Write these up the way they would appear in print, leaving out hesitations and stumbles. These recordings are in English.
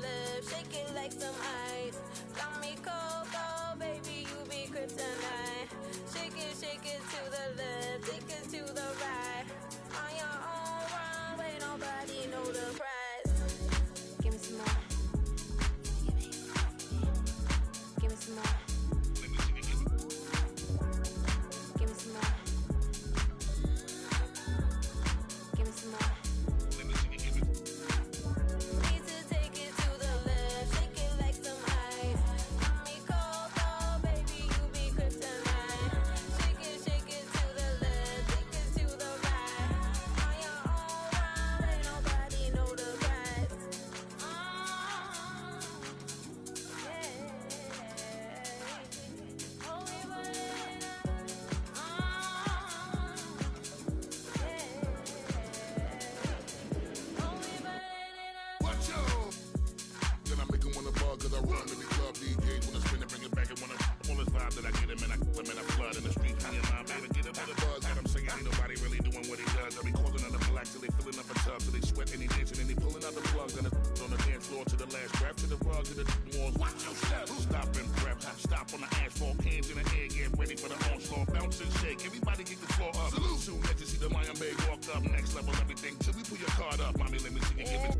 left, shake it like some ice. Got me cold, cold, baby, you be kryptonite. Shake it to the left, take it to the right. On your own runway, nobody know the price. Give me some more. Give me some more. Give me some more. Give me some more. Need to take it to the left, shake it like some ice. Got me cold, cold, baby, you be kryptonite. Shake it to the left, take it to the right. On your own runway, nobody know the price. Oh, we running up. Watch out! Then I make him wanna bug, cause I run in the club. DJs wanna spin it, bring it back, and wanna all this vibe that I get him, and I flood in the street. Me and my baby get him with a buzz. And I'm saying ain't nobody really doing what he does. I be causing on the black till they filling up a tub, till they sweat and they dancing and they pulling out the plugs. And on the dance floor to the last breath, to the rug, to the walls. Watch your step. Stop and prep. Stop on the asphalt, hands in the air, get ready for the onslaught. Bounce and shake, everybody get the floor up. Salute. Soon as you see the Lion Bay walk up, next level everything till we pull your card up. Mommy, let me see you give it.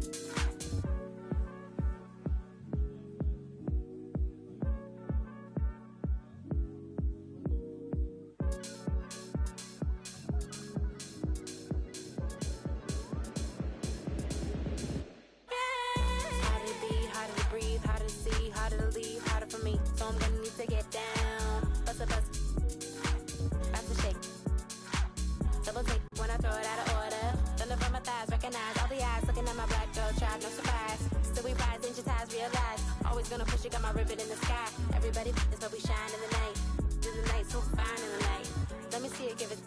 Harder to leave, harder for me. So I'm gonna need to get down. Bust a bust, about to shake. Double take when I throw it out of order. Thunder from my thighs, recognize all the eyes looking at my black girl tribe, no surprise. Still we rise, digitize, realize. Always gonna push it, got my ribbon in the sky. Everybody is but we shine in the night. Do the night so fine in the night. Let me see it, give it.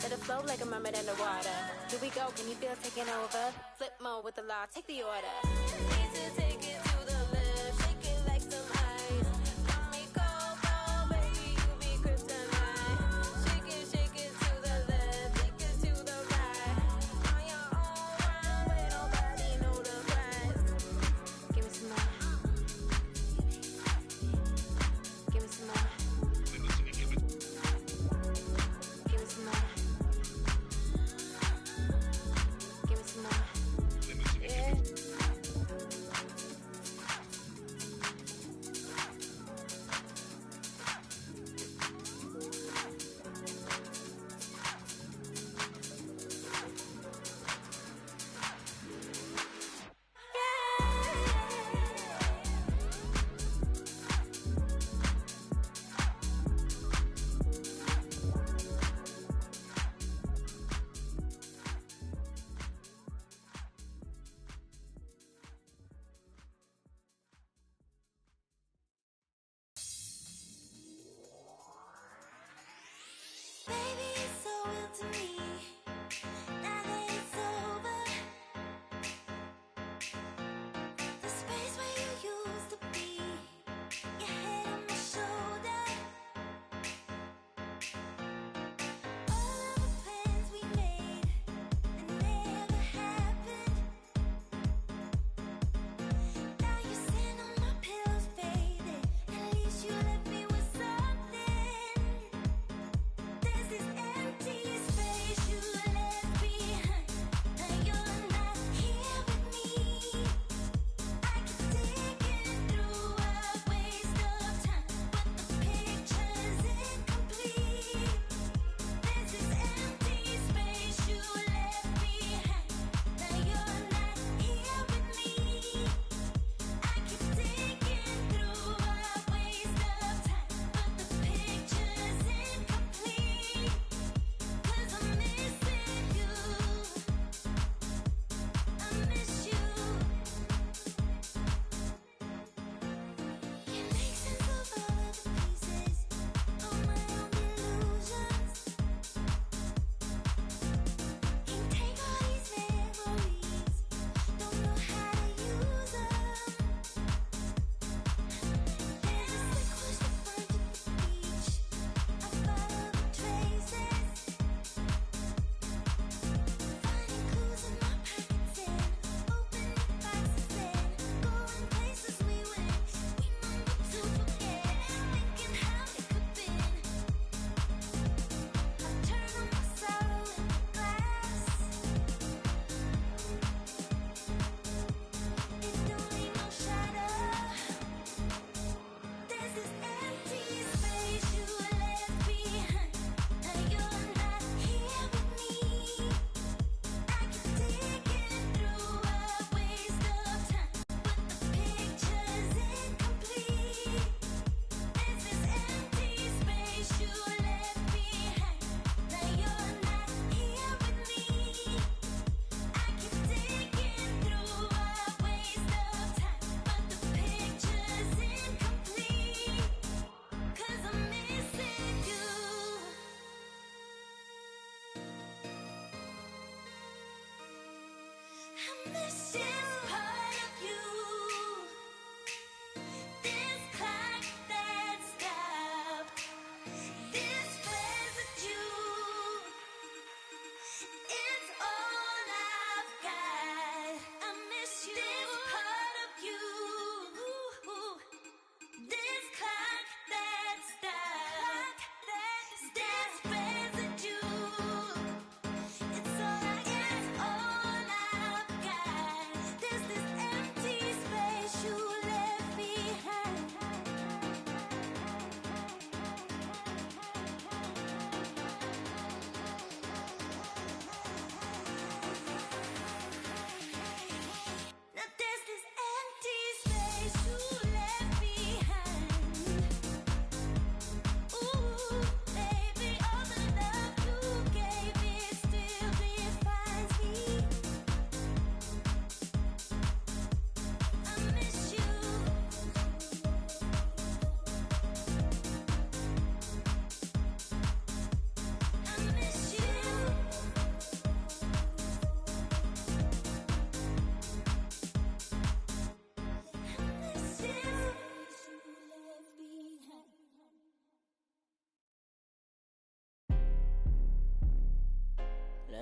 Let it flow like a mermaid underwater. Here we go, can you feel taking over? Flip mode with the law, take the order. Need to take it to the left, shake it like some ice. Got me cold, cold, baby, you be kryptonite. Shake it to the left, take it to the right. On your own runway, nobody know the price. Give me some more. Give me some more. Give me some more. Give me some more. Yeah.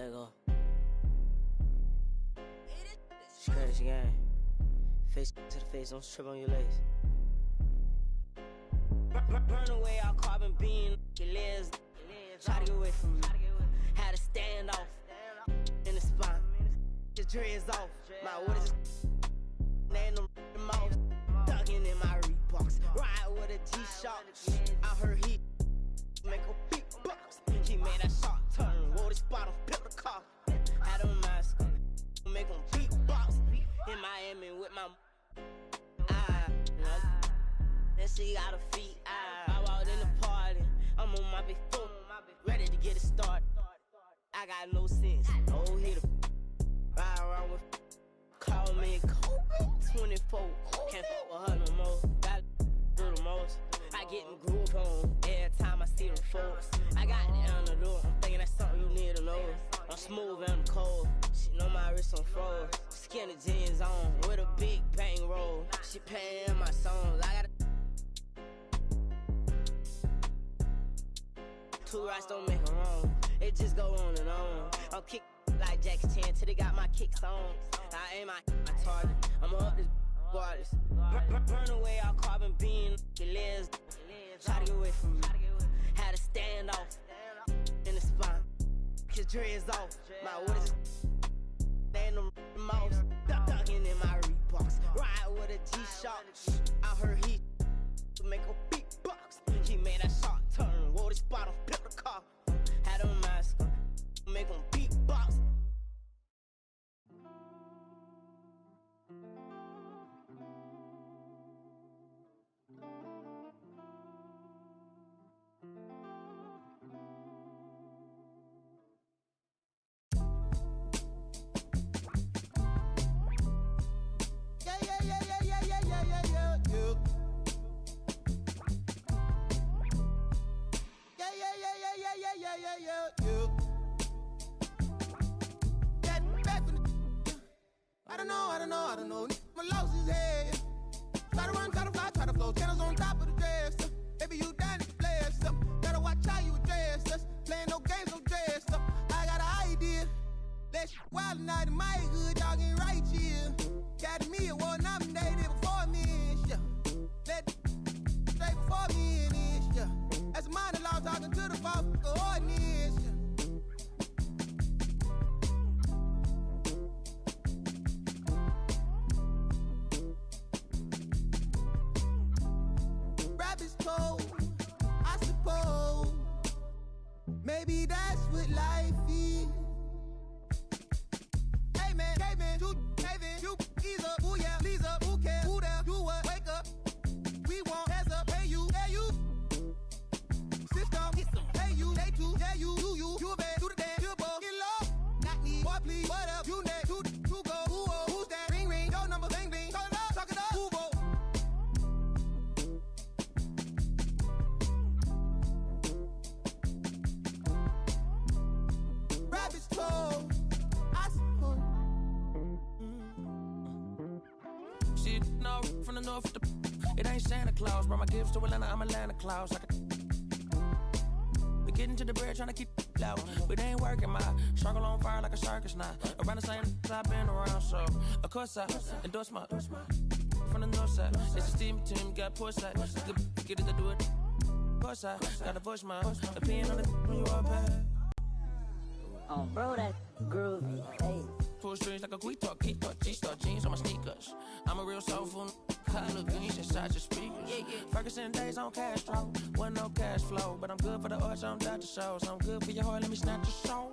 Let go. Scratch gang. Face to the face, don't trip on your legs. Burn away all carbon beam, your legs. Try to get away from me. Had to stand off in the spine. Your dreads off. My what is and the mouse. Ducking in my Reeboks. Ride with a G-Shock. I heard he make a beatbox. He made that shot turn. Wore this bottle, built the car. Had a mask. Make him beatbox. In Miami with my then she got her feet. I walked in the party. I'm on my big foot, ready to get it started. I got no sense. Oh, hit a ride around with. Call me Kobe 24. Can't fuck with her no more. Got do the most. I get in the groove on every time I see them folks. I got it on the door. I'm thinking that's something you need to know. I'm smooth and I'm cold. She know my wrist on froze. Skinny jeans on with a big bang roll. She paying my songs. I got two rights don't make 'em wrong. It just go on and on. I'm kick like Jackie Chan till they got my kicks on. I aim my target. I'm up this artist. Burn away all carbon beam. Your legs. Try to get away from me. Had to stand off in the spine. His dreads off. My what is and the mouse. Ducking in my Reeboks. Ride with a G-Shock. I heard he make a beatbox. He made that shot turn. Wore this bottle, built the car. Had a mask. Make him beatbox. I don't know. My loss is head. Try to run, try to fly, try to flow. Channels on top of the dress. Baby, you done it, blessed up. Gotta watch how you address us. Playing no games, no dress up. I got an idea. Let's wild night in my hood, y'all getting right here. Got me award nominated before me, yeah. Let straight before me in this, yeah. That's a minor law talking to the false ordinance, yeah. I suppose maybe that's what life is. Hey man, you ease up, ooh yeah, please up, who cares, who there, do what, wake up. We want hands up, hey you, system, hey you, they too, yeah you a bad, do the dance, you a ball, get low, not need, boy please, what up, you next, to go, who's that, ring, your number, bling, call it up, talk it up, who vote. Rabbit's toe, I suppose. Shit, no, from the north, it ain't Santa Claus. Brought my gifts to Atlanta, I'm Atlanta Claus. We getting to the bread, trying to keep loud, but they ain't working. My circle on fire like a circus now. Around the same I've been around, so of course I endorse my from the north side. It's a steam team, got port side. Get it to do it. Course I got a voice, my opinion on it when you are bad. Bro, that groovy. Hey. Pull strings like a quick talk, G-star jeans on my sneakers. I'm a real soulful, color greens inside your speakers. Ferguson days on Castro, wasn't no cash flow, but I'm good for the arts, I'm Dr. Shows. I'm good for your heart, let me snatch your soul.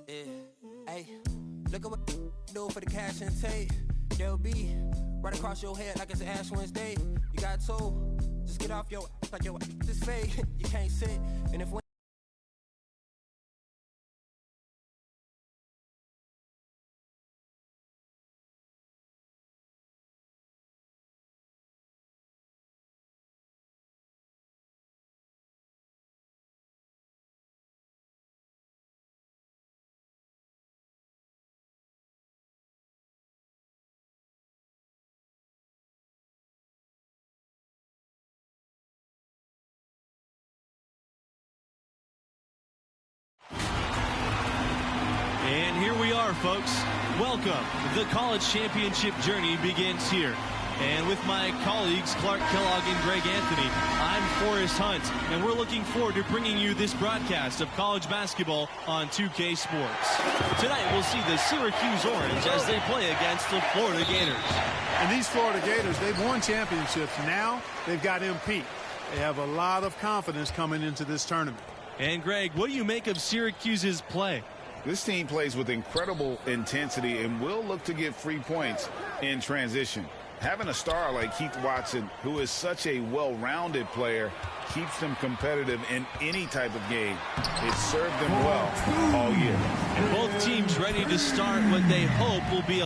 Yeah, hey, look at what do for the cash and take. They'll be right across your head like it's Ash Wednesday. You got told, just get off your like your this fake. You can't sit, and if here we are, folks. Welcome. The college championship journey begins here. And with my colleagues, Clark Kellogg and Greg Anthony, I'm Forrest Hunt, and we're looking forward to bringing you this broadcast of college basketball on 2K Sports. Tonight, we'll see the Syracuse Orange as they play against the Florida Gators. And these Florida Gators, they've won championships. Now they've got MP. They have a lot of confidence coming into this tournament. And Greg, what do you make of Syracuse's play? This team plays with incredible intensity and will look to get free points in transition. Having a star like Keith Watson, who is such a well-rounded player, keeps them competitive in any type of game. It served them well all year. And both teams ready to start what they hope will be a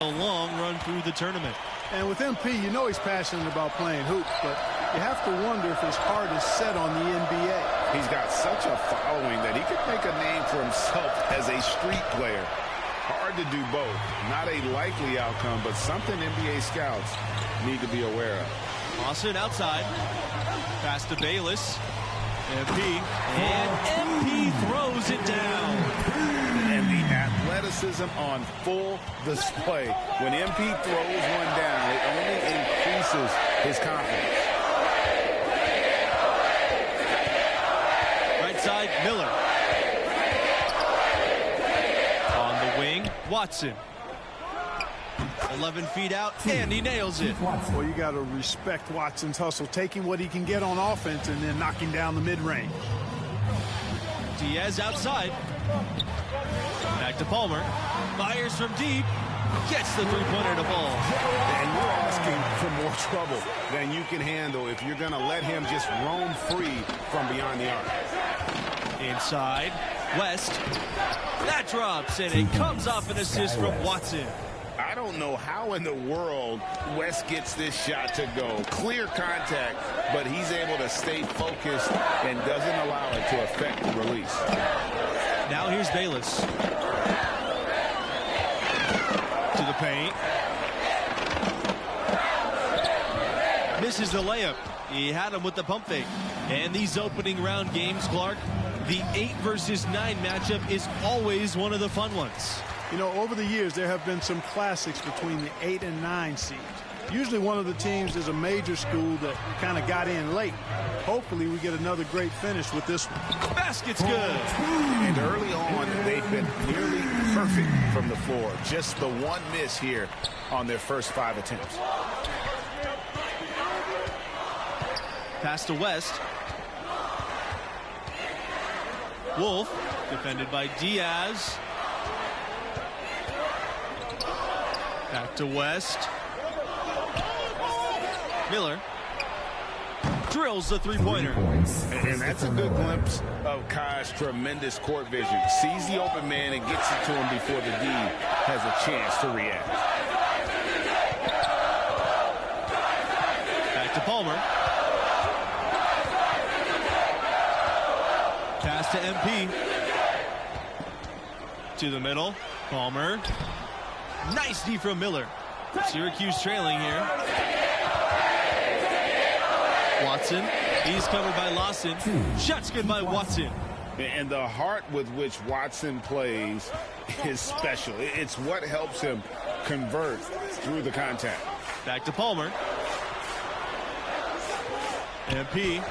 long run through the tournament. And with MP, you know he's passionate about playing hoops, but you have to wonder if his heart is set on the NBA. He's got such a following that he could make a name for himself as a street player. Hard to do both. Not a likely outcome, but something NBA scouts need to be aware of. Austin outside. Pass to Bayless. MP. And MP throws it down. And the athleticism on full display. When MP throws one down, it only increases his confidence. Right side, Miller. On the wing, Watson. 11 feet out, and he nails it. Well, you got to respect Watson's hustle, taking what he can get on offense and then knocking down the mid-range. Diaz outside. Back to Palmer. Fires from deep. Gets the three-pointer to ball. And you're asking for more trouble than you can handle if you're going to let him just roam free from beyond the arc. Inside. West. That drops, and it comes off an assist from Watson. I don't know how in the world West gets this shot to go. Clear contact, but he's able to stay focused and doesn't allow it to affect the release. Now here's Bayless. To the paint. Misses the layup. He had him with the pump fake. And these opening round games, Clark, the 8 versus 9 matchup is always one of the fun ones. You know, over the years, there have been some classics between the 8 and 9 seeds. Usually one of the teams is a major school that kind of got in late. Hopefully we get another great finish with this one. Basket's good. And early on, they've been nearly perfect from the floor. Just the one miss here on their first 5 attempts. Pass to West. Wolf, defended by Diaz. Back to West. Miller drills the three-pointer. And that's a good glimpse of Kai's tremendous court vision. Sees the open man and gets it to him before the D has a chance to react. Back to Palmer. Pass to MP. To the middle. Palmer. Nice D from Miller. Syracuse trailing here. Watson. He's covered by Lawson. Shot's good by Watson. And the heart with which Watson plays is special. It's what helps him convert through the contact. Back to Palmer. MP.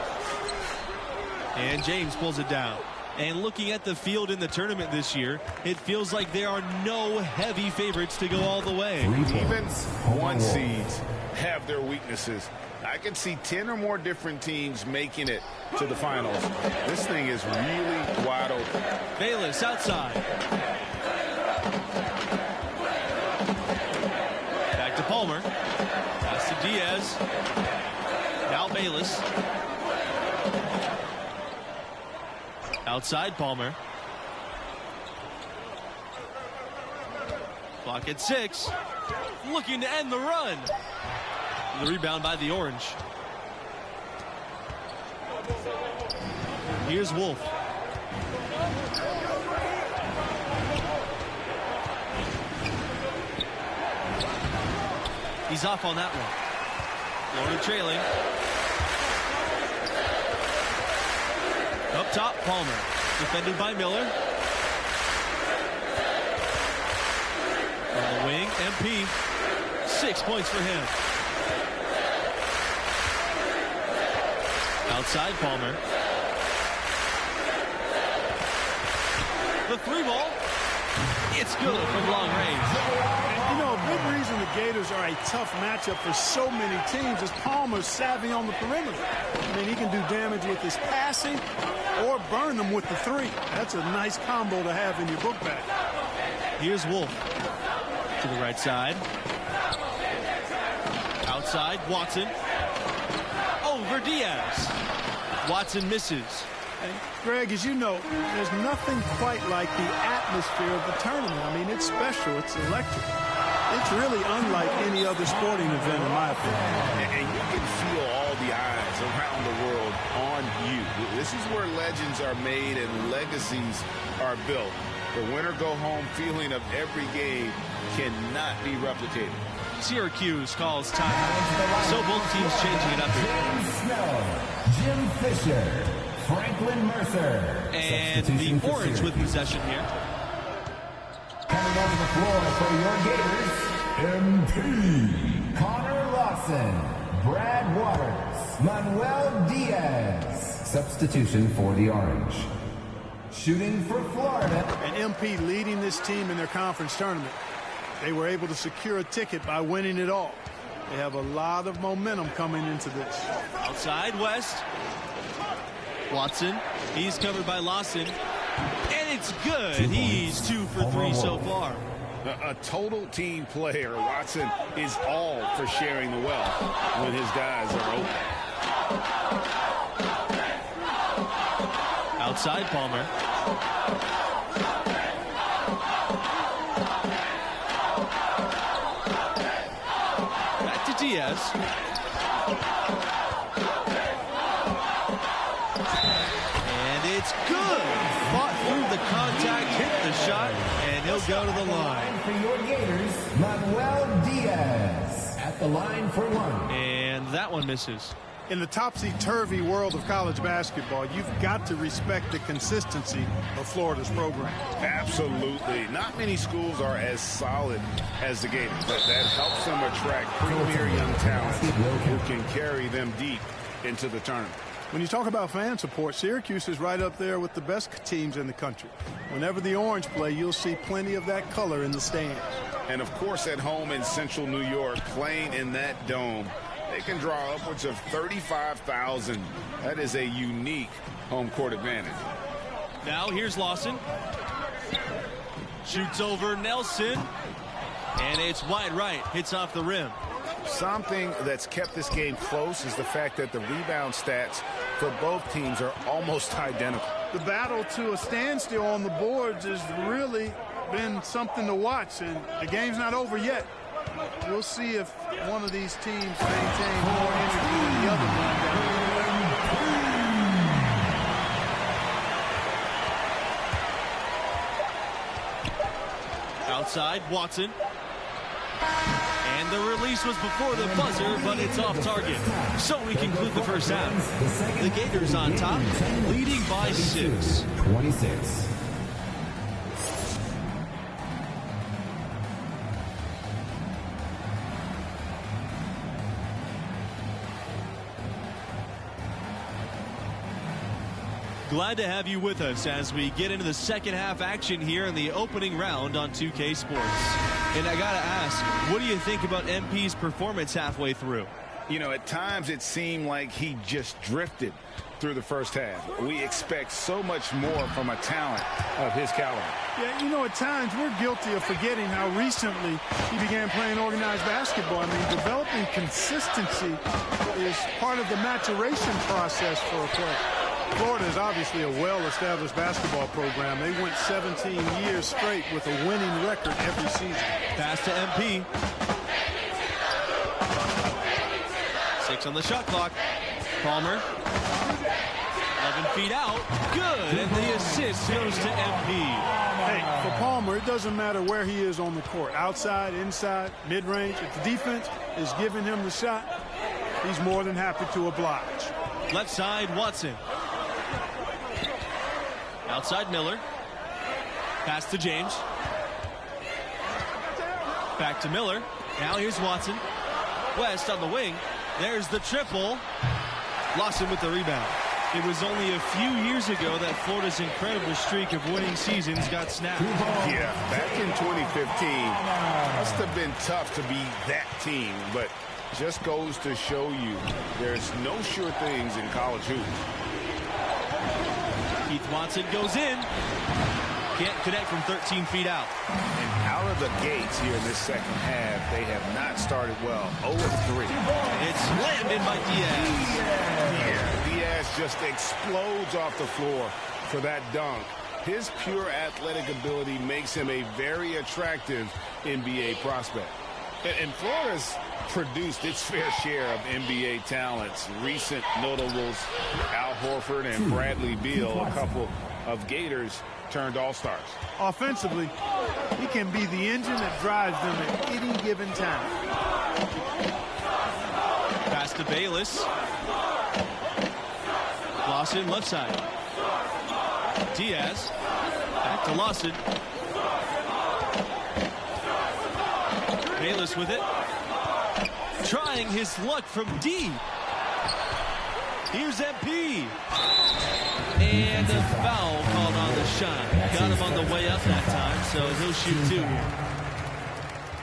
And James pulls it down. And looking at the field in the tournament this year, it feels like there are no heavy favorites to go all the way. Even 1 seeds have their weaknesses. I can see 10 or more different teams making it to the finals. This thing is really wide open. Bayless outside. Back to Palmer. Pass to Diaz. Now Bayless. Outside Palmer. Clock at 6. Looking to end the run. The rebound by the Orange. Here's Wolf. He's off on that one. Florida trailing. Up top, Palmer. Defended by Miller. On the wing, MP. 6 points for him. Outside, Palmer. The 3 ball. It's good from long range. You know, a big reason the Gators are a tough matchup for so many teams is Palmer's savvy on the perimeter. I mean, he can do damage with his passing or burn them with the 3. That's a nice combo to have in your book bag. Here's Wolf to the right side. Outside, Watson. Over Diaz. Watson misses. And Greg, as you know, there's nothing quite like the atmosphere of the tournament. I mean, it's special. It's electric. It's really unlike any other sporting event, in my opinion. And you can feel all the eyes around the world on you. This is where legends are made and legacies are built. The winner-go-home feeling of every game cannot be replicated. Syracuse calls time. So both teams changing it up here. James Snow, Jim Fisher, Franklin Mercer. And the Orange with possession here. Coming onto the floor for your Gators, MP, Connor Lawson, Brad Waters, Manuel Diaz. Substitution for the Orange. Shooting for Florida. And MP leading this team in their conference tournament. They were able to secure a ticket by winning it all. They have a lot of momentum coming into this. Outside, West. Watson. He's covered by Lawson. And it's good. He's 2 for 3 so far. A total team player. Watson is all for sharing the wealth when his guys are open. Outside, Palmer. Back to Diaz. And it's good. Fought through the contact, hit the shot, and he'll go to the line. For your Gators, Manuel Diaz at the line for 1. And that one misses. In the topsy-turvy world of college basketball, you've got to respect the consistency of Florida's program. Absolutely. Not many schools are as solid as the Gators. That helps them attract premier young talent who can carry them deep into the tournament. When you talk about fan support, Syracuse is right up there with the best teams in the country. Whenever the Orange play, you'll see plenty of that color in the stands. And, of course, at home in central New York, playing in that dome, they can draw upwards of 35,000. That is a unique home court advantage. Now here's Lawson. Shoots over Nelson. And it's wide right. Hits off the rim. Something that's kept this game close is the fact that the rebound stats for both teams are almost identical. The battle to a standstill on the boards has really been something to watch, and the game's not over yet. We'll see if one of these teams maintains more energy than the other one. Outside, Watson. And the release was before the buzzer, but it's off target. So we conclude the first half. The Gators on top, leading by 6. 26. Glad to have you with us as we get into the second half action here in the opening round on 2K Sports. And I gotta ask, what do you think about MP's performance halfway through? You know, at times it seemed like he just drifted through the first half. We expect so much more from a talent of his caliber. Yeah, you know, at times we're guilty of forgetting how recently he began playing organized basketball. I mean, developing consistency is part of the maturation process for a player. Florida is obviously a well-established basketball program. They went 17 years straight with a winning record every season. Pass to MP. 6 on the shot clock. Palmer. 11 feet out. Good. And the assist goes to MP. Hey, for Palmer, it doesn't matter where he is on the court. Outside, inside, mid-range. If the defense is giving him the shot, he's more than happy to oblige. Left side, Watson. Outside, Miller. Pass to James. Back to Miller. Now here's Watson. West on the wing. There's the triple. Lawson with the rebound. It was only a few years ago that Florida's incredible streak of winning seasons got snapped. Yeah, back in 2015, must have been tough to be that team, but just goes to show you there's no sure things in college hoops. Keith Watson goes in. Can't connect from 13 feet out. And out of the gates here in this second half, they have not started well. 0-3. It's slammed in by Diaz. Yeah, Diaz just explodes off the floor for that dunk. His pure athletic ability makes him a very attractive NBA prospect. And Florida's produced its fair share of NBA talents. Recent notables, Al Horford and Bradley Beal, a couple of Gators turned all-stars. Offensively, he can be the engine that drives them at any given time. Pass to Bayless. Lawson left side. Diaz. Back to Lawson. Bayless with it. Trying his luck from D. Here's MP. And a foul called on the shot. Got him on the way up that time, so he'll shoot 2 here.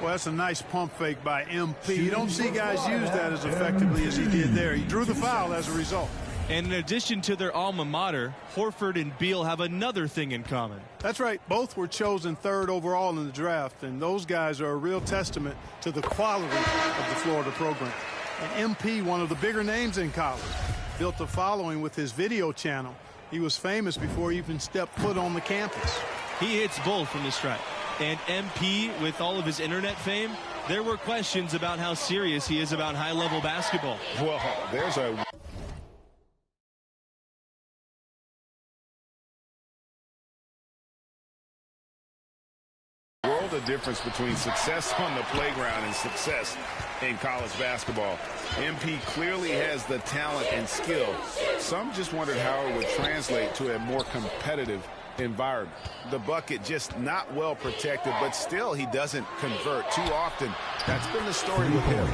Well, that's a nice pump fake by MP. You don't see guys use that as effectively as he did there. He drew the foul as a result. And in addition to their alma mater, Horford and Beal have another thing in common. That's right. Both were chosen 3rd overall in the draft, and those guys are a real testament to the quality of the Florida program. And MP, one of the bigger names in college, built a following with his video channel. He was famous before he even stepped foot on the campus. He hits both from the stripe. And MP, with all of his internet fame, there were questions about how serious he is about high-level basketball. Well, there's a world of difference between success on the playground and success in college basketball. MP clearly has the talent and skill. Some just wondered how it would translate to a more competitive environment. The bucket just not well protected, but still he doesn't convert too often. That's been the story with him.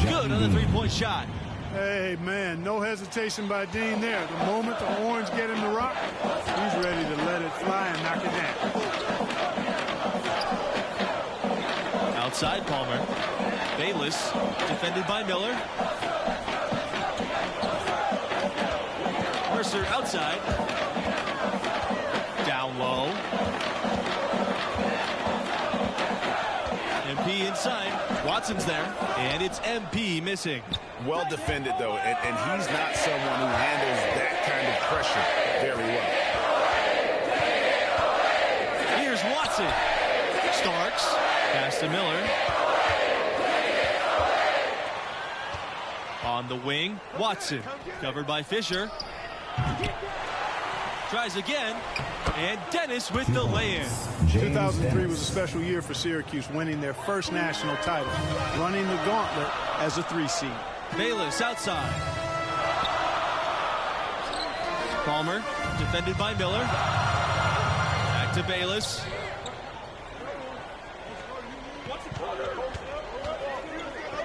Good on the three-point shot. Hey, man, no hesitation by Dean there. The moment the Orange get him the rock, he's ready to let it fly and knock it down. Outside Palmer. Bayless, defended by Miller. Mercer outside. Down low. MP inside. Watson's there. And it's MP missing. Well defended, though, and he's not someone who handles that kind of pressure very well. Here's Watson. Starks. Pass to Miller. On the wing, Watson. Covered by Fisher. Tries again. And Dennis with the lay-in. 2003 was a special year for Syracuse, winning their first national title, running the gauntlet as a 3 seed. Bayless outside. Palmer, defended by Miller. Back to Bayless.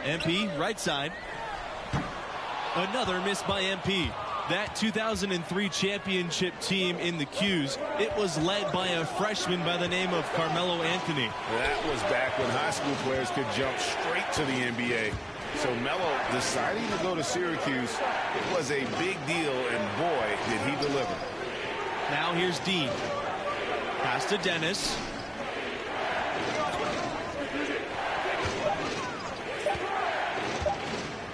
MP, right side. Another miss by MP. That 2003 championship team in the Qs, it was led by a freshman by the name of Carmelo Anthony. That was back when high school players could jump straight to the NBA. So Melo deciding to go to Syracuse, it was a big deal, and boy, did he deliver. Now here's Dean. Pass to Dennis.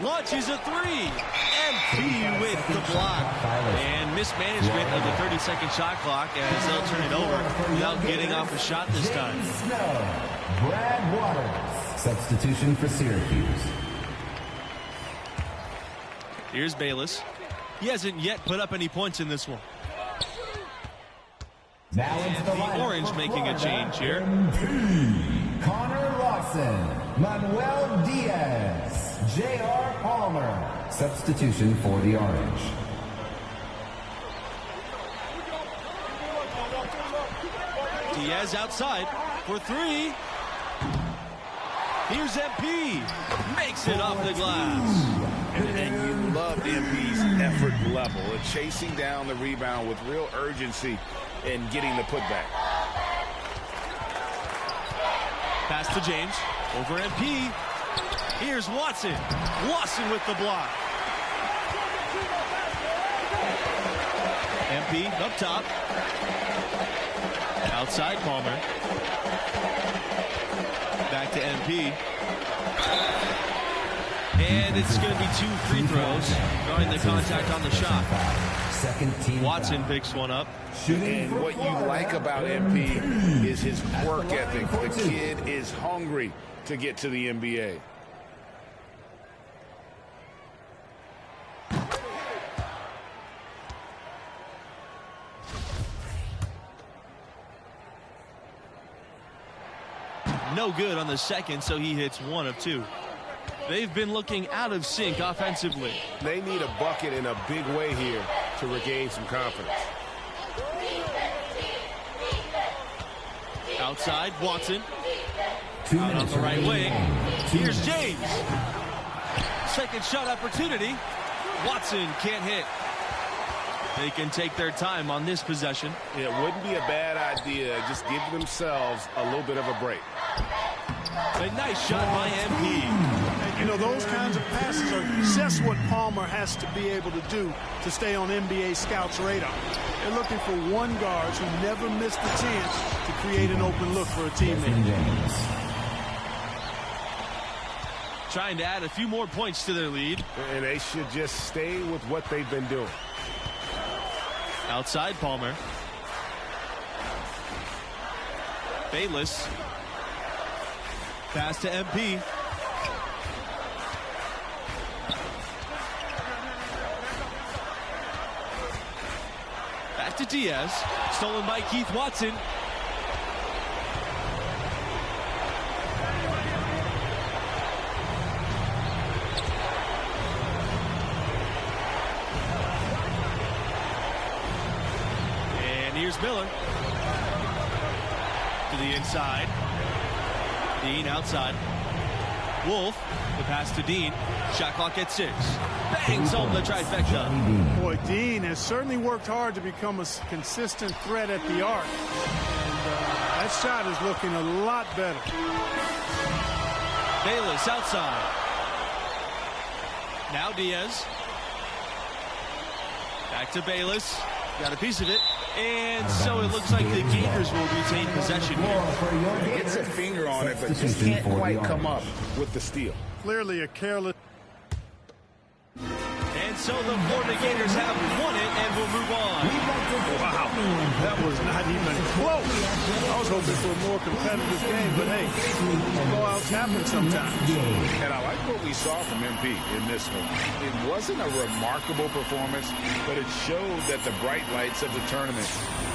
Launches a 3. MP with the block. And mismanagement of the 30-second shot clock as they'll turn it over without getting off a shot this time. Brad Waters, substitution for Syracuse. Here's Bayless. He hasn't yet put up any points in this one. Now into the Orange making a change here. Connor Lawson, Manuel Diaz, J.R. Palmer. Substitution for the Orange. Diaz outside for three. Here's MP. Makes it off the glass. And you love MP's effort level of chasing down the rebound with real urgency and getting the putback. Pass to James. Over MP. Here's Watson. Watson with the block. MP up top. Outside Palmer. Back to MP. And it's going to be 2 free throws, drawing the contact on the shot. Watson picks one up. And what you like about MP is his work ethic. The kid is hungry to get to the NBA. No good on the second, so he hits 1 of 2. They've been looking out of sync offensively. They need a bucket in a big way here to regain some confidence. Outside, Watson. Out on the right wing. Here's James. Second shot opportunity. Watson can't hit. They can take their time on this possession. It wouldn't be a bad idea. Just give themselves a little bit of a break. A nice shot by MP. You know, those kinds of passes are just what Palmer has to be able to do to stay on NBA scouts' radar. They're looking for one guard who never missed the chance to create an open look for a teammate. Trying to add a few more points to their lead. And they should just stay with what they've been doing. Outside Palmer. Bayless. Pass to MP. Back to Diaz. Stolen by Keith Watson. And here's Miller. To the inside. Dean outside. Wolf, the pass to Dean. Shot clock at 6. Bangs home the trifecta. Boy, Dean has certainly worked hard to become a consistent threat at the arc. And that shot is looking a lot better. Bayless outside. Now Diaz. Back to Bayless. Got a piece of it. And so it looks like the Gators will retain possession here. He gets a finger on it, but just can't quite come up with the steal. Clearly a careless. And so the Florida Gators have won it and will move on. Wow, that was not even close. I was hoping for a more competitive game, but hey, blowouts happen sometimes. And I like what we saw from MP in this one. It wasn't a remarkable performance, but it showed that the bright lights of the tournament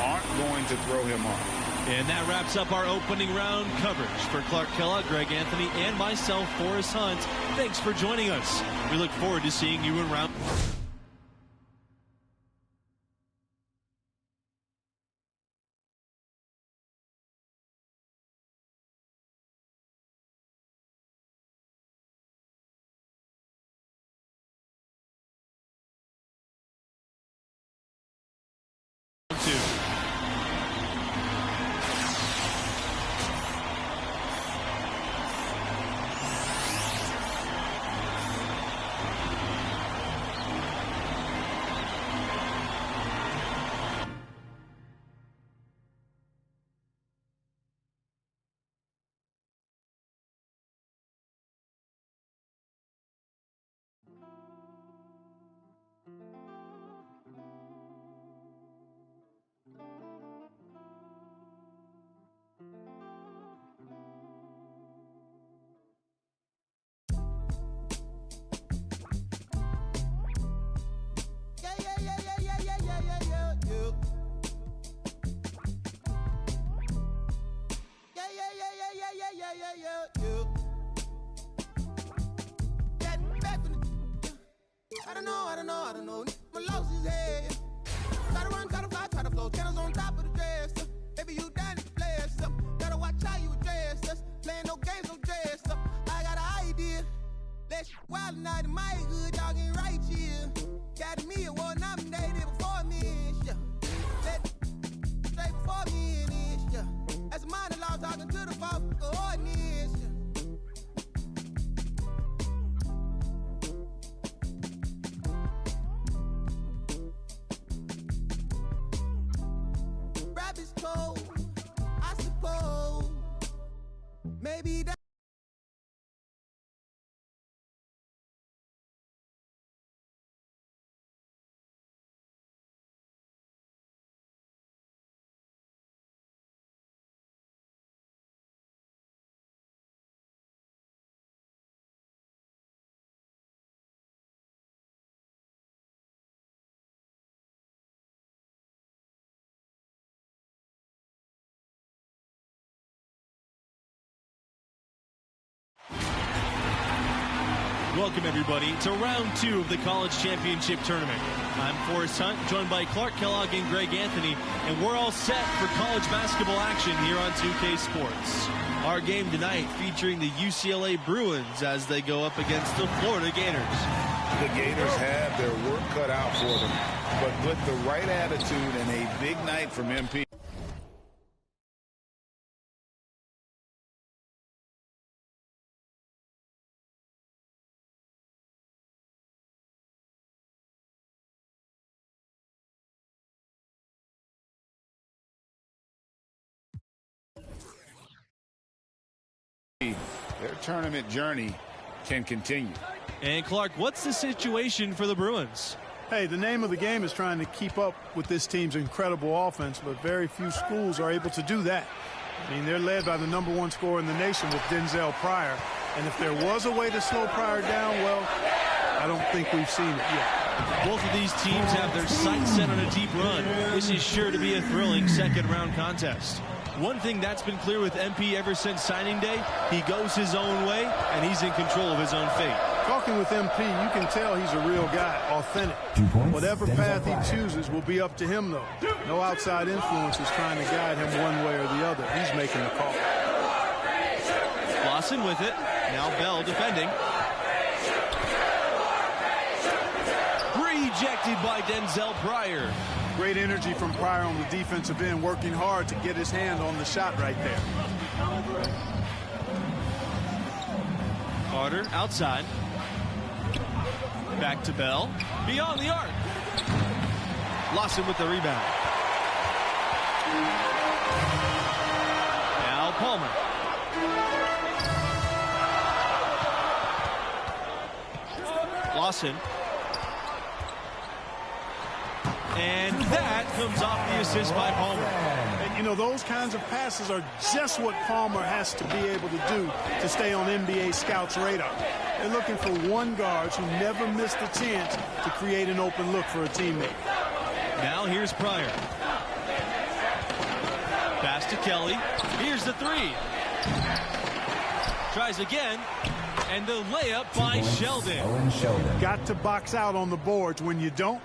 aren't going to throw him off. And that wraps up our opening round coverage. For Clark Kellogg, Greg Anthony, and myself, Forrest Hunt, thanks for joining us. We look forward to seeing you in round... floor, tennis on top of the dresser. Baby, you done it, bless up. Gotta watch how you address us. Playing no games, no dress up. I got an idea. Let's wild night in my hood, y'all getting right here. Got me award nominated before me, yeah. Let straight before me in this, yeah. As a minor law talking to the folk ordinance, yeah. Rabbit's cold, I suppose. Maybe that. Welcome, everybody, to round 2 of the College Championship Tournament. I'm Forrest Hunt, joined by Clark Kellogg and Greg Anthony, and we're all set for college basketball action here on 2K Sports. Our game tonight featuring the UCLA Bruins as they go up against the Florida Gators. The Gators have their work cut out for them, but with the right attitude and a big night from MP. Their tournament journey can continue. And Clark, what's the situation for the Bruins? Hey, the name of the game is trying to keep up with this team's incredible offense, but very few schools are able to do that. I mean, they're led by the #1 scorer in the nation with Denzel Pryor. And if there was a way to slow Pryor down, well, I don't think we've seen it yet. Both of these teams have their sights set on a deep run. This is sure to be a thrilling second-round contest. One thing that's been clear with MP ever since signing day, he goes his own way, and he's in control of his own fate. Talking with MP, you can tell he's a real guy, authentic. Whatever path he chooses will be up to him, though. No outside influence is trying to guide him one way or the other. He's making the call. Lawson with it. Now Bell defending. Rejected by Denzel Pryor. Great energy from Pryor on the defensive end, working hard to get his hand on the shot right there. Carter outside. Back to Bell. Beyond the arc. Lawson with the rebound. Now Palmer. Lawson. And that comes off the assist by Palmer. And, you know, those kinds of passes are just what Palmer has to be able to do to stay on NBA scouts' radar. They're looking for one guard who never missed a chance to create an open look for a teammate. Now here's Pryor. Pass to Kelly. Here's the three. Tries again. And the layup by Sheldon. Got to box out on the boards. When you don't,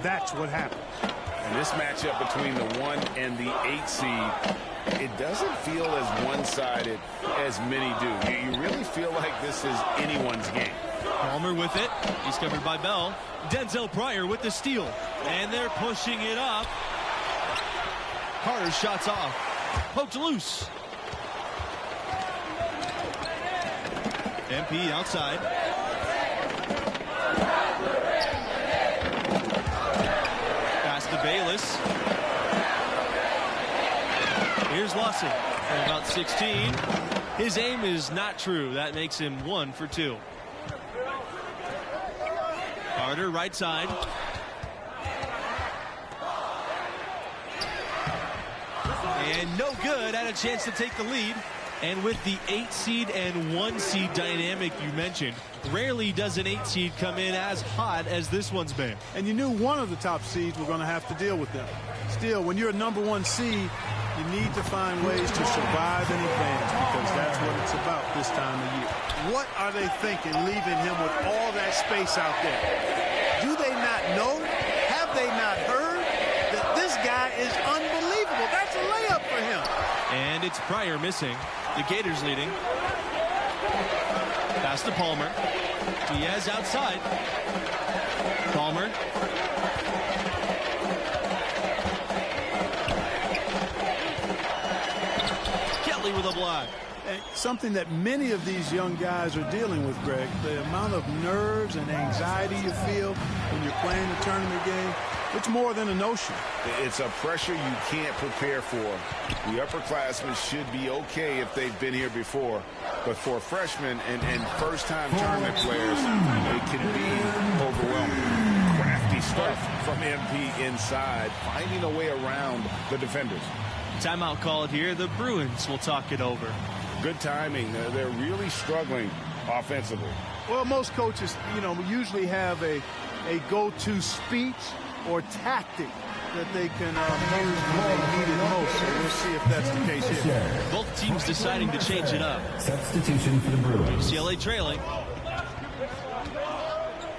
that's what happens. And this matchup between the 1 and the 8 seed, it doesn't feel as one-sided as many do. You really feel like this is anyone's game. Palmer with it. He's covered by Bell. Denzel Pryor with the steal. And they're pushing it up. Carter's shot's off. Poked loose. MP outside. Pass to Bayless. Here's Lawson from about 16. His aim is not true. That makes him 1 for 2. Carter right side. And no good. Had a chance to take the lead. And with the 8 seed and 1 seed dynamic you mentioned, rarely does an 8 seed come in as hot as this one's been. And you knew one of the top seeds were going to have to deal with them. Still, when you're a #1 seed, you need to find ways to survive and advance, because that's what it's about this time of year. What are they thinking, leaving him with all that space out there? Do they not know? Have they not heard that this guy is points prior missing. The Gators leading. Pass to Palmer. Diaz outside. Palmer. Kelly with a block. Something that many of these young guys are dealing with, Greg. The amount of nerves and anxiety you feel when you're playing a tournament game, it's more than a notion. It's a pressure you can't prepare for. The upperclassmen should be okay if they've been here before. But for freshmen and first-time tournament players, it can be overwhelming. Crafty stuff from MP inside, finding a way around the defenders. Timeout called here. The Bruins will talk it over. Good timing. They're really struggling offensively. Well, most coaches, usually have a go-to speech or tactic that they can use when they need it most. So we'll see if that's the case here. Both teams deciding to change it up. Substitution for the Bruins. UCLA trailing.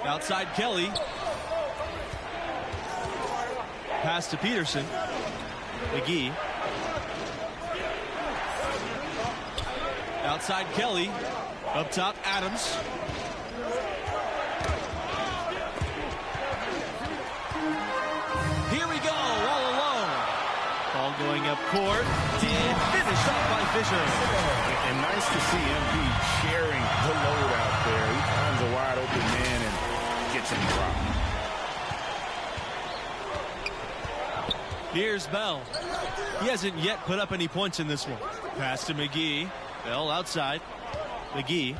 Outside Kelly. Pass to Peterson. McGee. Outside Kelly. Up top Adams. Here we go, all alone. Ball going up court. Finished off by Fisher. And nice to see MP sharing the load out there. He finds a wide open man and gets him dropped. Here's Bell. He hasn't yet put up any points in this one. Pass to McGee. Bell outside. McGee.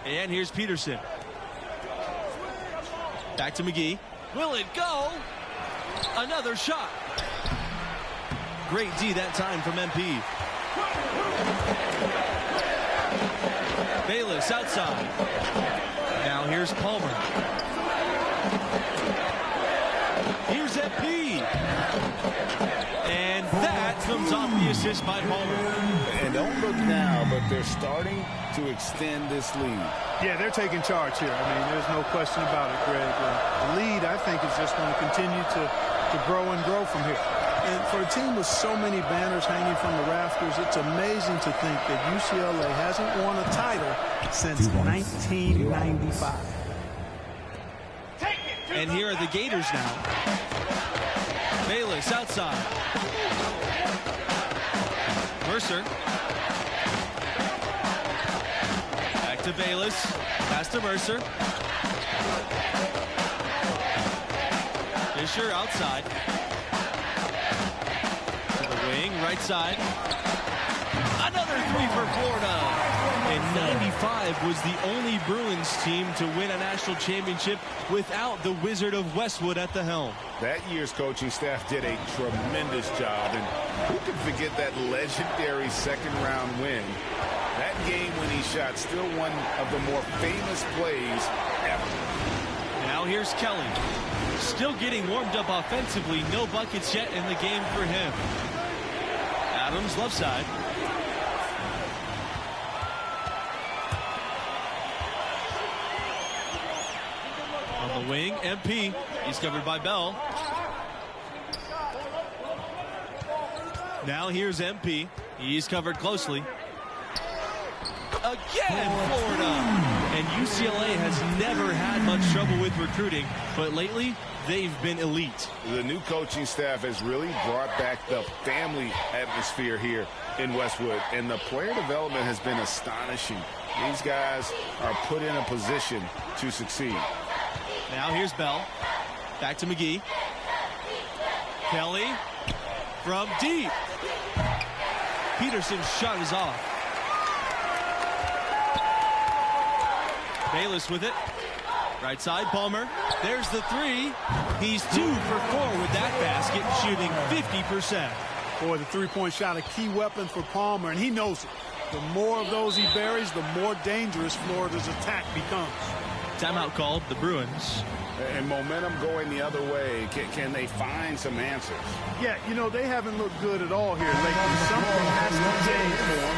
And here's Peterson. Back to McGee. Will it go? Another shot. Great D that time from MP. Bayless outside. Now here's Palmer. Here's MP. And that comes off the assist by Palmer. And don't look now, but they're starting to extend this lead. Yeah, they're taking charge here. I mean, there's no question about it, Greg. The lead, I think, is just going to continue to grow and grow from here. And for a team with so many banners hanging from the rafters, it's amazing to think that UCLA hasn't won a title since 1995. And here are the Gators now. Bayless outside. Mercer. Back to Bayless. Pass to Mercer. Fisher outside. To the wing, right side. Another three for Florida. And 95 was the only Bruins team to win a national championship without the Wizard of Westwood at the helm. That year's coaching staff did a tremendous job, and who can forget that legendary second-round win? That game-winning shot, still one of the more famous plays ever. Now here's Kelly. Still getting warmed up offensively. No buckets yet in the game for him. Adams left side. On the wing, MP. He's covered by Bell. Now here's MP. He's covered closely. Again, Florida. And UCLA has never had much trouble with recruiting, but lately they've been elite. The new coaching staff has really brought back the family atmosphere here in Westwood, and the player development has been astonishing. These guys are put in a position to succeed. Now here's Bell. Back to McGee. Kelly from deep. Peterson's shot is off. Bayless with it. Right side, Palmer. There's the three. He's 2 for 4 with that basket, shooting 50%. Boy, the three-point shot, a key weapon for Palmer, and he knows it. The more of those he buries, the more dangerous Florida's attack becomes. Timeout called, the Bruins. And momentum going the other way. Can they find some answers? Yeah, they haven't looked good at all here lately. Something has to change for them.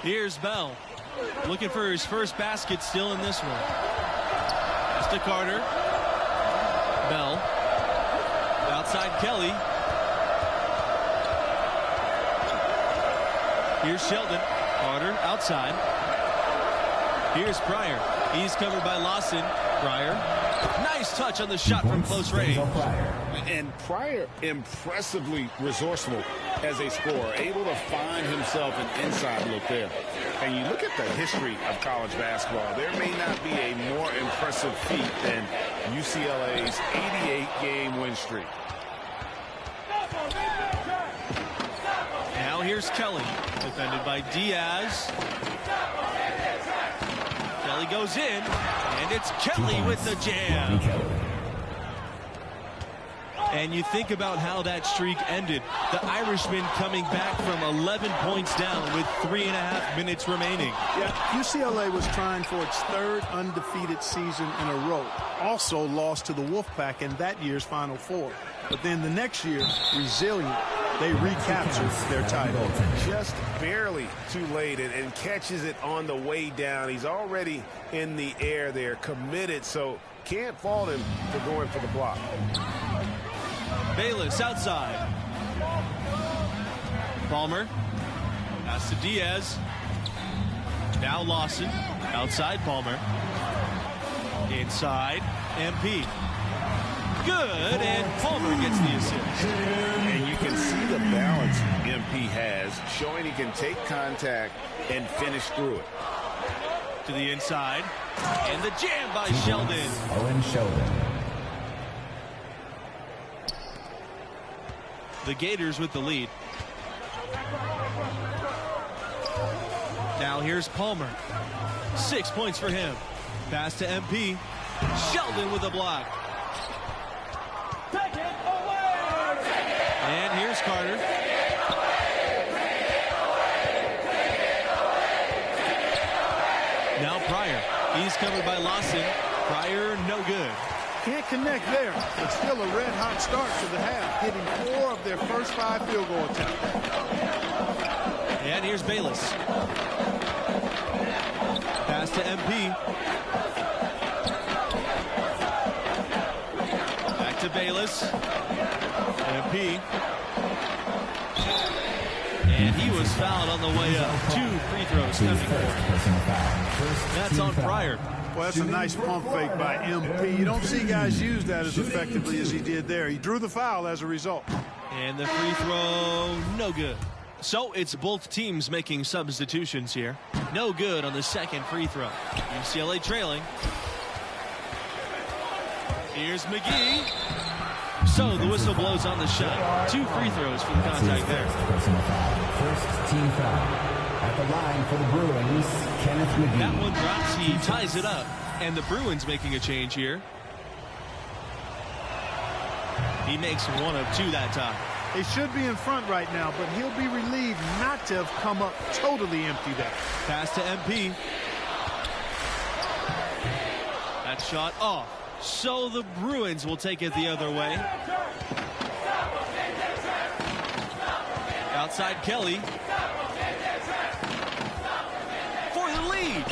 Here's Bell. Looking for his first basket still in this one. to Carter. Bell. Outside Kelly. Here's Sheldon. Carter outside. Here's Pryor. He's covered by Lawson. Pryor. Nice touch on the shot from close range. And Pryor impressively resourceful as a scorer, able to find himself an inside look there. And you look at the history of college basketball, there may not be a more impressive feat than UCLA's 88-game win streak. Now here's Kelly, defended by Diaz. Kelly goes in, and it's Kelly with the jam. And you think about how that streak ended. The Irishman coming back from 11 points down with 3.5 minutes remaining. Yeah, UCLA was trying for its third undefeated season in a row. Also lost to the Wolfpack in that year's Final Four. But then the next year, resilient, they recaptured their title. Just barely too late and catches it on the way down. He's already in the air there, committed, so can't fault him for going for the block. Bayless outside. Palmer. Pass to Diaz. Now Lawson. Outside Palmer. Inside. MP. Good, and Palmer gets the assist. And you can see the balance MP has, showing he can take contact and finish through it. To the inside. And the jam by Sheldon. Owen Sheldon. The Gators with the lead. Now here's Palmer. 6 points for him. Pass to MP. Sheldon with a block. And here's Carter. Now Pryor. He's covered by Lawson. Pryor, no good. Can't connect there, but still a red-hot start to the half, hitting 4 of their first 5 field goal attempts. And here's Bayless. Pass to MP. Back to Bayless. MP. And he was fouled on the way up. 2 free throws coming for. That's on Pryor. Well, that's a nice pump fake by MP. You don't see guys use that as effectively as he did there. He drew the foul as a result. And the free throw, no good. So it's both teams making substitutions here. No good on the second free throw. UCLA trailing. Here's McGee. So the whistle blows on the shot. 2 free throws for the contact there. First team foul. At the line for the Bruins, Kenneth McGee. That one drops. He ties it up. And the Bruins making a change here. He makes 1 of 2 that time. They should be in front right now, but he'll be relieved not to have come up totally empty there. Pass to MP. That shot off. So the Bruins will take it the other way. Outside Kelly. For the lead.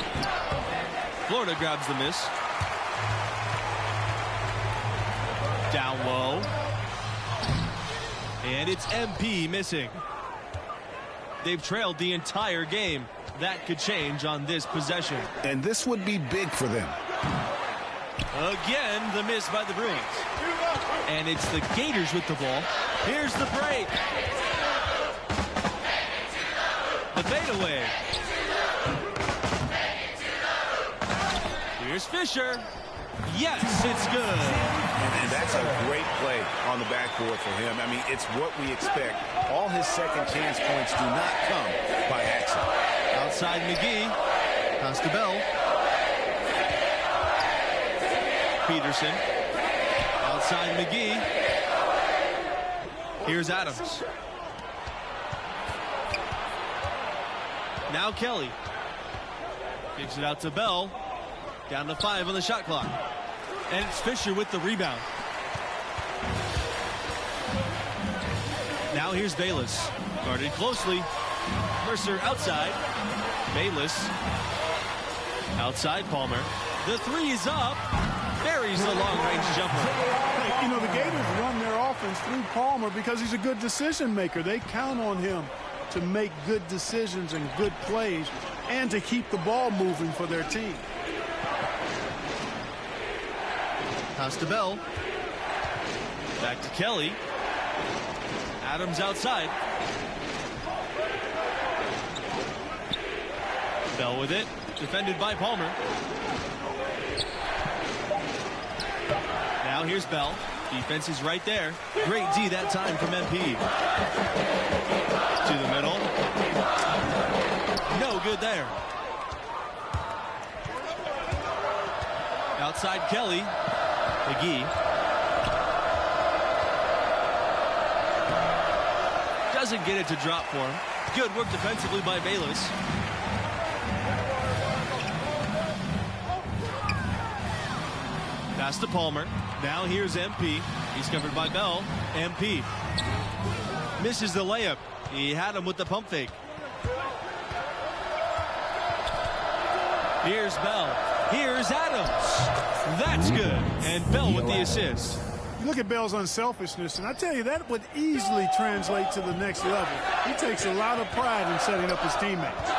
Florida grabs the miss. Down low. And it's MP missing. They've trailed the entire game. That could change on this possession. And this would be big for them. Again, the miss by the Bruins. And it's the Gators with the ball. Here's the break. The fadeaway. Here's Fisher. Yes, it's good. And that's a great play on the backboard for him. I mean, it's what we expect. All his second chance points do not come by accident. Outside McGee. Pass to Bell. Peterson. Outside McGee. Here's Adams. Now Kelly. Kicks it out to Bell. Down to 5 on the shot clock. And it's Fisher with the rebound. Now here's Bayless. Guarded closely. Mercer outside. Bayless. Outside Palmer. The 3 is up. buries the long-range jumper. You know, the Gators run their offense through Palmer because he's a good decision maker. They count on him to make good decisions and good plays and to keep the ball moving for their team. Pass to Bell. Back to Kelly. Adams outside. Bell with it. Defended by Palmer. Now here's Bell. Defense is right there. Great D that time from MP. To the middle. No good there. Outside Kelly. McGee. Doesn't get it to drop for him. Good work defensively by Bayless. Pass to Palmer. Now here's MP. He's covered by Bell. MP misses the layup. He had him with the pump fake. Here's Bell. Here's Adams. That's good. And Bell with the assist. You look at Bell's unselfishness, and I tell you, that would easily translate to the next level. He takes a lot of pride in setting up his teammates.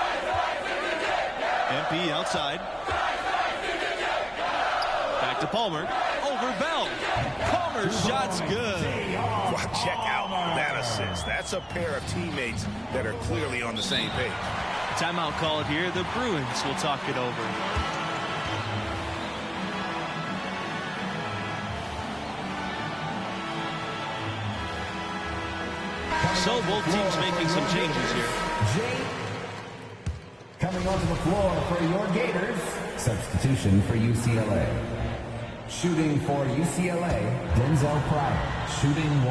MP outside. Back to Palmer. Over Bell. Palmer's shot's good. Well, check out that assist. That's a pair of teammates that are clearly on the same page. Timeout called here. The Bruins will talk it over. So both teams making some changes here. Jay coming onto the floor for your Gators. Substitution for UCLA. Shooting for UCLA, Denzel Pryor. Shooting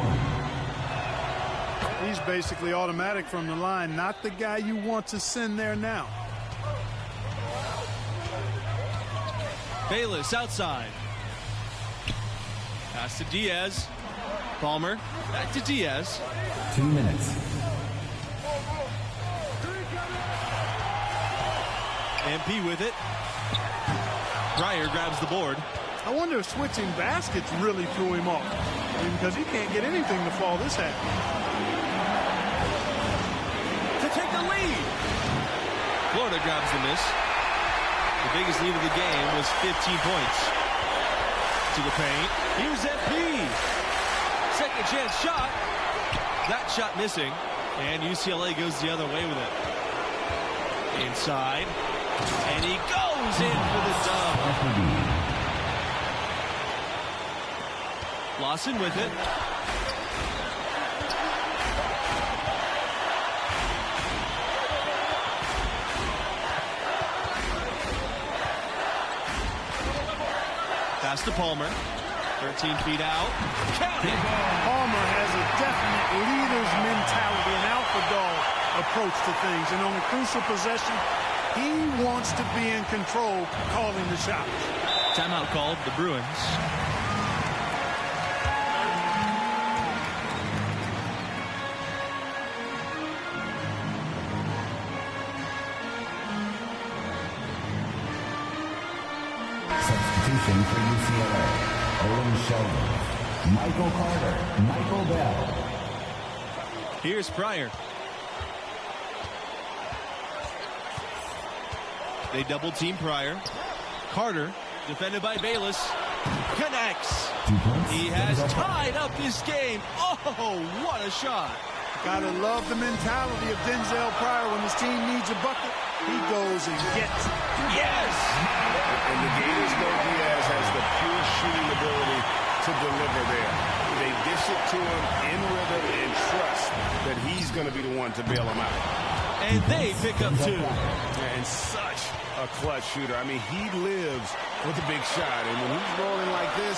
1. He's basically automatic from the line, not the guy you want to send there now. Bayless outside. Pass to Diaz. Palmer back to Diaz. 2 minutes. MP with it. Pryor grabs the board. I wonder if switching baskets really threw him off. I mean, because he can't get anything to fall this half. To take the lead. Florida grabs the miss. The biggest lead of the game was 15 points. To the paint. Here's MP. Second chance shot. That shot missing. And UCLA goes the other way with it. Inside. And he goes in for the dub. Lawson with it. Pass to Palmer. 13 feet out. Count it. Palmer has a definite leader's mentality, an alpha dog approach to things. And on a crucial possession, he wants to be in control, calling the shots. Timeout called, the Bruins. Substitution for UCLA. Owen Sheldon, Michael Carter, Michael Bell. Here's Pryor. They double team Pryor. Carter, defended by Bayless, connects. He has tied up this game. Oh, what a shot. Gotta love the mentality of Denzel Pryor. When his team needs a bucket, he goes and gets it. Yes! And the Gators know Diaz has the pure shooting ability to deliver there. They dish it to him in rhythm and trust that he's going to be the one to bail him out. And they pick up 2. And such a clutch shooter. I mean, he lives with a big shot. And when he's rolling like this,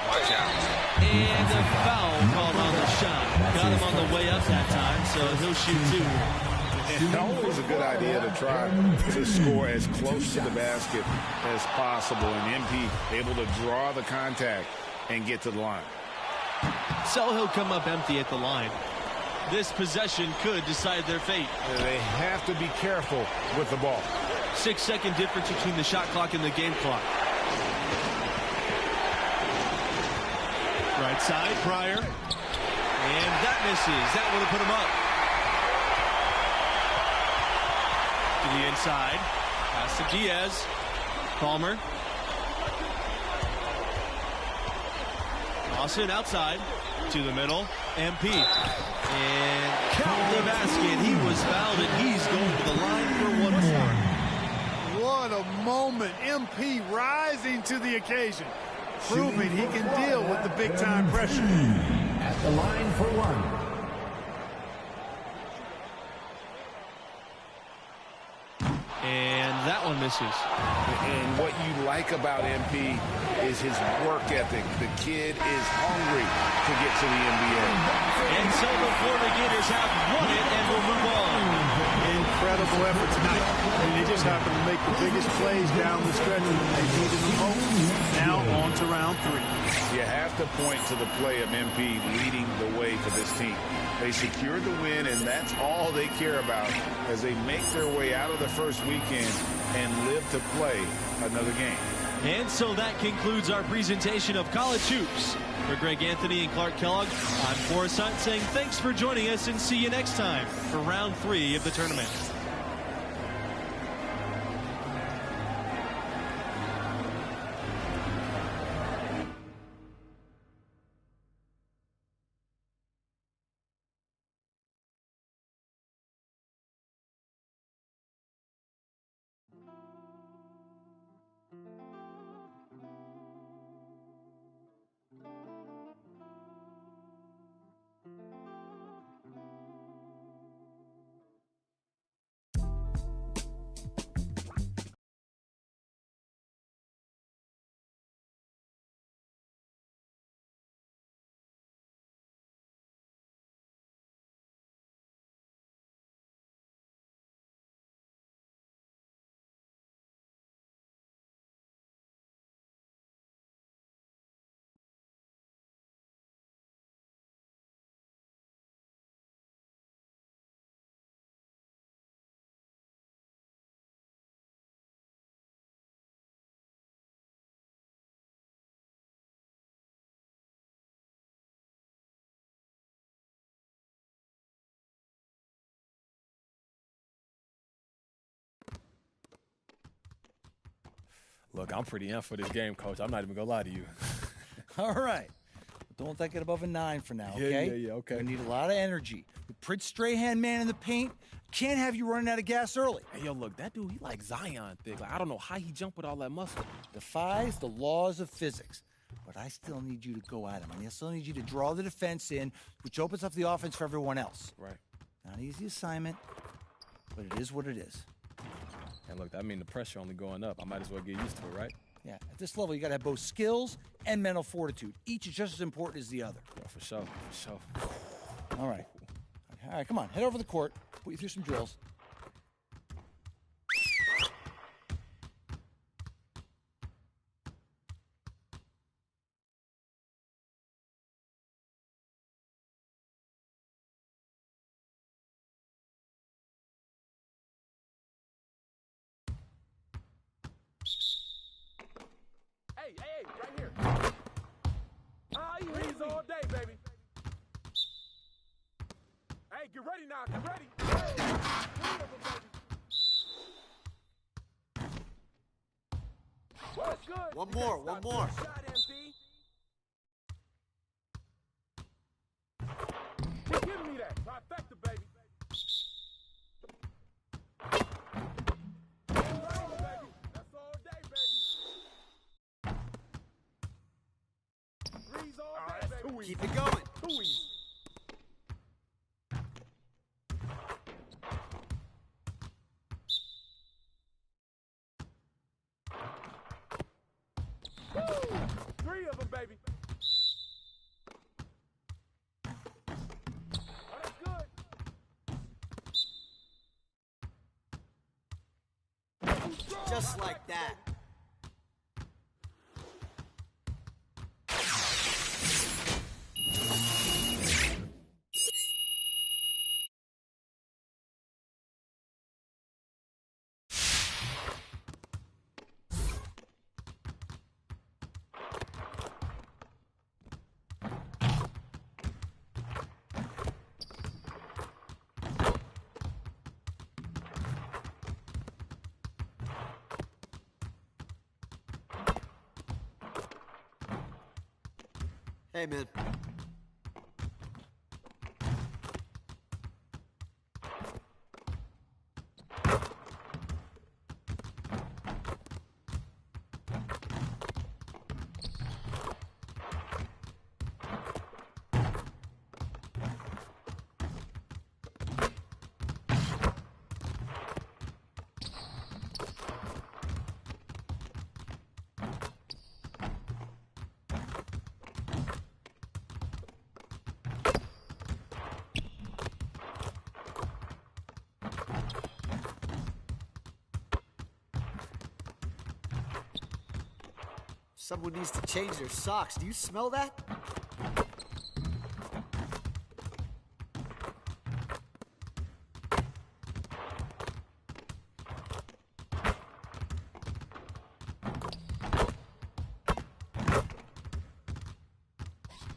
watch out. And a foul called on the shot. Got him on the way up that time, so he'll shoot 2. It's always a good idea to try to score as close to the basket as possible. And MP able to draw the contact and get to the line. So he'll come up empty at the line. This possession could decide their fate. They have to be careful with the ball. 6-second difference between the shot clock and the game clock. Right side, Pryor. And that misses. That would have put him up. To the inside. Pass to Diaz. Palmer. Lawson outside. To the middle. MP. And count the basket. He was fouled, and he's going to the line for one more. What a moment. MP rising to the occasion, proving he can deal with the big-time pressure. At the line for one. And that one misses. And what you like about MP is his work ethic. The kid is hungry to get to the NBA. And so the Florida Gators have won it and will move on. Incredible effort tonight. I mean, they just happened to make the biggest plays down the stretch when they needed them most. Now on to round 3. You have to point to the play of MP leading the way for this team. They secured the win, and that's all they care about as they make their way out of the first weekend and live to play another game. And so that concludes our presentation of college hoops. For Greg Anthony and Clark Kellogg, I'm Forrest Hunt saying thanks for joining us and see you next time for round 3 of the tournament. Look, I'm pretty in for this game, Coach. I'm not even going to lie to you. All right. Don't take it above a 9 for now, okay? Yeah, okay. We need a lot of energy. With Prince Strahan man in the paint, can't have you running out of gas early. Hey, yo, look, that dude, he like Zion thick. Like, I don't know how he jumped with all that muscle. Defies the laws of physics. But I still need you to go at him. I still need you to draw the defense in, which opens up the offense for everyone else. Right. Not an easy assignment, but it is what it is. And look, I mean, the pressure only going up. I might as well get used to it, right? Yeah, at this level, you got to have both skills and mental fortitude. Each is just as important as the other. Yeah, for sure, for sure. All right. All right, come on. Head over the court. Put you through some drills. Hey, right here. He leads all day, baby. Hey, get ready now, get ready. What's good? One more. Shot, MP. Give me that. Trifecta, baby. That's all day, baby. Threes all day, baby. Keep it going. Too easy. Woo! 3 of them, baby. Oh, that's good. Just like that. Hey, man. Someone needs to change their socks. Do you smell that?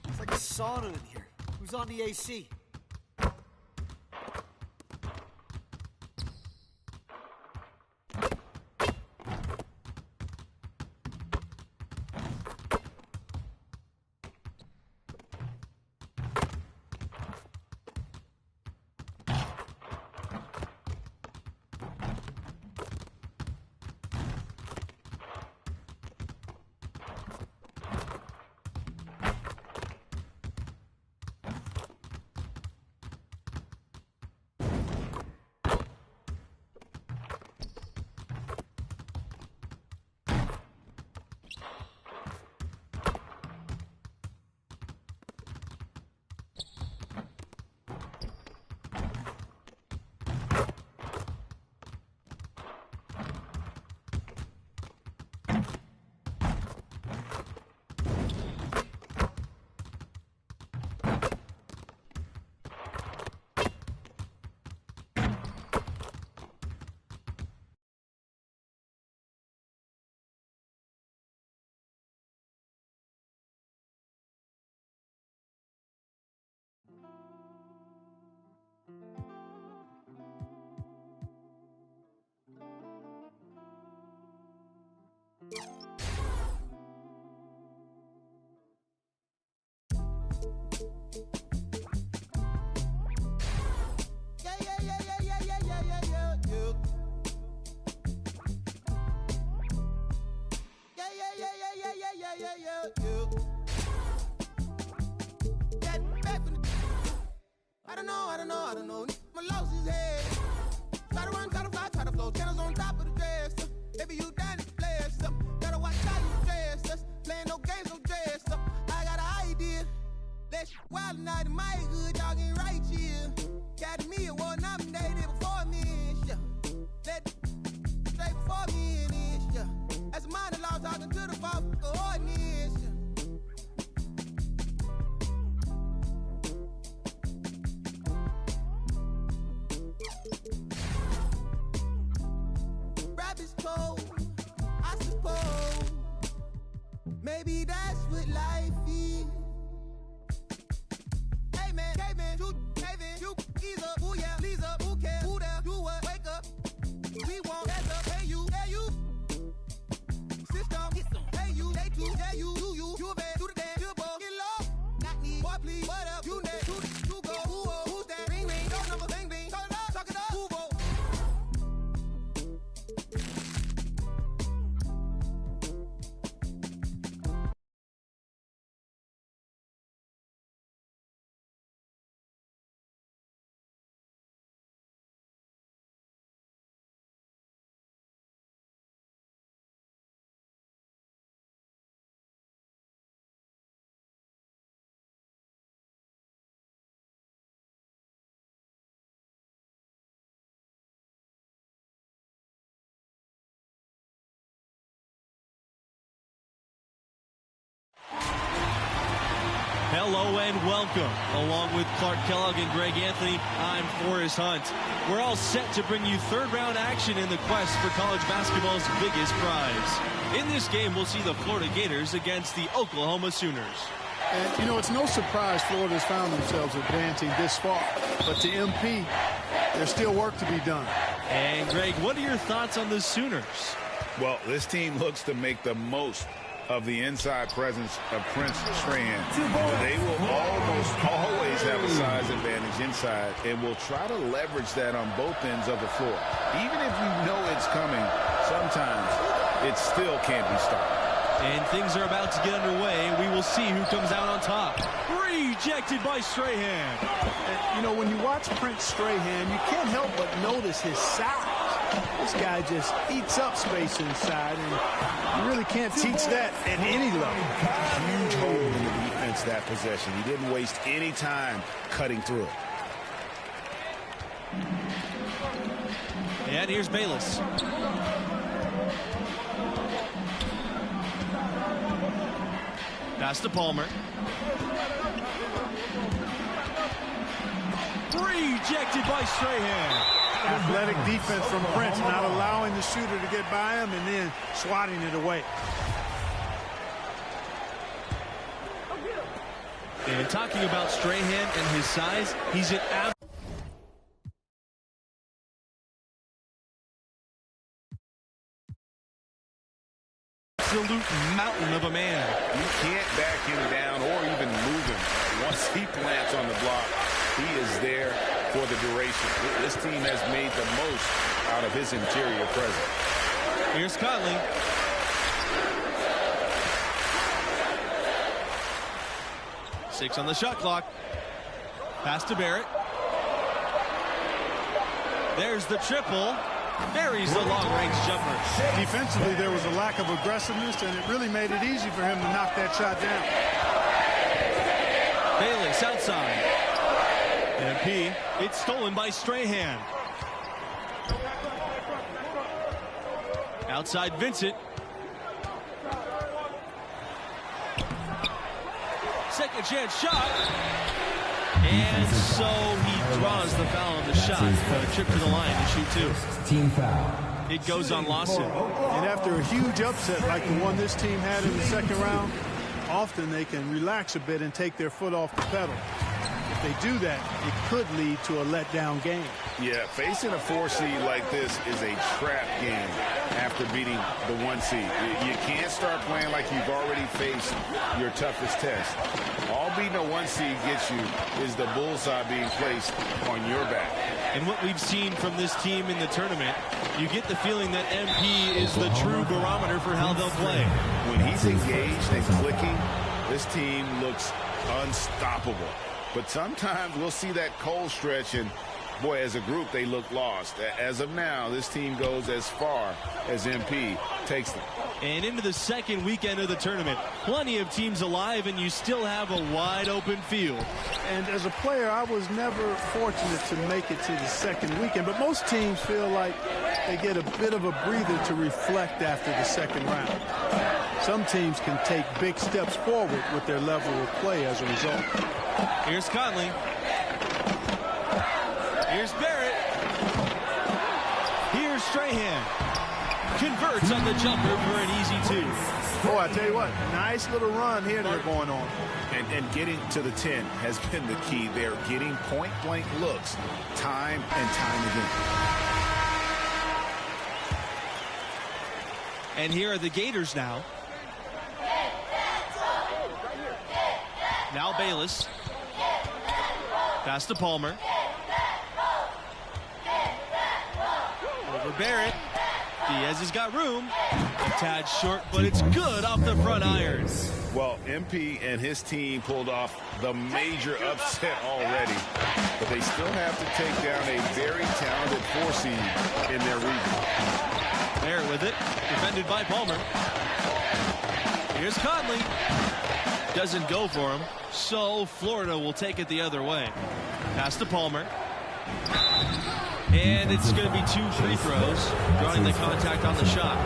It's like a sauna in here. Who's on the AC? I don't know. My loss is head. Try to run, try to fly, try to flow. Channels on top of the dress. Maybe you down to play up. Gotta watch how you dress us. Playing no games, no dress up. I got an idea. Let's wild night in my hood, y'all ain't right here. Academy Award nominated before me, yeah. Let straight before me in this, yeah. As a minor law talking to the false ordinance, yeah. Rabbit's cold, I suppose. Maybe that's what life is. Hey man, you, ease up, ooh yeah, please up, who cares, who there, do what, wake up. We want that's up, hey you, system, hey you, they too, yeah you a bad, do the dance, you ball, get low, not need, boy please, what up, you next, to go, who's that, ring, don't number, bang, bang, talk it up, who vote. Hello and welcome. Along with Clark Kellogg and Greg Anthony, I'm Forrest Hunt. We're all set to bring you third-round action in the quest for college basketball's biggest prize. In this game, we'll see the Florida Gators against the Oklahoma Sooners. And, you know, it's no surprise Florida's found themselves advancing this far. But to MP, there's still work to be done. And, Greg, what are your thoughts on the Sooners? Well, this team looks to make the most of the inside presence of Prince Strahan. They will almost always have a size advantage inside and will try to leverage that on both ends of the floor. Even if you know it's coming, sometimes it still can't be stopped. And things are about to get underway. We will see who comes out on top. Rejected by Strahan. And, you know, when you watch Prince Strahan, you can't help but notice his size. This guy just eats up space inside, and you really can't teach that at any level. Huge hole in the defense that possession. He didn't waste any time cutting through it. And here's Bayless. Pass to Palmer. Rejected by Strahan. Athletic defense from Prince, not allowing the shooter to get by him and then swatting it away. And talking about Strahan and his size, he's an absolute mountain of a man. You can't back him down or even move him. Once he plants on the block, he is there for the duration. This team has made the most out of his interior presence. Here's Conley. Six on the shot clock. Pass to Barrett. There's the triple. Buries the long-range jumper. Defensively, there was a lack of aggressiveness, and it really made it easy for him to knock that shot down. Bayless outside. MP, it's stolen by Strahan. Outside Vincent. Second chance shot. And so he draws the foul on the shot. A trip to the line to shoot two. Team foul. It goes on Lawson. And after a huge upset like the one this team had in the second round, often they can relax a bit and take their foot off the pedal. If they do that, it could lead to a letdown game. Yeah, facing a 4 seed like this is a trap game after beating the 1 seed. You can't start playing like you've already faced your toughest test. All beating a 1 seed gets you is the bullseye being placed on your back. And what we've seen from this team in the tournament, you get the feeling that MP is the true barometer for how they'll play. When he's engaged and clicking, this team looks unstoppable. But sometimes we'll see that cold stretch, and boy, as a group, they look lost. As of now, this team goes as far as MP takes them. And into the second weekend of the tournament, plenty of teams alive, and you still have a wide open field. And as a player, I was never fortunate to make it to the second weekend, but most teams feel like they get a bit of a breather to reflect after the second round. Some teams can take big steps forward with their level of play as a result. Here's Conley. Here's Barrett. Here's Strahan. Converts on the jumper for an easy two. Oh, I tell you what, nice little run here they're going on. And getting to the 10 has been the key. They're getting point-blank looks time and time again. And here are the Gators now. Now Bayless. Pass to Palmer. Over Barrett. Diaz has got room. A tad short, but it's good off the front iron. Well, MP and his team pulled off the major upset already, but they still have to take down a very talented 4 seed in their region. Barrett with it. Defended by Palmer. Here's Conley. Doesn't go for him, so Florida will take it the other way. Pass to Palmer. And it's going to be 2 free throws, drawing the contact on the shot.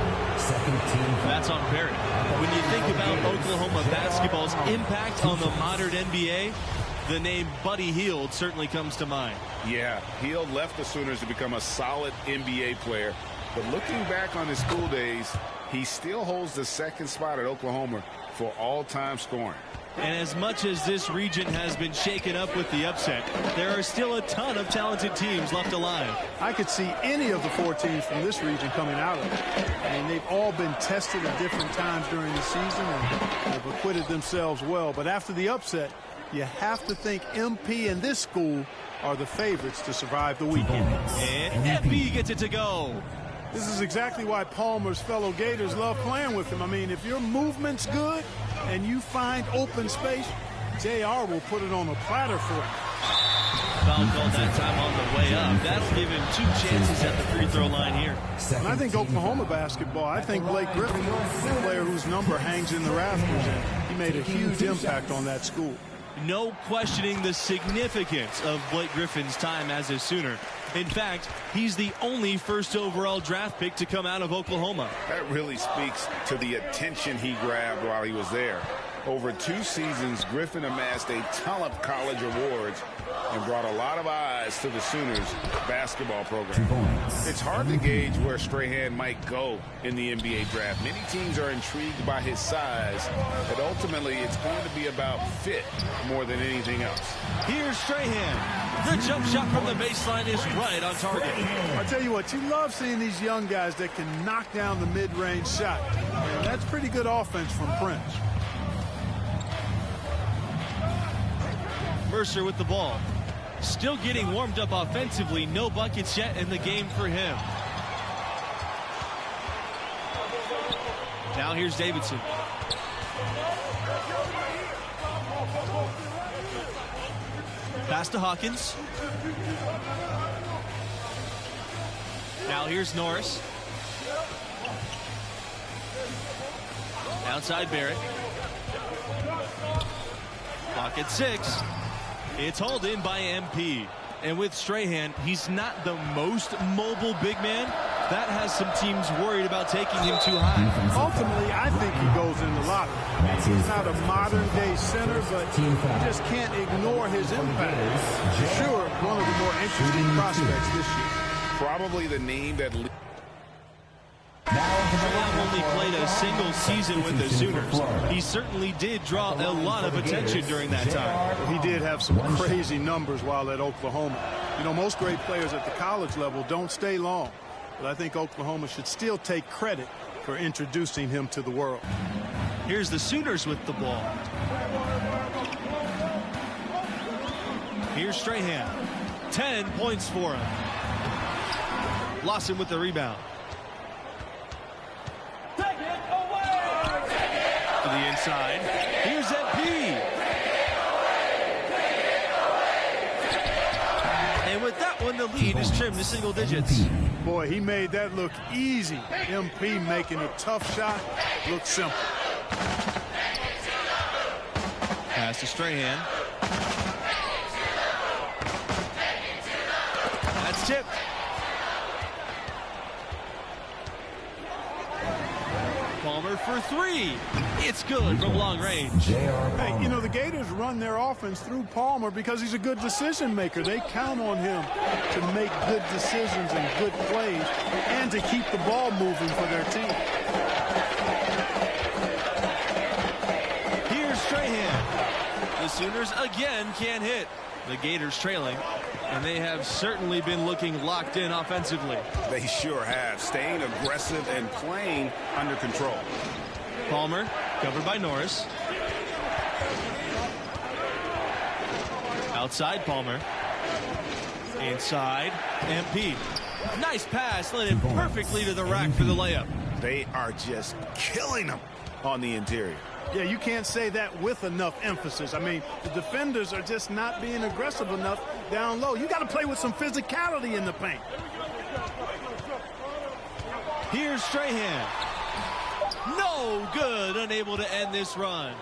That's on Barrett. When you think about Oklahoma basketball's impact on the modern NBA, the name Buddy Hield certainly comes to mind. Yeah, Hield left the Sooners to become a solid NBA player. But looking back on his school days, he still holds the second spot at Oklahoma for all-time scoring. And as much as this region has been shaken up with the upset, there are still a ton of talented teams left alive. I could see any of the 4 teams from this region coming out of it. I mean, they've all been tested at different times during the season and have acquitted themselves well. But after the upset, you have to think MP and this school are the favorites to survive the weekend. And MP gets it to go. This is exactly why Palmer's fellow Gators love playing with him. I mean, if your movement's good and you find open space, JR will put it on a platter for him. Foul called that time on the way up. That'll give him 2 chances at the free throw line here. And I think Oklahoma basketball, I think Blake Griffin, a player whose number hangs in the rafters, and he made a huge impact on that school. No questioning the significance of Blake Griffin's time as a Sooner. In fact, he's the only first overall draft pick to come out of Oklahoma. That really speaks to the attention he grabbed while he was there. Over 2 seasons, Griffin amassed a ton of college awards and brought a lot of eyes to the Sooners basketball program. It's hard to gauge where Strahan might go in the NBA draft. Many teams are intrigued by his size, but ultimately it's going to be about fit more than anything else. Here's Strahan. The jump shot from the baseline is right on target. I tell you what, you love seeing these young guys that can knock down the mid-range shot. And that's pretty good offense from Prince. Mercer with the ball. Still getting warmed up offensively. No buckets yet in the game for him. Now here's Davidson. Pass to Hawkins. Now here's Norris. Outside Barrett. Clock at 6. It's hauled in by MP. And with Strahan, he's not the most mobile big man. That has some teams worried about taking him too high. Ultimately, I think he goes in the lottery. He's not a modern-day center, but you just can't ignore his impact. For sure, one of the more interesting prospects this year. Probably the name that... Strahan only played a single season with the Sooners. He certainly did draw a lot of attention during that time. He did have some crazy numbers while at Oklahoma. You know, most great players at the college level don't stay long. But I think Oklahoma should still take credit for introducing him to the world. Here's the Sooners with the ball. Here's Strahan. 10 points for him. Lawson with the rebound. To the inside. Here's MP. And with that one, the lead is trimmed to single digits. Boy, he made that look easy. MP making a tough shot look simple. Pass to Strahan. That's tipped. Palmer for 3. It's good from long range. Hey, you know, the Gators run their offense through Palmer because he's a good decision maker. They count on him to make good decisions and good plays and to keep the ball moving for their team. Here's Strahan. The Sooners again can't hit. The Gators trailing, and they have certainly been looking locked in offensively. They sure have, staying aggressive and playing under control. Palmer covered by Norris. Outside Palmer. Inside MP. Nice pass, led it perfectly to the rack for the layup. They are just killing them on the interior. Yeah, you can't say that with enough emphasis. I mean, the defenders are just not being aggressive enough down low. You got to play with some physicality in the paint. Here's Strahan. No good, unable to end this run.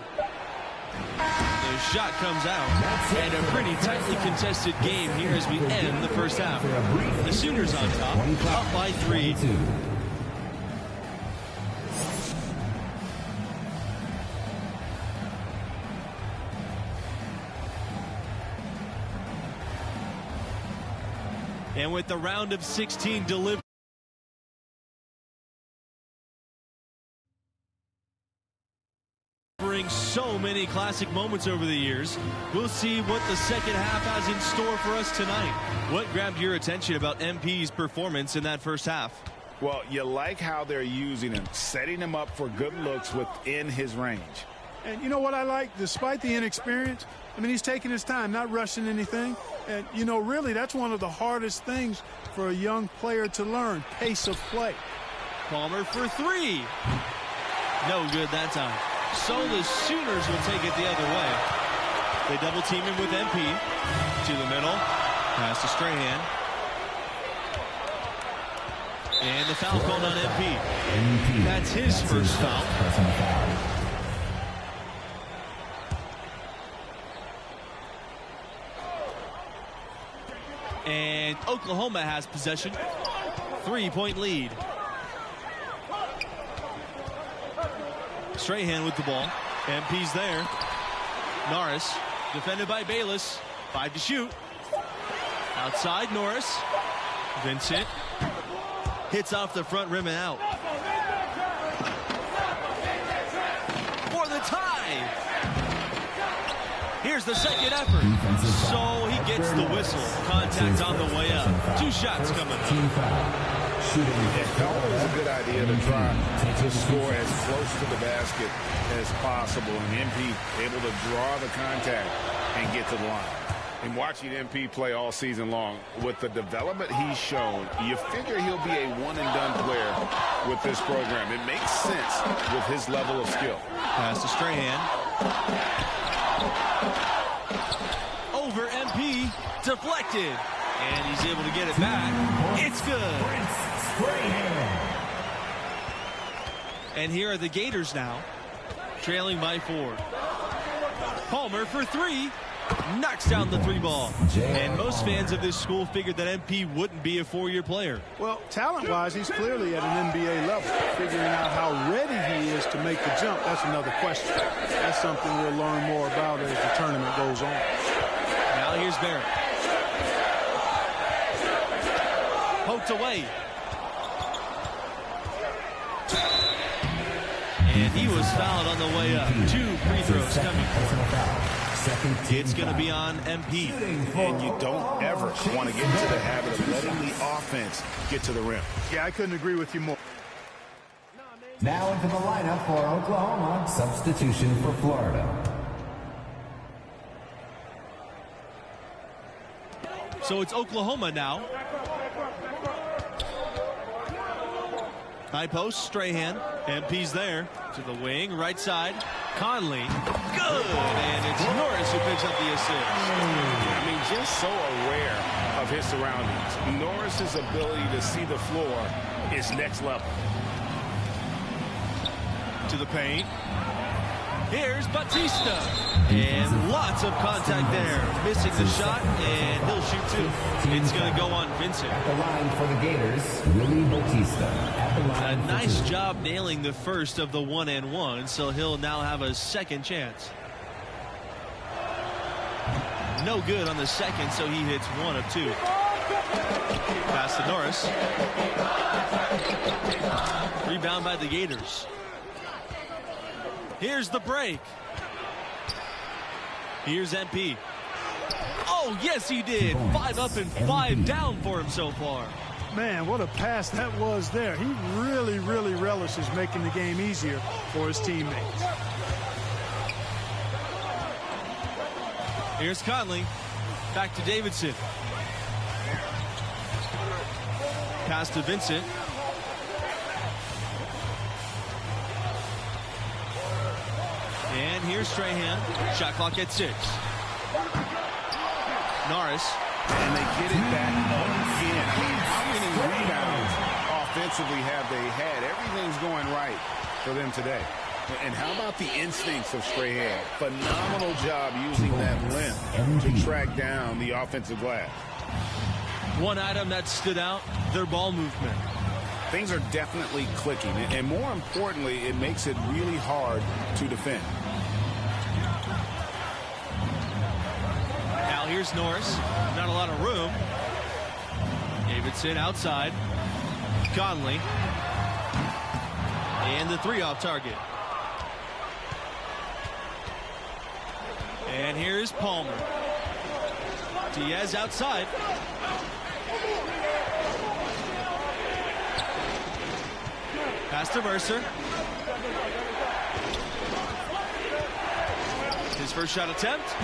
The shot comes out, and a pretty tightly contested game here as we end the first half. The Sooners on top, up by 3. And with the round of 16 delivered, remembering so many classic moments over the years. We'll see what the second half has in store for us tonight. What grabbed your attention about MP's performance in that first half? Well, you like how they're using him, setting him up for good looks within his range. And you know what I like? Despite the inexperience, I mean, he's taking his time, not rushing anything. And, you know, really, that's one of the hardest things for a young player to learn, pace of play. Palmer for three. No good that time. So the Sooners will take it the other way. They double team him with MP. To the middle. Pass to Strahan. And the foul called on MP. That's his first foul. And Oklahoma has possession. 3-point lead. Strahan with the ball. MP's there. Norris defended by Bayless. 5 to shoot. Outside Norris. Vincent hits off the front rim and out. For the tie. Here's the second effort. So he gets the whistle. Contact on the way up. 2 shots coming up. It's always a good idea to try to score as close to the basket as possible. And MP able to draw the contact and get to the line. And watching MP play all season long, with the development he's shown, you figure he'll be a one-and-done player with this program. It makes sense with his level of skill. Pass to Strahan. Over MP. Deflected. And he's able to get it back. It's good. And here are the Gators now, trailing by 4. Palmer for 3. Knocks down the 3 ball. And most fans of this school figured that MP wouldn't be a 4-year player. Well, talent-wise, he's clearly at an NBA level. Figuring out how ready he is to make the jump, that's another question. That's something we'll learn more about as the tournament goes on. Now here's Barrett. Poked away. And he was fouled on the way up. 2 free throws coming for him. It's going to be on MP. And you don't ever want to get into the habit of letting the offense get to the rim. Yeah, I couldn't agree with you more. Now into the lineup for Oklahoma. Substitution for Florida. So it's Oklahoma now. High post, Strahan. MP's there. To the wing, right side. Conley. Good! And it's Norris who picks up the assist. I mean, just so aware of his surroundings. Norris's ability to see the floor is next level. To the paint. Here's Batista. And lots of contact there. Missing the shot, and he'll shoot 2. It's going to go on Vincent. At the line for the Gators, Willie Batista. At the line a nice job nailing the first of the 1-and-1, so he'll now have a second chance. No good on the second, so he hits 1 of 2. Pass to Norris. Rebound by the Gators. Here's the break. Here's MP. Oh, yes, he did. 5 up and 5 down for him so far. Man, what a pass that was there. He really, really relishes making the game easier for his teammates. Here's Conley. Back to Davidson. Pass to Vincent. And here's Strahan. Shot clock at 6. Norris. And they get it back again. I mean, how many rebounds offensively have they had? Everything's going right for them today. And how about the instincts of Strahan? Phenomenal job using that length to track down the offensive glass. One item that stood out, their ball movement. Things are definitely clicking. And more importantly, it makes it really hard to defend. Now here's Norris. Not a lot of room. Davidson outside. Conley. And the 3 off target. And here's Palmer. Diaz outside. Pass to Mercer. His first shot attempt.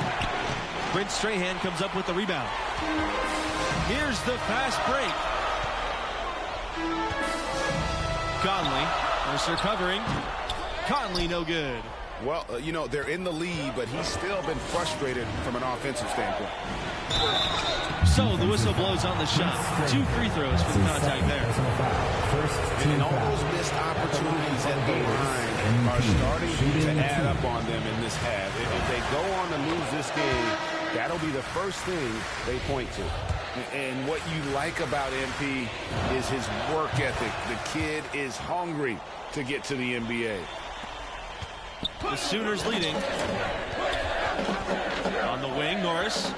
Brent Strahan comes up with the rebound. Here's the fast break. Conley. Mercer covering. Conley no good. Well, you know, they're in the lead, but he's still been frustrated from an offensive standpoint. So the whistle blows on the shot. 2 free throws for the contact there. And all those missed opportunities at the line are starting to add up on them in this half. If they go on to lose this game, that'll be the first thing they point to. And what you like about MP is his work ethic. The kid is hungry to get to the NBA. The Sooners leading. On the wing, Norris.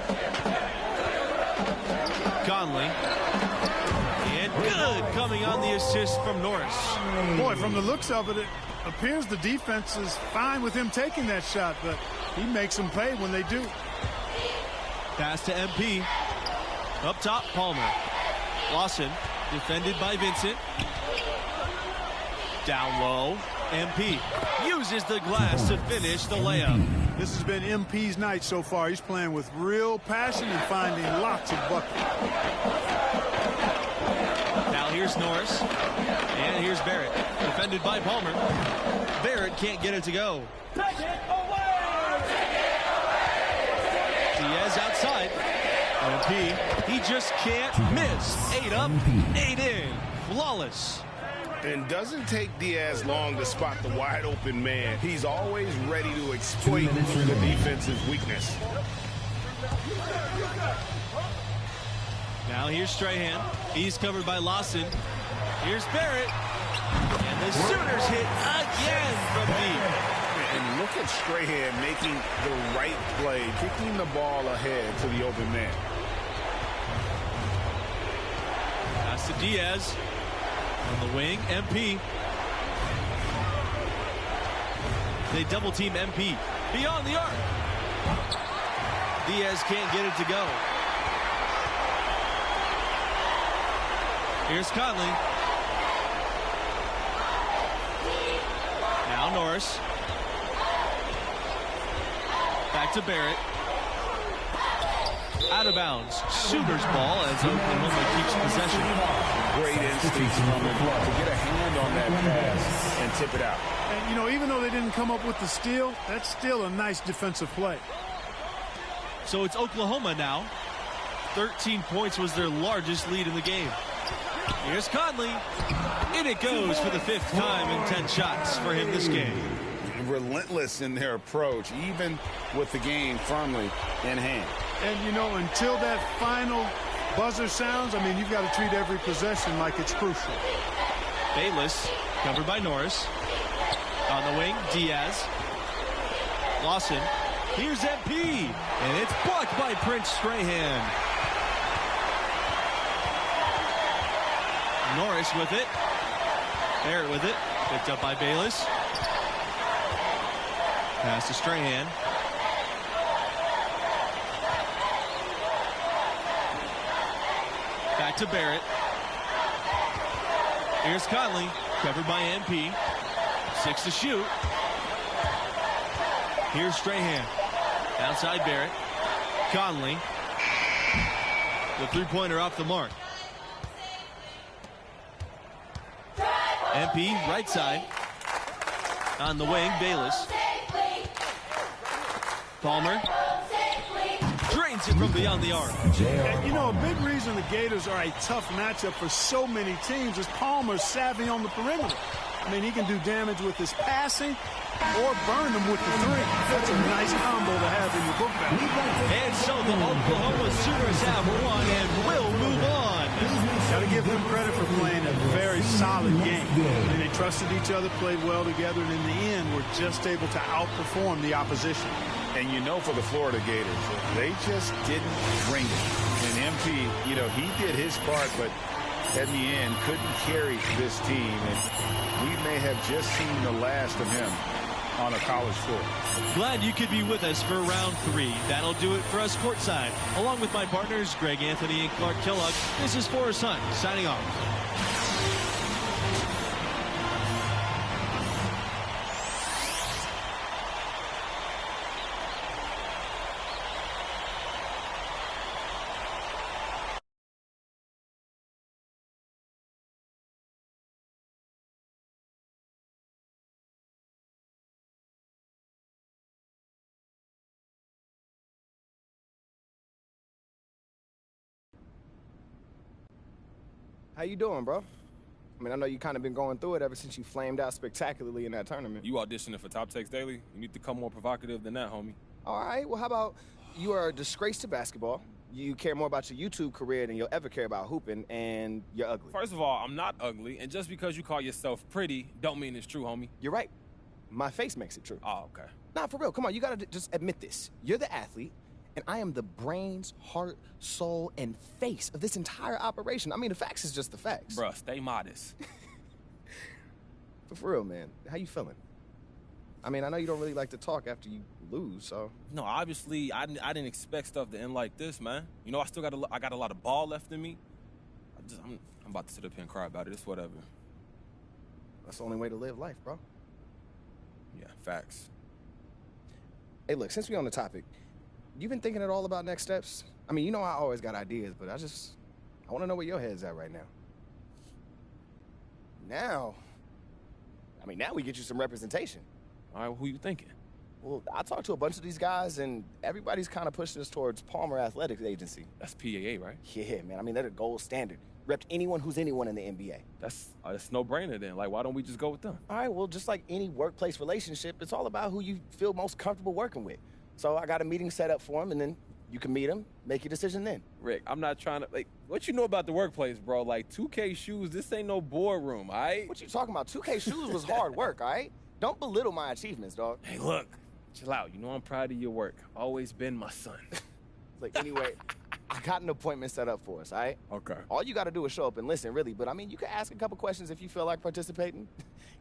Conley. And good coming on the assist from Norris. Boy, from the looks of it, it appears the defense is fine with him taking that shot, but he makes them pay when they do. Pass to MP. Up top, Palmer. Lawson, defended by Vincent. Down low, MP uses the glass to finish the layup. This has been MP's night so far. He's playing with real passion and finding lots of buckets. Now here's Norris, and here's Barrett, defended by Palmer. Barrett can't get it to go. Diaz outside. MP, he just can't miss. 8 up, 8 in. Flawless. And doesn't take Diaz long to spot the wide open man. He's always ready to exploit the defensive weakness. Now here's Strahan. He's covered by Lawson. Here's Barrett. And the Sooners hit again from deep. And look at Strahan making the right play, kicking the ball ahead to the open man. Pass to Diaz. On the wing, MP. They double team MP. Beyond the arc. Diaz can't get it to go. Here's Conley. Now Norris. Back to Barrett. Out of bounds. Sooners ball as Oklahoma keeps possession. Great instincts from him to get a hand on that pass and tip it out. And, you know, even though they didn't come up with the steal, that's still a nice defensive play. So it's Oklahoma now. 13 points was their largest lead in the game. Here's Conley. In it goes for the 5th time in 10 shots for him this game. Relentless in their approach, even with the game firmly in hand. And, you know, until that final buzzer sounds, I mean, you've got to treat every possession like it's crucial. Bayless, covered by Norris. On the wing, Diaz. Lawson. Here's MP. And it's blocked by Prince Strahan. Norris with it. Barrett with it. Picked up by Bayless. Pass to Strahan. Back to Barrett. Here's Conley, covered by MP. 6 to shoot. Here's Strahan. Outside Barrett. Conley. The three-pointer off the mark. MP, right side. On the wing, Bayless. Palmer. Drains it from beyond the arc. And, you know, a big reason the Gators are a tough matchup for so many teams is Palmer's savvy on the perimeter. I mean, he can do damage with his passing or burn them with the three. That's a nice combo to have in your book bag. And so the Oklahoma Sooners have won and will move on. Got to give them credit for playing a very solid game. I mean, they trusted each other, played well together, and in the end were just able to outperform the opposition. And you know, for the Florida Gators, they just didn't bring it. And MP, you know, he did his part, but at the end couldn't carry this team. And we may have just seen the last of him on a college floor. Glad you could be with us for round 3. That'll do it for us courtside. Along with my partners, Greg Anthony and Clark Kellogg, this is Forrest Hunt signing off. How you doing, bro? I mean, I know you kind of been going through it ever since you flamed out spectacularly in that tournament. You auditioning for Top Takes Daily? You need to come more provocative than that, homie. All right, well, how about you are a disgrace to basketball. You care more about your YouTube career than you'll ever care about hooping, and you're ugly. First of all, I'm not ugly, and just because you call yourself pretty don't mean it's true, homie. You're right. My face makes it true. Oh, okay. Nah, for real, come on, you gotta just admit this. You're the athlete, and I am the brains, heart, soul, and face of this entire operation. I mean, the facts is just the facts. Bruh, stay modest. But for real, man, how you feeling? I mean, I know you don't really like to talk after you lose, so. No, obviously, I didn't expect stuff to end like this, man. You know, I got a lot of ball left in me. I'm about to sit up here and cry about it. It's whatever. That's the only way to live life, bro. Yeah, facts. Hey, look, since we're on the topic, you been thinking at all about next steps? I mean, you know I always got ideas, but I want to know where your head's at right now. Now we get you some representation. All right, well, who you thinking? Well, I talked to a bunch of these guys, and everybody's kind of pushing us towards Palmer Athletics Agency. That's PAA, right? Yeah, man. I mean, they're the gold standard. Repped anyone who's anyone in the NBA. That's no-brainer then. Like, why don't we just go with them? All right, well, just like any workplace relationship, it's all about who you feel most comfortable working with. So I got a meeting set up for him, and then you can meet him, make your decision then. Rick, I'm not trying to, like, what you know about the workplace, bro? Like, 2K shoes, this ain't no boardroom, all right? What you talking about? 2K shoes was hard work, all right? Don't belittle my achievements, dog. Hey, look, chill out. You know I'm proud of your work. Always been my son. Like, anyway, I got an appointment set up for us, all right? Okay. All you got to do is show up and listen, really. But, I mean, you can ask a couple questions if you feel like participating.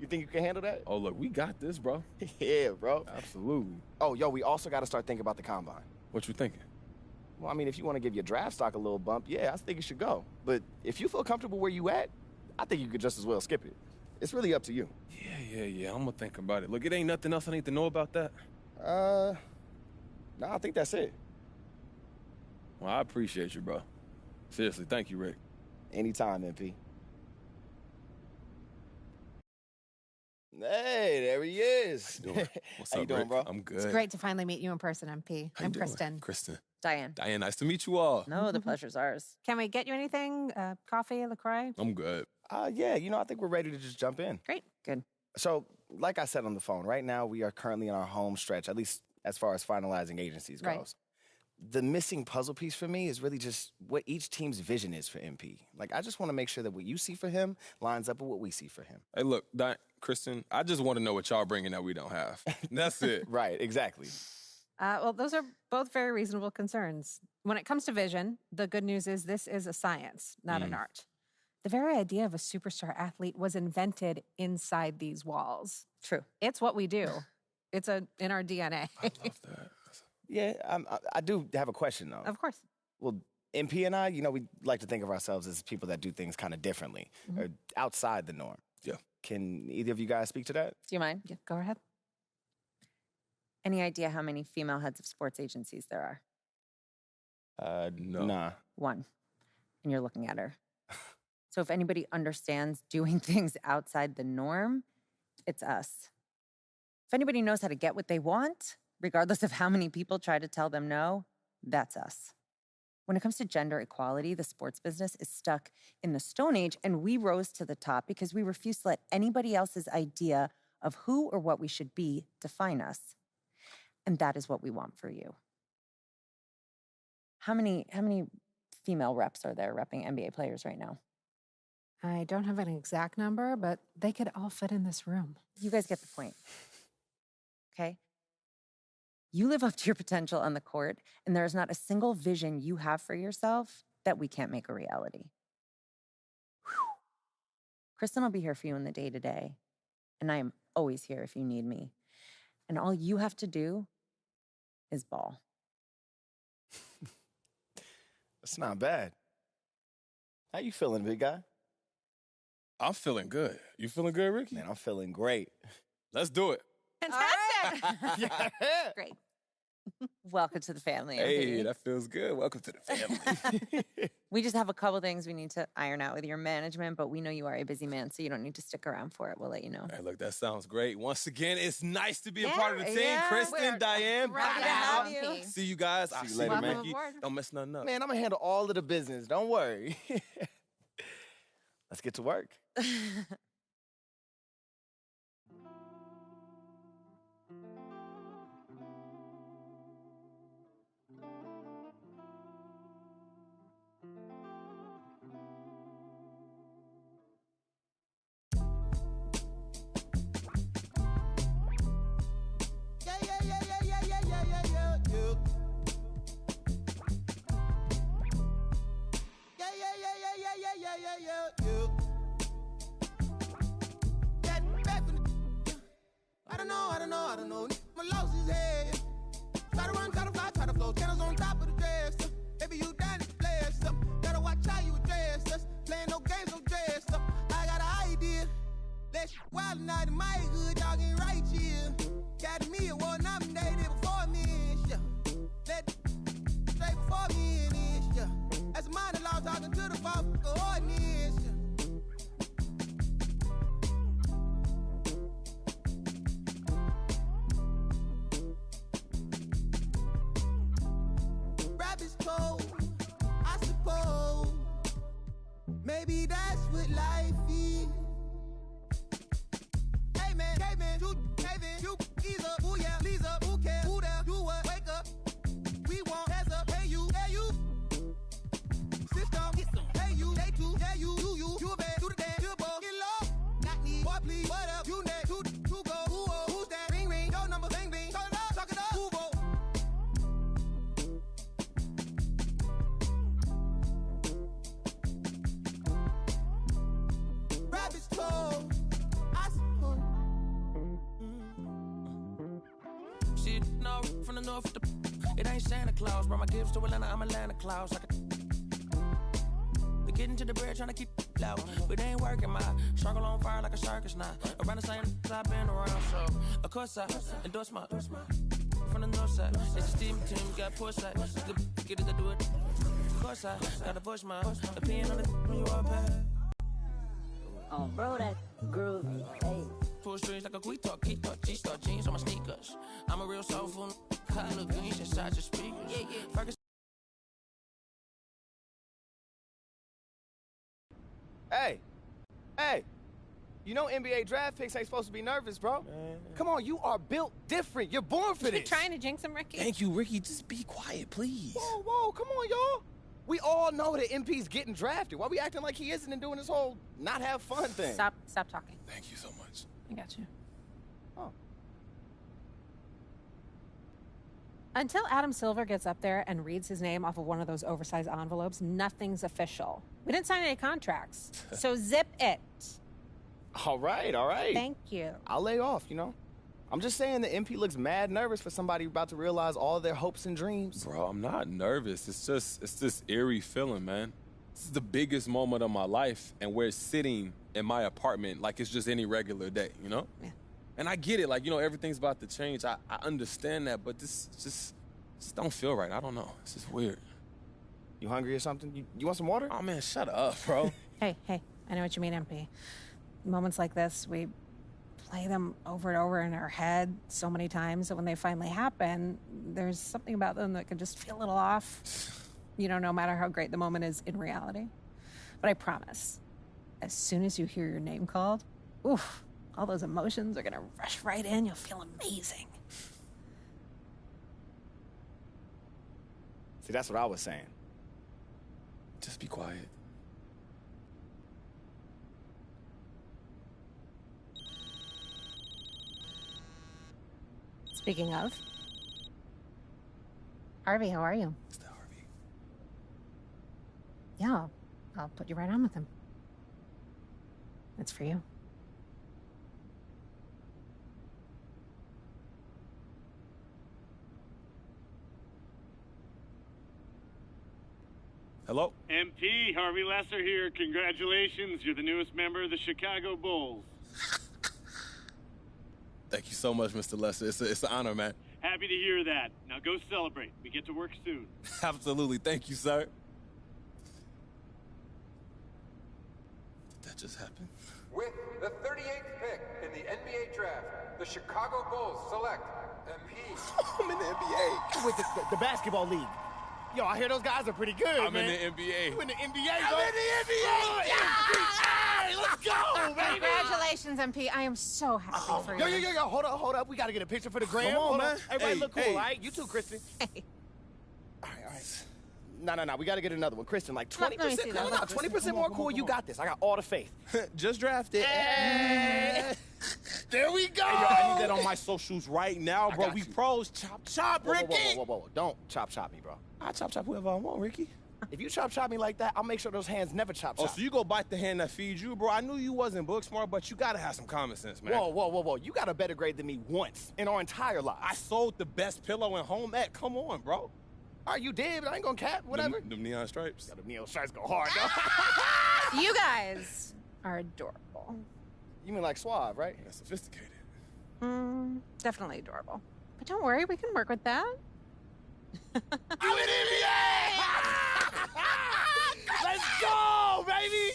You think you can handle that? Oh, look, we got this, bro. Yeah, bro. Absolutely. Oh, yo, we also got to start thinking about the combine. What you thinking? Well, I mean, if you want to give your draft stock a little bump, yeah, I think you should go. But if you feel comfortable where you at, I think you could just as well skip it. It's really up to you. Yeah. I'm going to think about it. Look, it ain't nothing else I need to know about that. No, I think that's it. Well, I appreciate you, bro. Seriously, thank you, Rick. Anytime, MP. Hey, there he is. What's How up, you doing, Rick? bro? I'm good. It's great to finally meet you in person, MP. How you I'm doing? Kristen. Kristen. Diane. Diane, nice to meet you all. No, the pleasure's ours. Can we get you anything? Coffee, LaCroix? I'm good. Yeah, I think we're ready to just jump in. Great. Good. So, like I said on the phone, right now we are currently in our home stretch, at least as far as finalizing agencies goes. Right. The missing puzzle piece for me is really just what each team's vision is for MP. Like, I just want to make sure that what you see for him lines up with what we see for him. Hey, look, Kristen, I just want to know what y'all bringing that we don't have. That's it. Right, exactly. Well, those are both very reasonable concerns. When it comes to vision, the good news is this is a science, not an art. The very idea of a superstar athlete was invented inside these walls. True. It's what we do. It's in our DNA. I love that. Yeah, I do have a question, though. Of course. Well, MP and I, we like to think of ourselves as people that do things kind of differently, or outside the norm. Yeah. Can either of you guys speak to that? Do you mind? Yeah, go ahead. Any idea how many female heads of sports agencies there are? No. Nah. One. And you're looking at her. So if anybody understands doing things outside the norm, it's us. If anybody knows how to get what they want, regardless of how many people try to tell them no, that's us. When it comes to gender equality, the sports business is stuck in the Stone Age, and we rose to the top because we refuse to let anybody else's idea of who or what we should be define us. And that is what we want for you. How many female reps are there repping NBA players right now? I don't have an exact number, but they could all fit in this room. You guys get the point. Okay? You live up to your potential on the court, and there is not a single vision you have for yourself that we can't make a reality. Whew. Kristen will be here for you in the day-to-day, and I am always here if you need me. And all you have to do is ball. That's not bad. How you feeling, big guy? I'm feeling good. You feeling good, Ricky? Man, I'm feeling great. Let's do it. Fantastic. Great. Welcome to the family. Hey, MP. that feels good. Welcome to the family. We just have a couple things we need to iron out with your management, but we know you are a busy man, so you don't need to stick around for it. We'll let you know. Hey, look, that sounds great. Once again, it's nice to be a part of the team. yeah, Kristen, we're Diane, happy to have you. See you guys. I'll see you later, Welcome Mickey. aboard. Don't mess nothing up. Man, I'm going to handle all of the business. Don't worry. Let's get to work. I don't know. My lost his head. Try to run, try to fly, try to flow. Channels on top of the dresser. Baby, you done it, bless up. Gotta watch how you address us. Playing no games, no dress up. I got an idea. Let's wild night in my hood, y'all ain't right here. Academy Award nominated before me, yeah. Let straight before me in this, yeah. As a minor law talking to the false ordinance, yeah. Rabbit's cold, I suppose. Maybe that's what life is. Hey man, you ease up, ooh yeah, please up, who cares, who there, do what, wake up. We want hands up, hey you, system, get some, hey you, day two, yeah you, do a bad, do the dance, do the ball, get low, not need, boy please, what up, you next, two go, who's that, ring, your number, bang, talk it up, move on. Rabbit's cold, I suppose. Shit, no, from the north, it ain't Santa Claus. Brought my gifts to Atlanta, I'm Atlanta Claus. We getting to the bread, trying to keep it loud. But it ain't working, my struggle on fire like a circus now. Around the same I've been around, so of course I endorse my from the north side. It's a steam team, got push side. Get it to do it. Of course I gotta push my opinion on the when you are bad. Oh, bro, that groovy. Hey. Pull strings like a guitar, G-star jeans on my sneakers. I'm a real soulful, color greens inside your speakers. Ferguson. Hey, you know NBA draft picks ain't supposed to be nervous, bro. Come on, you are built different. You're born for You're this. trying to jinx him, Ricky? Thank you, Ricky. Just be quiet, please. Whoa, come on, y'all. We all know that MP's getting drafted. Why we acting like he isn't and doing this whole not have fun thing? Stop talking. Thank you so much. I got you. Oh. Until Adam Silver gets up there and reads his name off of one of those oversized envelopes, nothing's official. We didn't sign any contracts. So zip it. All right. Thank you. I'll lay off, I'm just saying the MP looks mad nervous for somebody about to realize all their hopes and dreams. Bro, I'm not nervous. It's this eerie feeling, man. This is the biggest moment of my life, and we're sitting in my apartment like it's just any regular day, Yeah. And I get it, everything's about to change. I understand that, but this just don't feel right. I don't know. It's just weird. You hungry or something? You want some water? Oh, man, shut up, bro. Hey, I know what you mean, MP. Moments like this, we play them over and over in our head so many times that when they finally happen, there's something about them that can just feel a little off, no matter how great the moment is in reality. But I promise, as soon as you hear your name called, oof, all those emotions are gonna rush right in. You'll feel amazing. See, that's what I was saying. Just be quiet. Speaking of, Harvey, how are you? It's the Harvey. Yeah, I'll put you right on with him. It's for you. Hello? MP, Harvey Lesser here. Congratulations. You're the newest member of the Chicago Bulls. Thank you so much, Mr. Lesser. It's an honor, man. Happy to hear that. Now go celebrate. We get to work soon. Absolutely. Thank you, sir. Did that just happen? With the 38th pick in the NBA draft, the Chicago Bulls select MP. I'm in the NBA. With the basketball league. Yo, I hear those guys are pretty good, I'm man. in the NBA. You in the NBA, I'm in the NBA! Hey, let's go, baby! Congratulations, MP. I am so happy for you. Yo, hold up. We got to get a picture for the gram. Come on, Hold man. Everybody Hey, look cool, hey. all right? You too, Kristen. Hey. All right. No. We got to get another one. Kristen, like 20%. Let me see that. No, 20% more cool. You got this. I got all the faith. Just drafted. Hey. There we go. Hey, yo, I need that on my socials right now, bro. got We you. pros. Chop, Ricky. Whoa. Don't chop me, bro. I chop whoever I want, Ricky. If you chop me like that, I'll make sure those hands never chop. Oh, so you go bite the hand that feeds you, bro? I knew you wasn't book smart, but you gotta have some common sense, man. Whoa. You got a better grade than me once in our entire lives. I sold the best pillow in home ec. Come on, bro. All right, you did, but I ain't gonna cap, whatever. Them neon stripes. The neon stripes go hard, though. You guys are adorable. You mean like suave, right? That's sophisticated. Definitely adorable. But don't worry, we can work with that. I'm in NBA! Let's go, baby!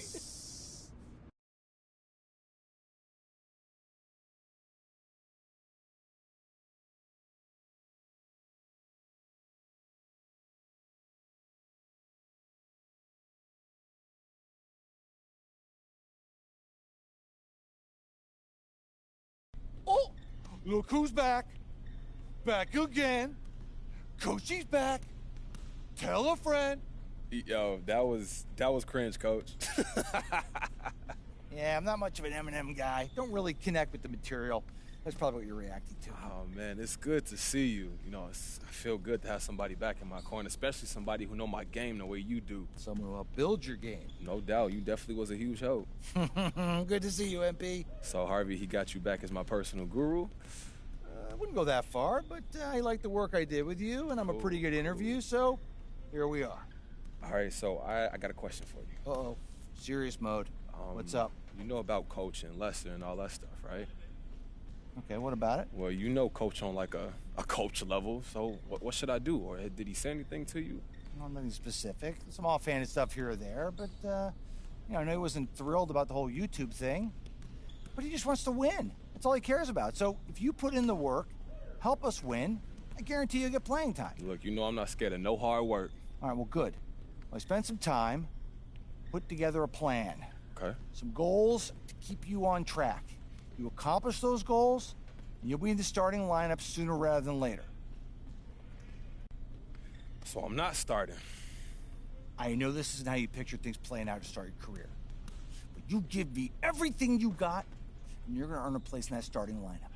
Oh, look who's back. Back again. Coachy's back. Tell a friend. Yo, that was cringe, coach. Yeah, I'm not much of an Eminem guy. Don't really connect with the material. That's probably what you're reacting to. Oh, man, it's good to see you. You know, I feel good to have somebody back in my corner, especially somebody who know my game the way you do. Someone who will build your game. No doubt. You definitely was a huge help. Good to see you, MP. So, Harvey, he got you back as my personal guru? I wouldn't go that far, but I like the work I did with you, and I'm a pretty good interview, so here we are. All right, so I got a question for you. Uh-oh. Serious mode. What's up? You know about Coach and Lester and all that stuff, right? Okay, what about it? Well, you know Coach on like a coach level, so what should I do? Or did he say anything to you? Well, nothing specific. Some offhanded stuff here or there, but, I know he wasn't thrilled about the whole YouTube thing, but he just wants to win. That's all he cares about. So if you put in the work, help us win, I guarantee you'll get playing time. Look, you know I'm not scared of no hard work. All right, well, good. Well, I spent some time, put together a plan. Okay. Some goals to keep you on track. You accomplish those goals, and you'll be in the starting lineup sooner rather than later. So I'm not starting. I know this isn't how you picture things playing out to start your career. But you give me everything you got, and you're going to earn a place in that starting lineup.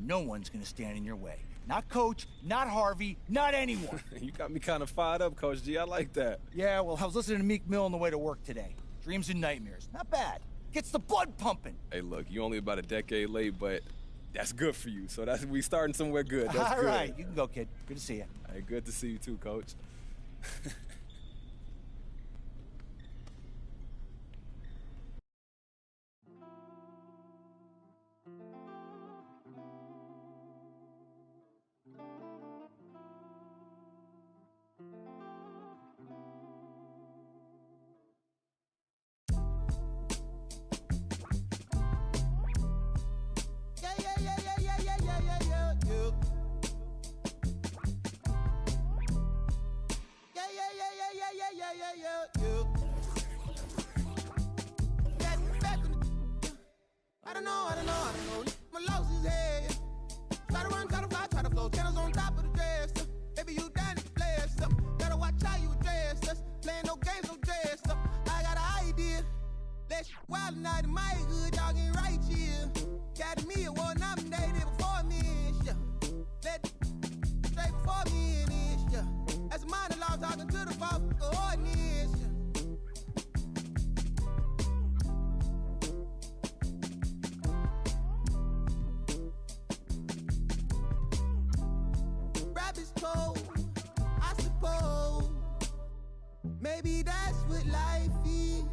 No one's going to stand in your way. Not Coach, not Harvey, not anyone. You got me kind of fired up, Coach G. I like that. Yeah, well, I was listening to Meek Mill on the way to work today. Dreams and nightmares. Not bad. Gets the blood pumping. Hey, look, you only about a decade late, but that's good for you. So we starting somewhere good. That's All good. right, you can go, kid. Good to see you. Hey, good to see you too, Coach. I don't know. My loss is head. Try to run, try to fly, try to flow. Channels on top of the dresser. Baby, you done it, blessed up. Gotta watch how you address us. Playing no games, no dress up. I got an idea. That shit wild night in my hood, y'all ain't right here. Got me award nominated before me and shit. Let straight before me and shit. That's a monologue talking to the false coordinates. Rabbit's cold, I suppose. Maybe that's what life is.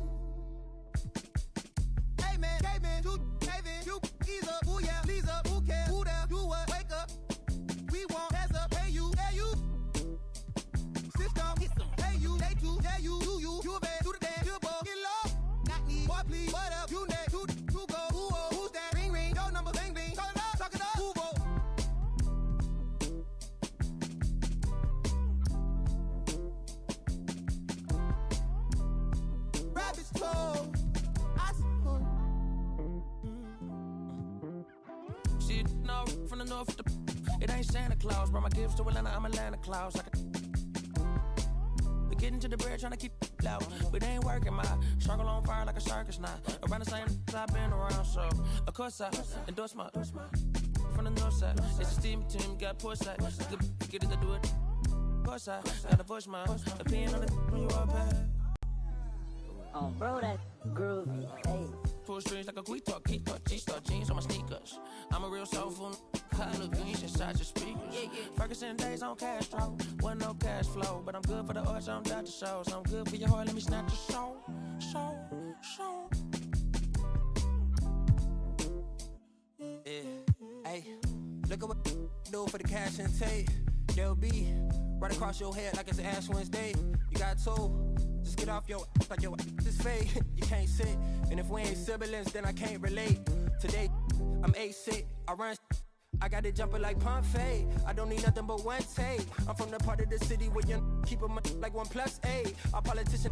Hey man, you caving, you ease up, ooh yeah, please up, who cares, who there, do what, wake up. We want hands up, hey you, system, hey you, they too, yeah you a bad, do the dance, you a ball, get low, not need, boy please, what up, you next, who go, who's that, ring, your number, bling, call it up, talk it up, who go. Rabbit's told, I suppose. Shit, no, from the north, it ain't Santa Claus. Brought my gifts to Atlanta, I'm Atlanta Claus. We getting to the bread, trying to keep it loud. But it ain't working, my struggle on fire like a circus now. Around the same I've been around, so of course I endorse my from the north side. It's a steam team, got push side. Get it to do it. Of course I gotta push my opinion on it when you all pass. Bro, that groovy. Hey. Pull strings like a quick talk, keep talk, G-star jeans on my sneakers. I'm a real soulful, color greens inside your speakers. Ferguson days on Castro, wasn't no cash flow, but I'm good for the arts, I'm Dr. Shows. I'm good for your heart, let me snatch your soul. Yeah, hey, look at what do for the cash and tape. They'll be right across your head like it's Ash Wednesday. You got told, just get off your like your is fake. You can't sit, and if we ain't siblings, then I can't relate. Today, I'm 8-6, I run. I got it jumping like Pompeii. I don't need nothing but one take. I'm from the part of the city where you keep them like 1+8. Our politician.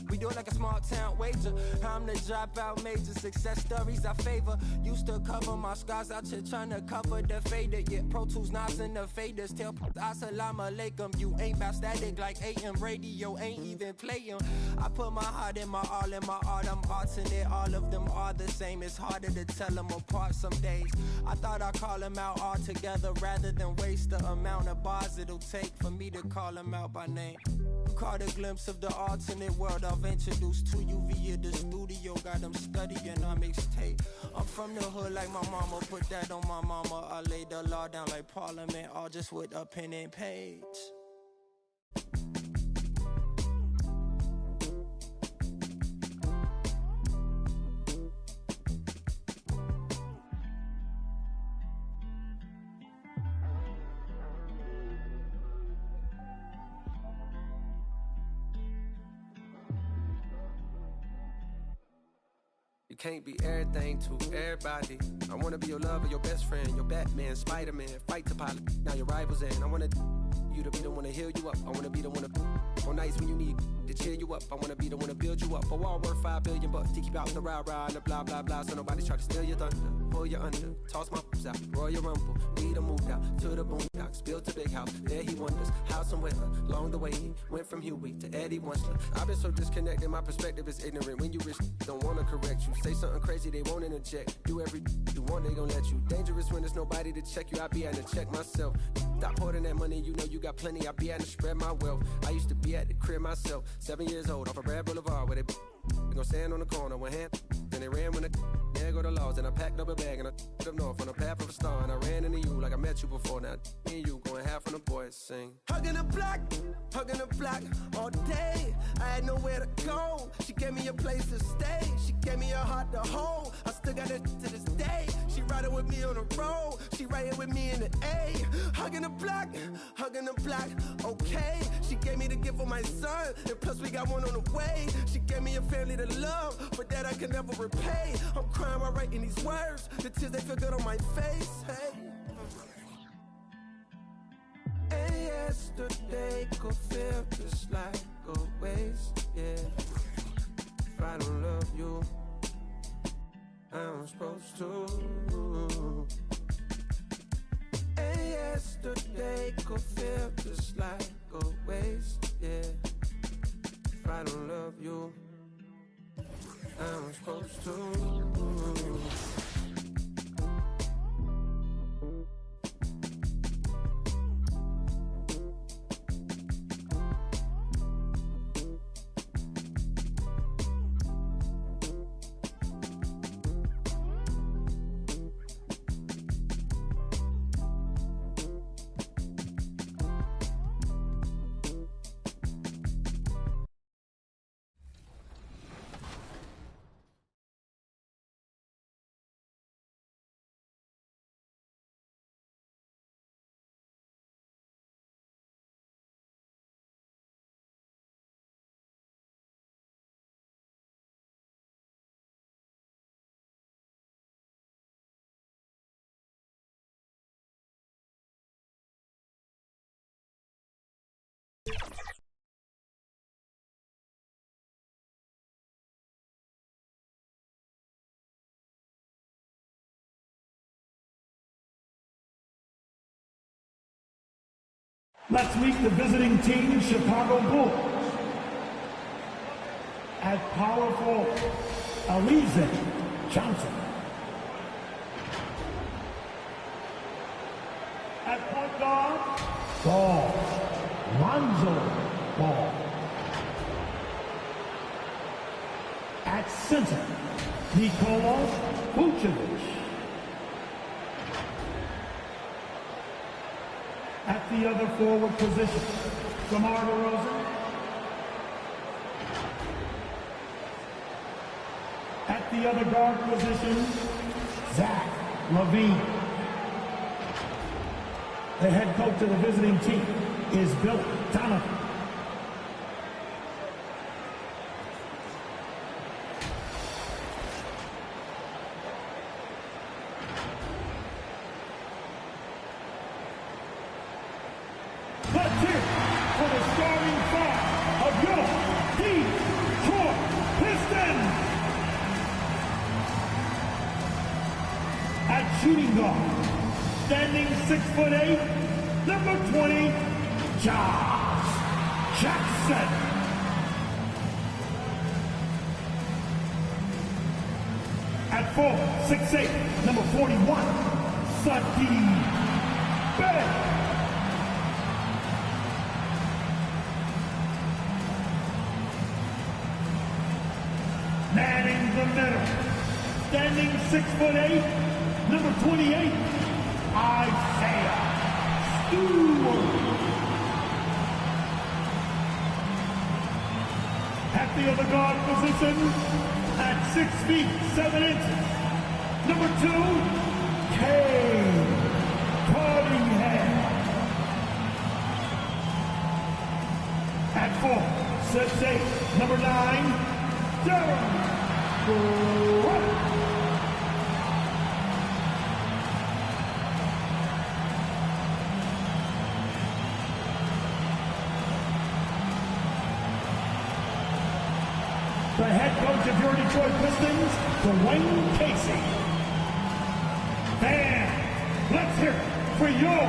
We do it like a small town wager. I'm the dropout major. Success stories I favor. Used to cover my scars out here trying to cover the fader. Yeah, Pro Tools, Nas, and the faders. Tell Assalamu alaikum. You ain't about static like AM radio. Ain't even playing. I put my heart in my all in my art. I'm alternate. All of them are the same. It's harder to tell them apart some days. I thought I'd call them out all together rather than waste the amount of bars it'll take for me to call them out by name. Caught a glimpse of the alternate world I've introduced to you via the studio. Got them studying on mixtape. I'm from the hood like my mama. Put that on my mama. I laid the law down like Parliament, all just with a pen and page. Can't be everything to everybody. I wanna be your lover, your best friend, your Batman, Spider-Man, fight the pilot, now your rivals in. I wanna you to be the one to heal you up. I wanna be the one to on nights when you need to cheer you up. I wanna be the one to build you up. A wall worth $5 billion to keep out the rah-rah and the blah blah blah. So nobody try to steal your thunder, pull you under, toss my out, Royal Rumble. We done moved out to the boondocks, built a big house. There he wonders, house and winter. Along the way he went from Huey to Eddie Winsler. I've been so disconnected, my perspective is ignorant. When you wish don't wanna correct you, say something crazy, they won't interject. Do every you want, they gon' let you. Dangerous when there's nobody to check you. I be having to check myself. Stop hoarding that money, you know you got plenty. I be having to spread my wealth. I used to be at the crib myself, 7 years old, off a Red Boulevard where they gon' stand on the corner with hand. Then they ran when there go the laws. And I packed up a bag and I up north on the path of a star. And I ran into you like I met you before. Now me and you going half on the boys sing. Hugging the block all day. I had nowhere to go. She gave me a place to stay. She gave me a heart to hold. I still got it to this day. She riding with me on the road. She riding with me in the A. Hugging the block, okay. She gave me the gift of my son. And plus we got one on the way. She gave me a family to love, but that I can never repay. I'm crying while writing these words. The tears, they feel good on my face. Hey. And yesterday could feel just like a waste, yeah. If I don't love you, I'm supposed to. And yesterday could feel just like a waste, yeah. If I don't love you, I'm supposed to. Let's meet the visiting team, Chicago Bulls. At power forward, Alize Johnson. At point guard, Lonzo Ball. At center, Nikola Vucevic. At the other forward position, DeMar DeRozan. At the other guard position, Zach LaVine. The head coach of the visiting team is Bill Donovan. Let's hear it for the starting five of your Detroit Pistons. At shooting guard, standing 6'8", number 20, Josh Jackson. At forward, 6'8", number 41, Sadie Bey. Manning the middle, standing 6'8", number 28, Isaiah Stewart. At the other guard position, at 6 feet 7 inches, number 2, Cade Cunningham. At 4, 6'8", number 9, Darren Brooks. The head coach of your Detroit Pistons, Dwayne Casey. And let's hear it for your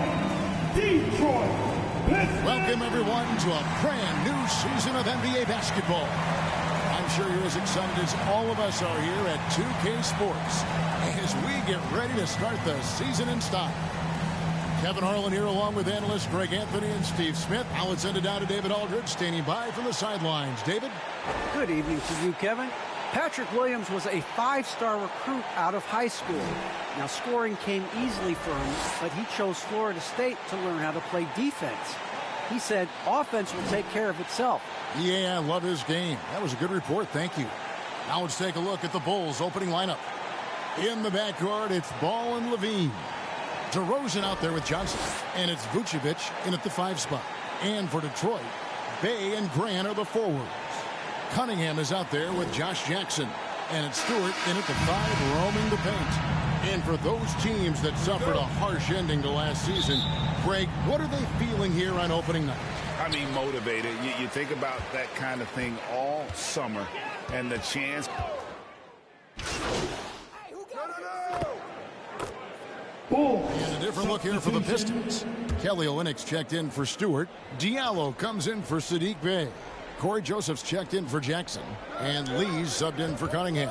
Detroit Pistons. Welcome, everyone, to a brand new season of NBA basketball. I'm sure you're as excited as all of us are here at 2K Sports as we get ready to start the season in style. Kevin Harlan here along with analysts Greg Anthony and Steve Smith. Now let's send it down to David Aldridge standing by from the sidelines. David? Good evening to you, Kevin. Patrick Williams was a 5-star recruit out of high school. Now, scoring came easily for him, but he chose Florida State to learn how to play defense. He said offense will take care of itself. Yeah, I love his game. That was a good report. Thank you. Now let's take a look at the Bulls' opening lineup. In the backcourt, it's Ball and Levine. DeRozan out there with Johnson. And it's Vucevic in at the 5 spot. And for Detroit, Bey and Grant are the forwards. Cunningham is out there with Josh Jackson. And it's Stewart in at the 5, roaming the paint. And for those teams that suffered a harsh ending to last season, Greg, what are they feeling here on opening night? I mean, motivated. You think about that kind of thing all summer and the chance. And a different look here for the Pistons. Kelly Olynyk's checked in for Stewart. Diallo comes in for Saddiq Bey. Corey Joseph's checked in for Jackson. And Lee's subbed in for Cunningham.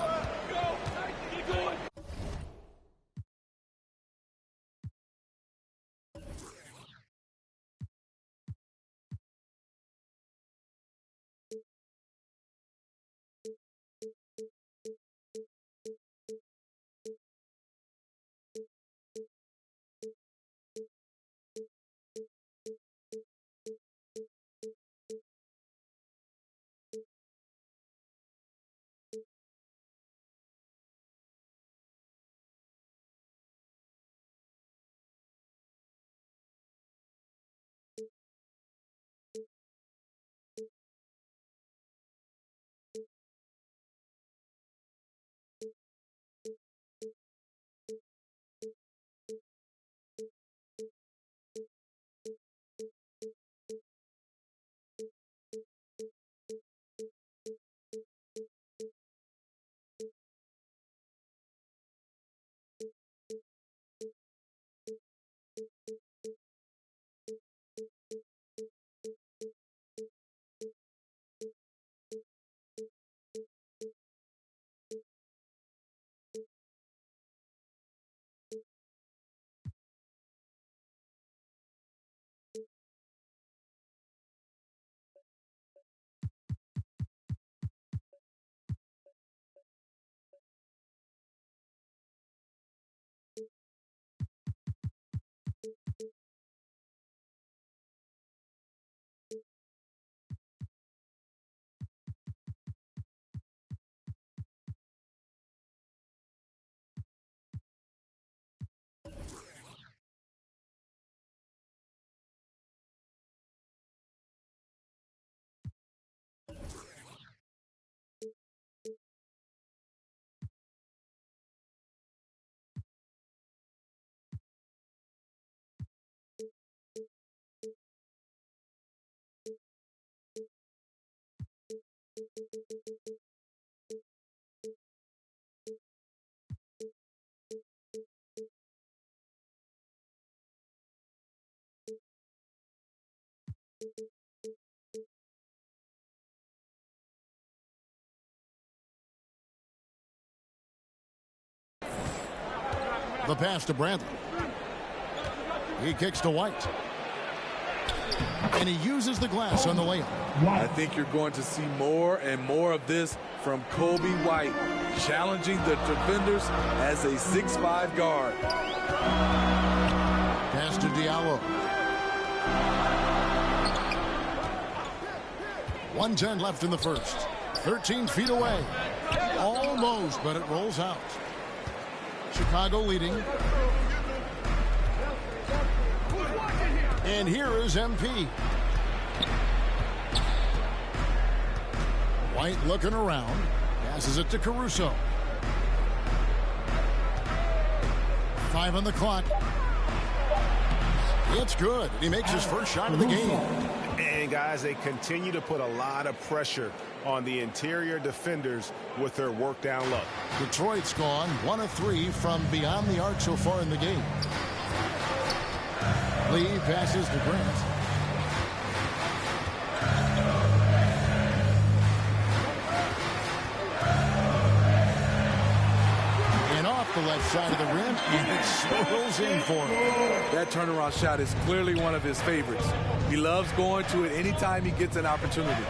The pass to Bradley. He kicks to White. And he uses the glass on the layup. I think you're going to see more and more of this from Kobe White, challenging the defenders as a 6'5" guard. Pass to Diallo. 1:10 left in the first. 13 feet away. Almost, but it rolls out. Chicago leading. And here is MP. White looking around. Passes it to Caruso. 5 on the clock. It's good. He makes his first shot of the game. And guys, they continue to put a lot of pressure on the interior defenders with their work down low. Detroit's gone 1 of 3 from beyond the arc so far in the game. Lee passes to Grant. And off the left side of the rim, and it swirls in for him. That turnaround shot is clearly one of his favorites. He loves going to it anytime he gets an opportunity.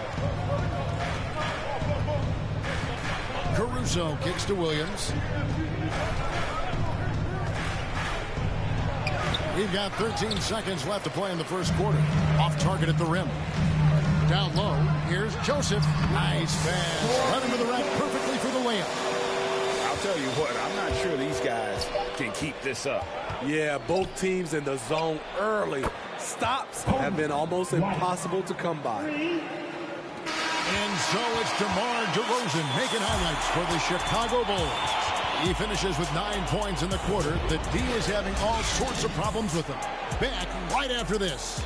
Caruso kicks to Williams. We've got 13 seconds left to play in the first quarter. Off target at the rim. Down low, here's Joseph. Nice pass. Running to the rack perfectly for the layup. I'll tell you what, I'm not sure these guys can keep this up. Yeah, both teams in the zone early. Stops have been almost impossible to come by. And so it's DeMar DeRozan making highlights for the Chicago Bulls. He finishes with 9 points in the quarter. The D is having all sorts of problems with him. Back right after this.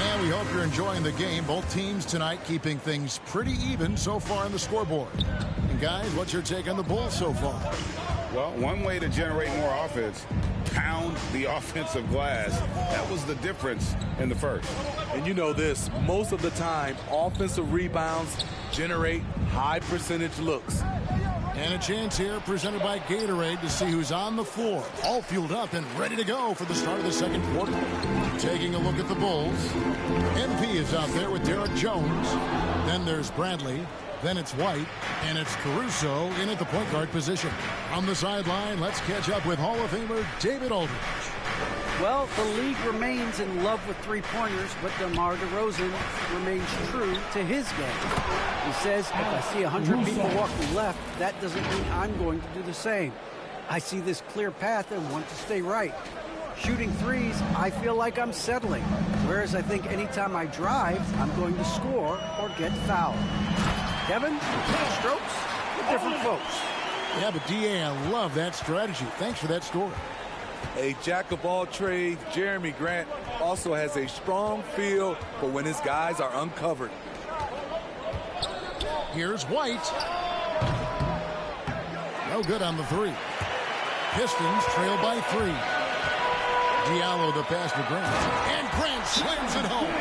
And we hope you're enjoying the game. Both teams tonight keeping things pretty even so far on the scoreboard. And guys, what's your take on the Bulls so far? Well, one way to generate more offense, pound the offensive glass. That was the difference in the first. And you know this, most of the time, offensive rebounds generate high percentage looks. And a chance here presented by Gatorade to see who's on the floor. All fueled up and ready to go for the start of the second quarter. Taking a look at the Bulls. MP is out there with Derek Jones. Then there's Bradley. Then it's White, and it's Caruso in at the point guard position. On the sideline, let's catch up with Hall of Famer David Aldridge. Well, the league remains in love with three-pointers, but DeMar DeRozan remains true to his game. He says, if I see 100 people walking left, that doesn't mean I'm going to do the same. I see this clear path and want to stay right. Shooting threes, I feel like I'm settling, whereas I think anytime I drive, I'm going to score or get fouled. Kevin, strokes for different folks. Yeah, but DA, I love that strategy. Thanks for that story. A jack of all trades, Jeremy Grant also has a strong feel for when his guys are uncovered. Here's White. No good on the three. Pistons trail by 3. Diallo the pass to Grant. And Grant slams it home.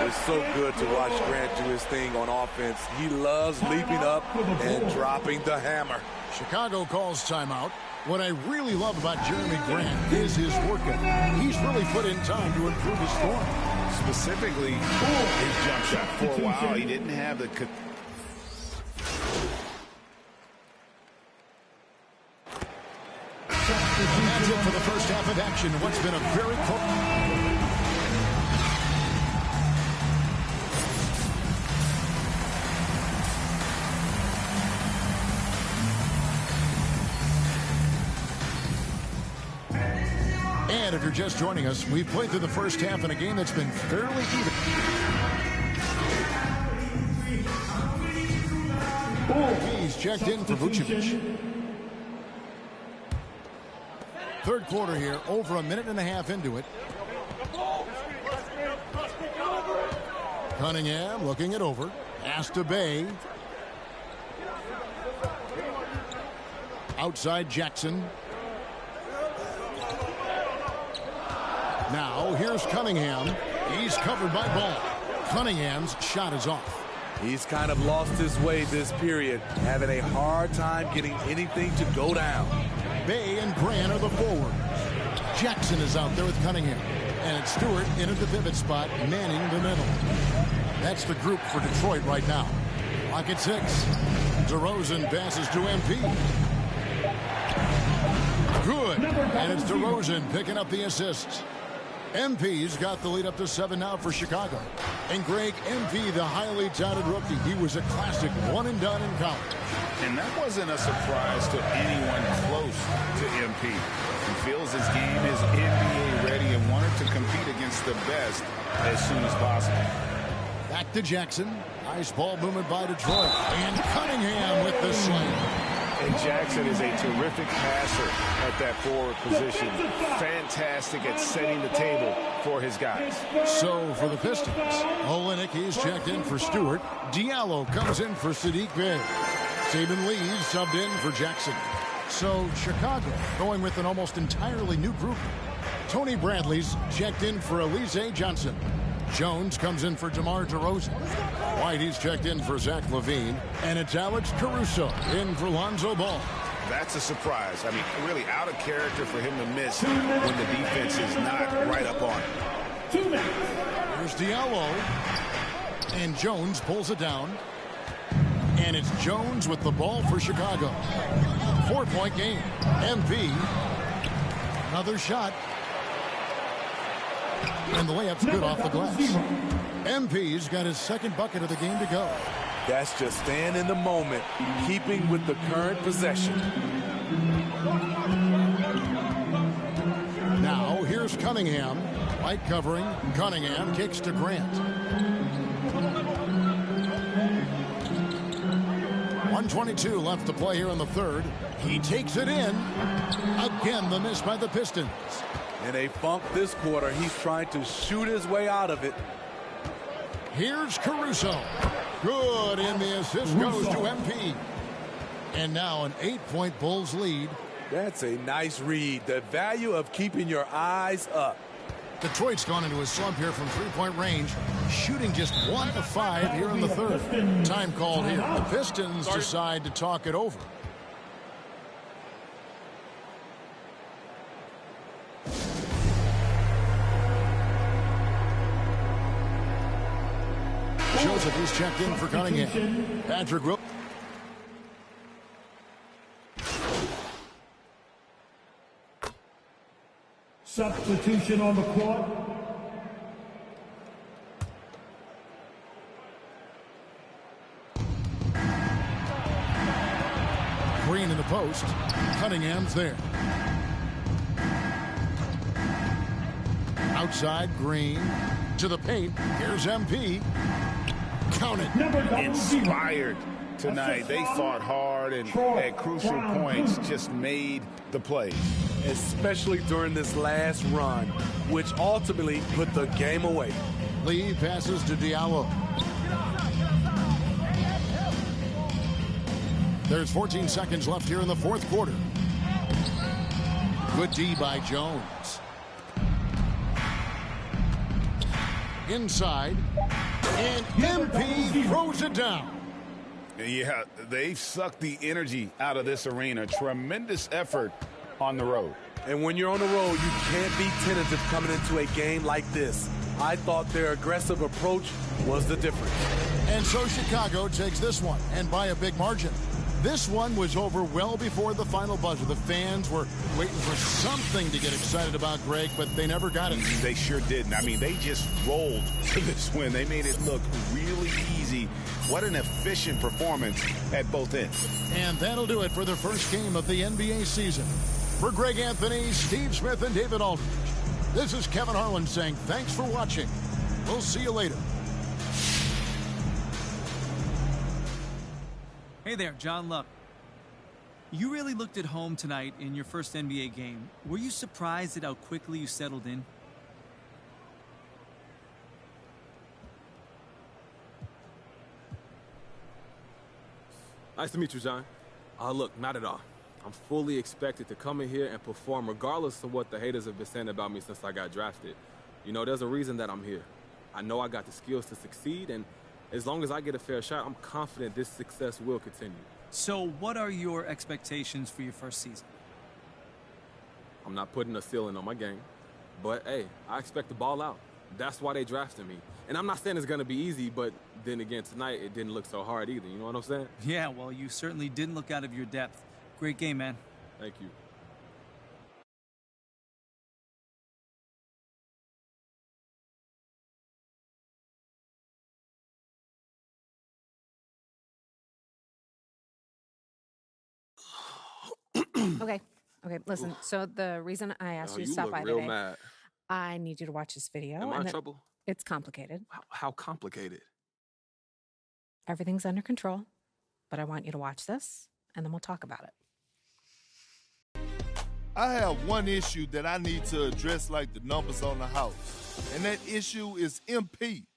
It's so good to watch Grant do his thing on offense. He loves leaping up and dropping the hammer. Chicago calls timeout. What I really love about Jeremy Grant is his work ethic. He's really put in time to improve his form. Specifically, his jump shot. For a while, he didn't have the... That's it for the first half of action. What's been a very close... And if you're just joining us, we've played through the first half in a game that's been fairly even. He's checked in for Vucevic. Third quarter here, over a minute and a half into it. Cunningham looking it over. Pass to Bay. Outside Jackson. Now here's Cunningham. He's covered by Ball. Cunningham's shot is off. He's kind of lost his way this period, having a hard time getting anything to go down. Bay and Grant are the forwards. Jackson is out there with Cunningham. And it's Stewart in at the pivot spot, manning the middle. That's the group for Detroit right now. Lock at 6. DeRozan passes to MP. Good. And it's DeRozan picking up the assists. MP's got the lead up to 7 now for Chicago. And Greg, MP, the highly touted rookie, he was a classic one-and-done in college. And that wasn't a surprise to anyone close to MP. He feels his game is NBA ready and wanted to compete against the best as soon as possible. Back to Jackson. Nice ball movement by Detroit. And Cunningham with the slam. And Jackson is a terrific passer at that forward position. Fantastic at setting the table for his guys. So for the Pistons, Olenek is checked in for Stewart. Diallo comes in for Sadiq Bey. Saban Lee subbed in for Jackson. So Chicago going with an almost entirely new group. Tony Bradley's checked in for Elise Johnson. Jones comes in for DeMar DeRozan. White, he's checked in for Zach LaVine. And it's Alex Caruso in for Lonzo Ball. That's a surprise. I mean, really out of character for him to miss when the defense is not right up on him. Here's Diallo. And Jones pulls it down. And it's Jones with the ball for Chicago. 4-point game. MP. Another shot. And the layup's good off the glass. MP's got his second bucket of the game to go. That's just staying in the moment, keeping with the current possession. Now here's Cunningham. White covering. Cunningham kicks to Grant. 1:22 left to play here in the third. He takes it in. Again, the miss by the Pistons. In a funk this quarter, he's trying to shoot his way out of it. Here's Caruso. Good, and the assist goes to MP. And now an 8-point Bulls lead. That's a nice read. The value of keeping your eyes up. Detroit's gone into a slump here from three-point range, shooting just 1 of 5 here in the third. Time called here. The Pistons decide to talk it over. Joseph is checked in for Cunningham. Patrick Will. Substitution on the court. Green in the post. Cunningham's there. Outside, Green to the paint. Here's MP. Count it. Inspired tonight. They fought hard and at crucial points just made the plays. Especially during this last run, which ultimately put the game away. Lee passes to Diallo. There's 14 seconds left here in the fourth quarter. Good D by Jones. Inside. And MP throws it down. Yeah, they've sucked the energy out of this arena. Tremendous effort on the road. And when you're on the road, you can't be tentative coming into a game like this. I thought their aggressive approach was the difference. And so Chicago takes this one, and by a big margin. This one was over well before the final buzzer. The fans were waiting for something to get excited about, Greg, but they never got it. They sure didn't. I mean, they just rolled to this win. They made it look really easy. What an efficient performance at both ends. And that'll do it for the first game of the NBA season. For Greg Anthony, Steve Smith, and David Aldridge, this is Kevin Harlan saying thanks for watching. We'll see you later. Hey there, John Luck. You really looked at home tonight in your first NBA game. Were you surprised at how quickly you settled in? Nice to meet you, John. Look, not at all. I'm fully expected to come in here and perform regardless of what the haters have been saying about me since I got drafted. You know, there's a reason that I'm here. I know I got the skills to succeed, and as long as I get a fair shot, I'm confident this success will continue. So what are your expectations for your first season? I'm not putting a ceiling on my game, but hey, I expect to ball out. That's why they drafted me. And I'm not saying it's going to be easy, but then again, tonight it didn't look so hard either. You know what I'm saying? Yeah, well, you certainly didn't look out of your depth. Great game, man. Thank you. Okay, listen. So the reason I asked you to stop by real today, mad. I need you to watch this video. Am I in and trouble? It's complicated. How complicated? Everything's under control, but I want you to watch this, and then we'll talk about it. I have one issue that I need to address like the numbers on the house, and that issue is MP.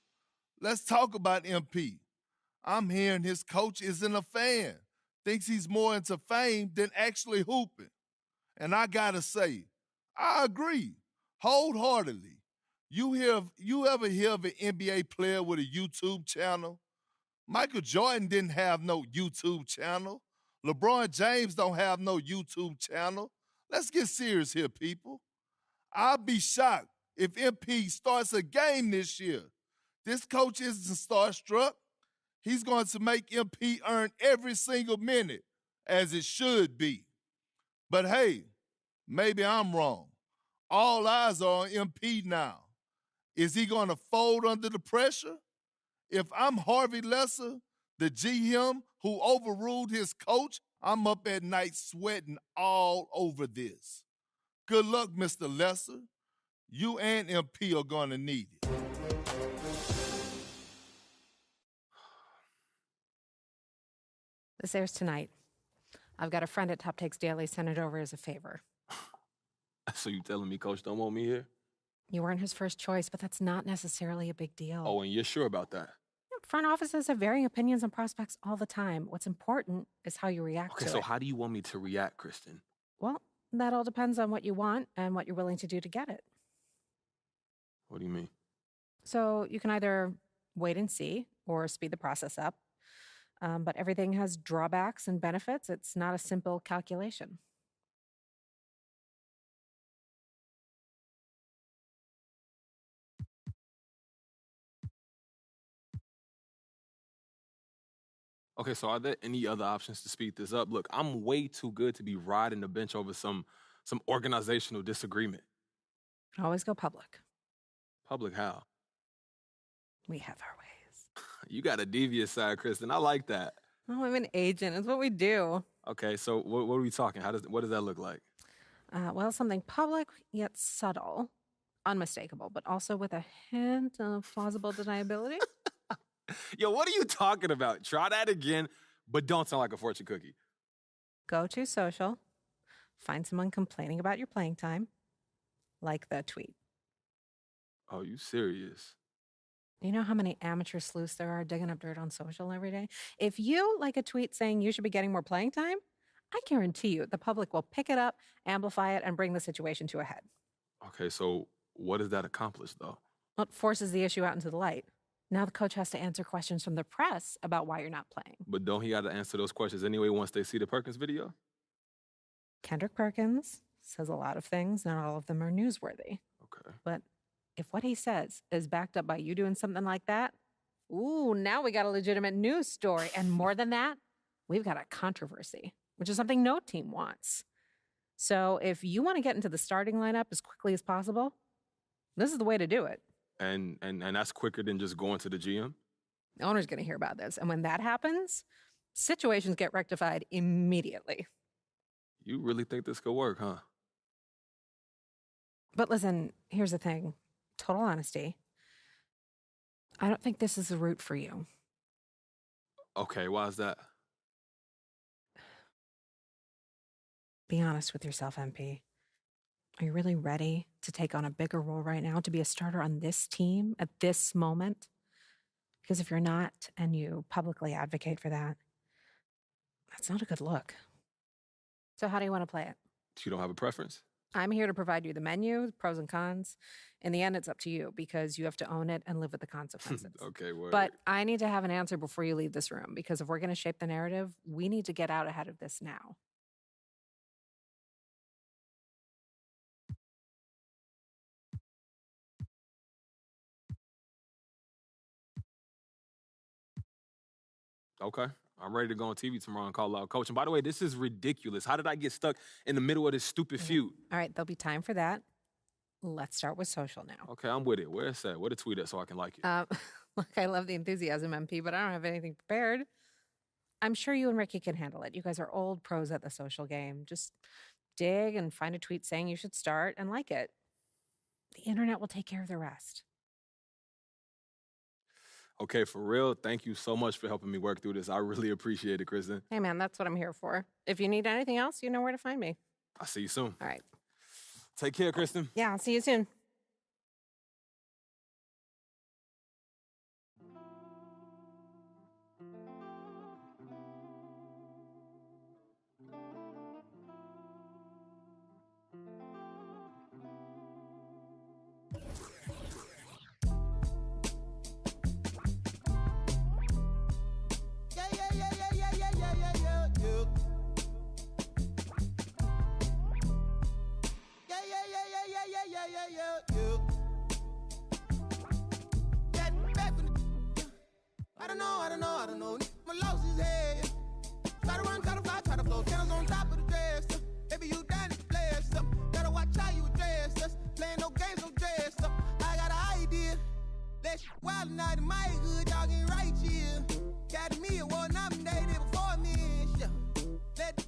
Let's talk about MP. I'm hearing his coach isn't a fan, thinks he's more into fame than actually hooping. And I gotta say, I agree wholeheartedly. You ever hear of an NBA player with a YouTube channel? Michael Jordan didn't have no YouTube channel. LeBron James don't have no YouTube channel. Let's get serious here, people. I'll be shocked if MP starts a game this year. This coach isn't starstruck. He's going to make MP earn every single minute, as it should be. But hey, maybe I'm wrong. All eyes are on MP now. Is he going to fold under the pressure? If I'm Harvey Lesser, the GM who overruled his coach, I'm up at night sweating all over this. Good luck, Mr. Lesser. You and MP are going to need it. This airs tonight. I've got a friend at Top Takes Daily send it over as a favor. So you telling me Coach don't want me here? You weren't his first choice, but that's not necessarily a big deal. Oh, and you're sure about that? Front offices have varying opinions on prospects all the time. What's important is how you react to it. Okay, so how do you want me to react, Kristen? Well, that all depends on what you want and what you're willing to do to get it. What do you mean? So you can either wait and see or speed the process up. But everything has drawbacks and benefits. It's not a simple calculation. Okay, so are there any other options to speed this up? Look, I'm way too good to be riding the bench over some organizational disagreement. Always go public. Public how? We have our ways. You got a devious side, Kristen. I like that. Oh, I'm an agent. It's what we do. Okay, so what are we talking? What does that look like? Well, something public yet subtle, unmistakable, but also with a hint of plausible deniability. Yo, what are you talking about? Try that again, but don't sound like a fortune cookie. Go to social, find someone complaining about your playing time, like the tweet. Oh, you serious? You know how many amateur sleuths there are digging up dirt on social every day? If you like a tweet saying you should be getting more playing time, I guarantee you the public will pick it up, amplify it, and bring the situation to a head. Okay, so what does that accomplish, though? Well, it forces the issue out into the light. Now the coach has to answer questions from the press about why you're not playing. But don't he got to answer those questions anyway once they see the Perkins video? Kendrick Perkins says a lot of things. Not all of them are newsworthy. Okay. But if what he says is backed up by you doing something like that, ooh, now we got a legitimate news story. And more than that, we've got a controversy, which is something no team wants. So if you want to get into the starting lineup as quickly as possible, this is the way to do it. And that's quicker than just going to the GM? The owner's going to hear about this. And when that happens, situations get rectified immediately. You really think this could work, huh? But listen, here's the thing. Total honesty. I don't think this is the route for you. Okay, why is that? Be honest with yourself, MP. Are you really ready to take on a bigger role right now, to be a starter on this team at this moment? Because if you're not, and you publicly advocate for that, That's not a good look. So how do you want to play it? You don't have a preference? I'm here to provide you the menu, pros and cons. In the end, it's up to you because you have to own it and live with the consequences. Okay, word. But I need to have an answer before you leave this room because if we're going to shape the narrative, we need to get out ahead of this now. Okay. I'm ready to go on TV tomorrow and call out coach. And by the way, this is ridiculous. How did I get stuck in the middle of this stupid feud? All right, there'll be time for that. Let's start with social now. Okay, I'm with it. Where is that? Where the tweet at so I can like it? Look, I love the enthusiasm, MP, but I don't have anything prepared. I'm sure you and Ricky can handle it. You guys are old pros at the social game. Just dig and find a tweet saying you should start and like it. The internet will take care of the rest. Okay, for real, thank you so much for helping me work through this. I really appreciate it, Kristen. Hey, man, that's what I'm here for. If you need anything else, you know where to find me. I'll see you soon. All right. Take care, Kristen. Yeah, I'll see you soon. I don't know. My lost his head. Try to run, try to fly, try to flow. Channels on top of the dress. Baby, you done it, blessed up. Gotta watch how you address us. Playing no games, no dress up. I got an idea. Let's wild night in my hood, y'all getting right here. Got me award nominated before me, yeah. Let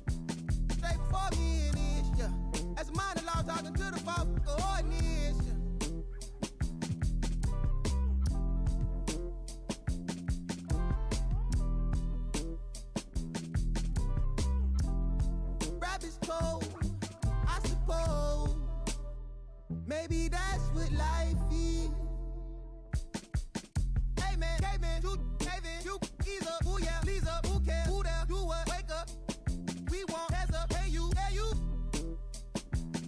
straight before me, yeah. As a minor law talking to the fuck ordinance, yeah. Rabbit's cold, I suppose. Maybe that's what life is. Hey man, you, either, who yeah, please up, who cares, who there, do what, wake up. We want heads up, hey you,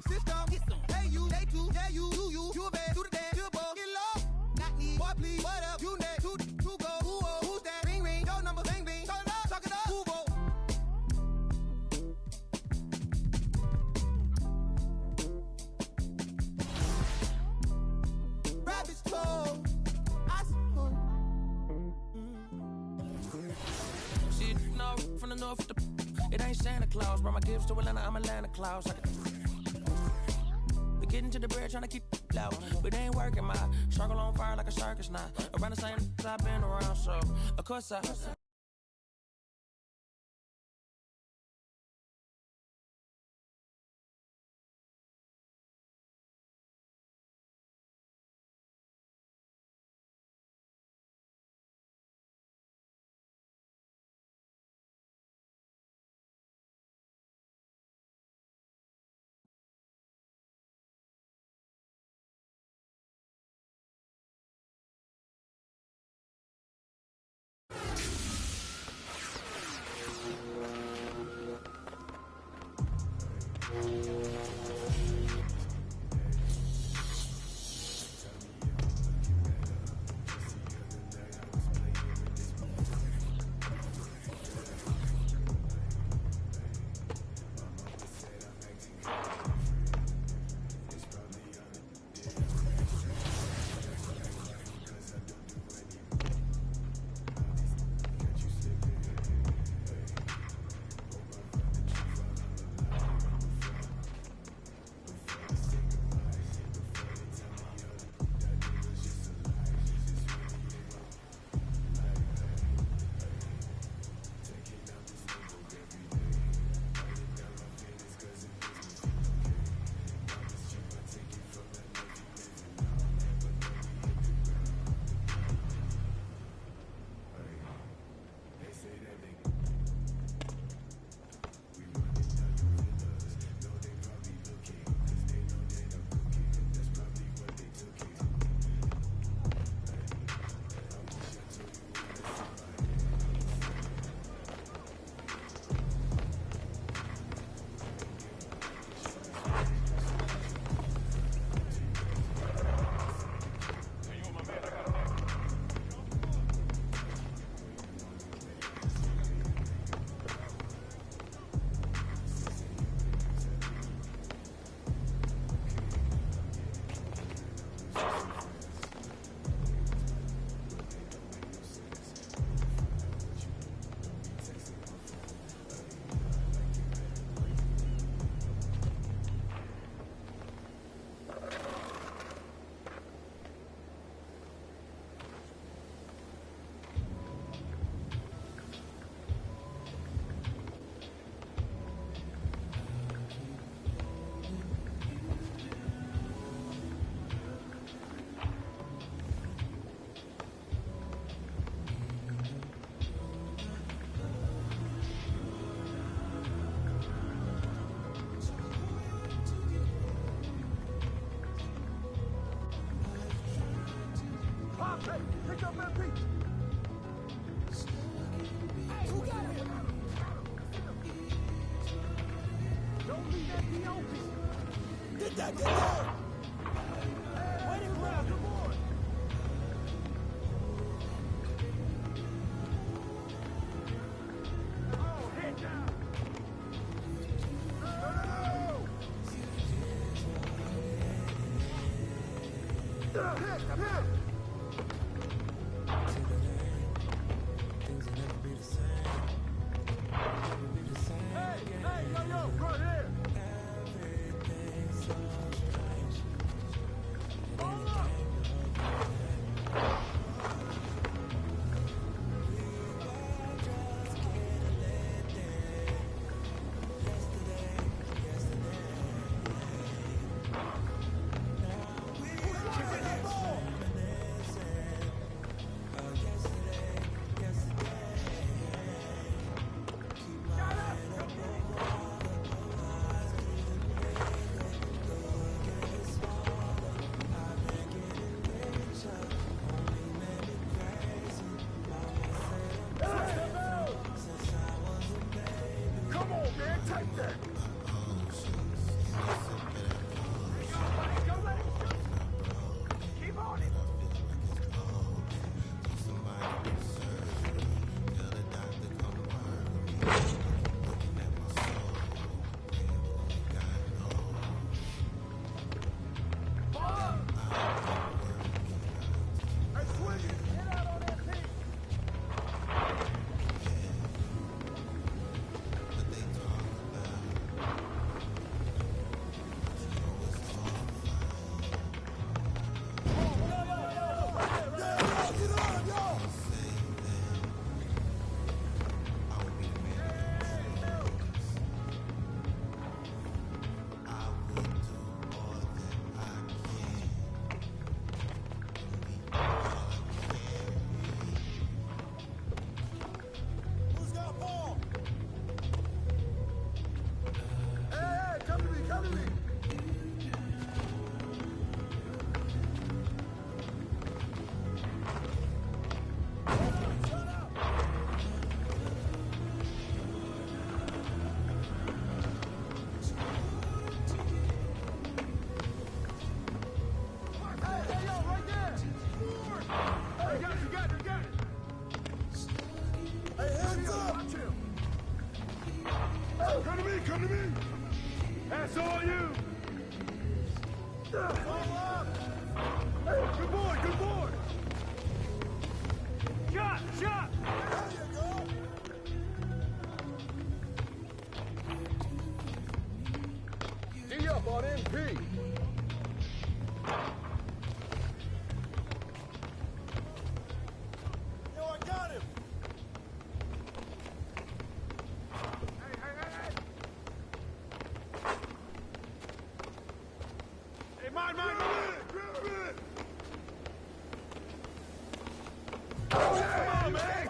system, hey you, they too, yeah you a bad, do the dance, you a ball, get low, not need, boy please, what up, you next, who go, who's that, ring, your number, bling, talk it up, who go. Rabbit's cold, I suppose. Shit, no, from the north, it ain't Santa Claus. Brought my gifts to Atlanta, I'm Atlanta Claus. We getting to the bread, trying to keep it loud. But it ain't working, my struggle on fire like a circus now. Around the same I've been around, so of course I. Get that, get that! Waiting ground, come on! Oh, hit down! Hit! Hey, yo, right here! Come to me! That's all you! Hey, good boy, good boy! Shot, shot! There you go! D up on MP! Yo, I got him! Mine! Grab it! Oh, yeah, come on, man!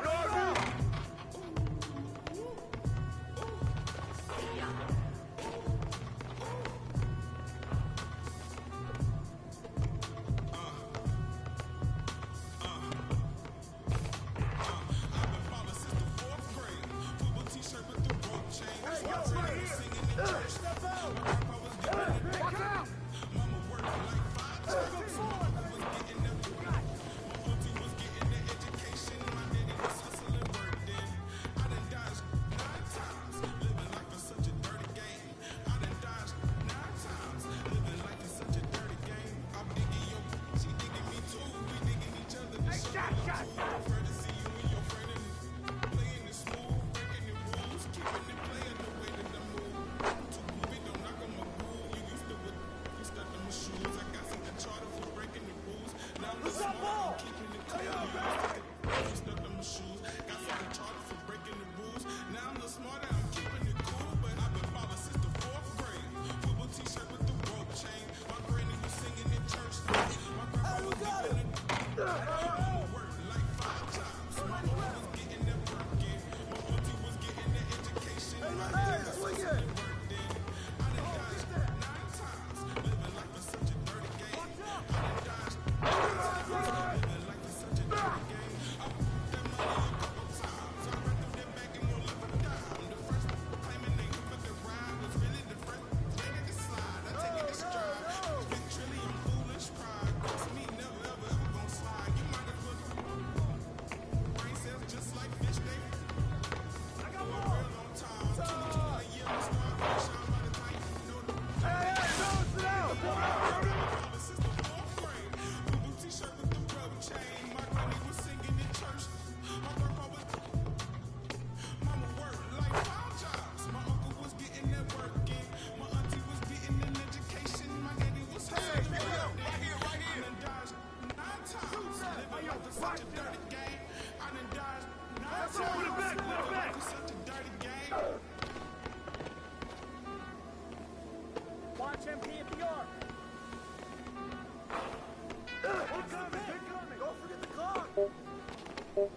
Come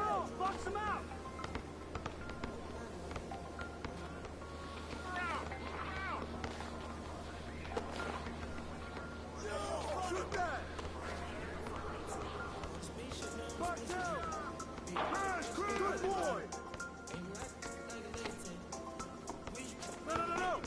on, box him out! Shoot that! Box out! Nice, good boy! No!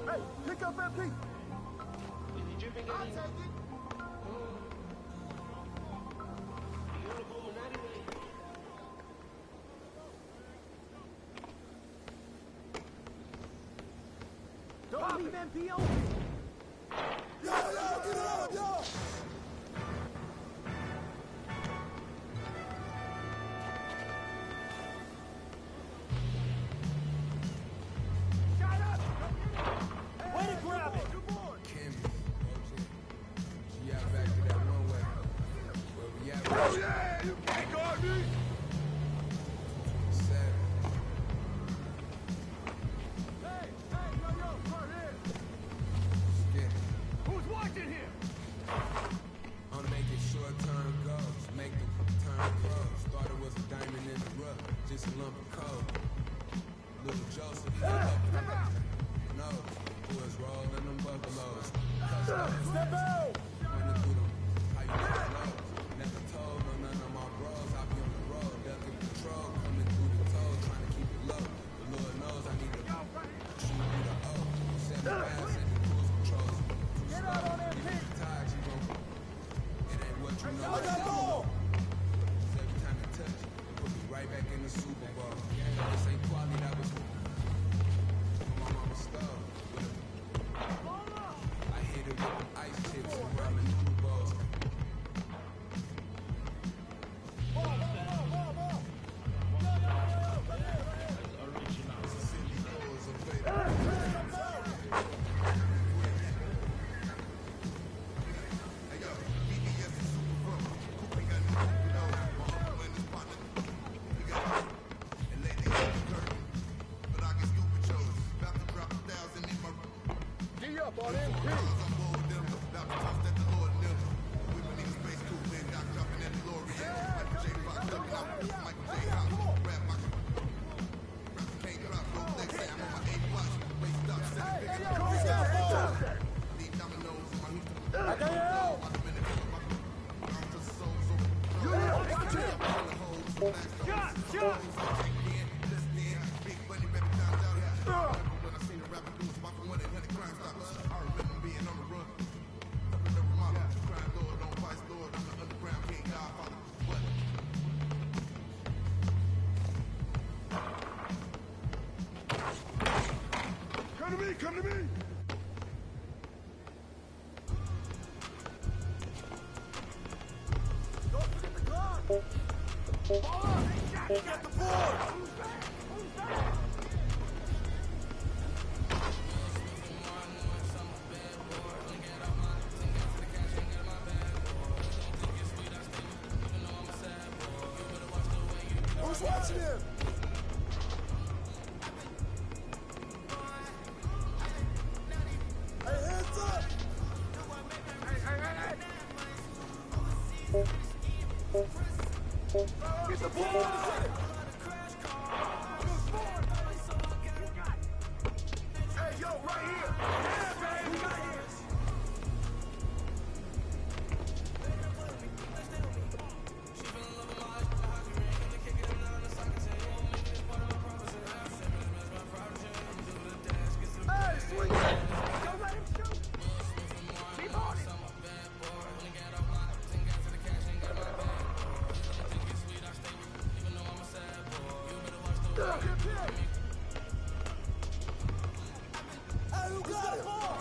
Hey, pick up that piece. I'll take it. Don't leave MP open. Yo, get it up, yo. Way to grab it! Oh yeah, you can't guard me! Hey, yo, right here! Who's watching here? I'm making short-term goals, make the turn pros. Thought it was a diamond in the rough, just a lump of coal. Little Joseph, no, boys rolling them buffaloes. Step out! Running through them, how you get low. Never told no none of my bros, I be on the road, ducking patrol, coming through the toes, trying to keep it low. The Lord knows I need to shoot through the O. 7 pounds in the cruise controls. Get out on that pitch! Tired, you gon' it ain't what you know. Every time you touch, it put me right back in the Super Bowl. This ain't quality, that was on my mama's stove. I hit it with the ice chips. Come to me! Don't forget the clock! Ball up! Hey, Jack, get the board! Who's back? Who's back? Who's watching him? Hey, hands up! Get the ball! Hey, yo, right here! Yeah, baby! Right here! Hey, swing it! Don't let him shoot! Keep on it! Hey, who got the ball?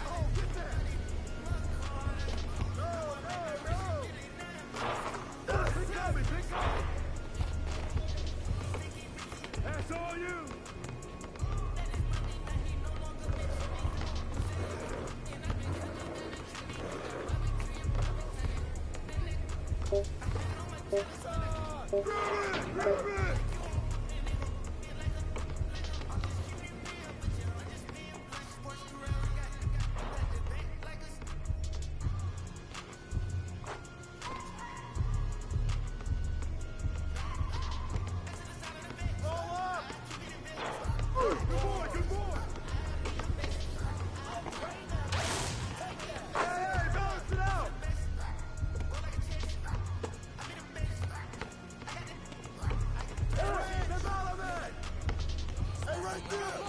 Oh, get that! No! Pick up me, pick up me! That's all you! Grab it! Roll up! Good boy, good boy! Hey, balance it out! Hey, that's all I'm at! Hey, right there!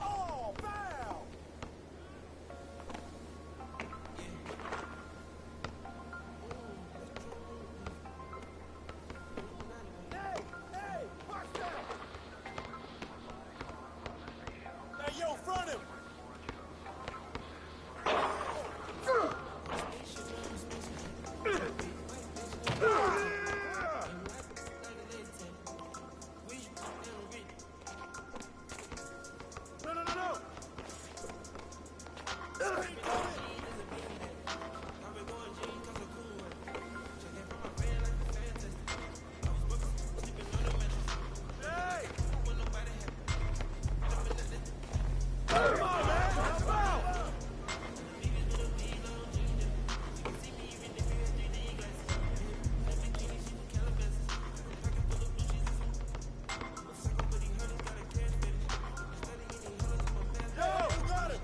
Oh, foul! Hey, watch that! Hey, yo, front him! No! Hey! Come on, man! Help out! Yo, who got it?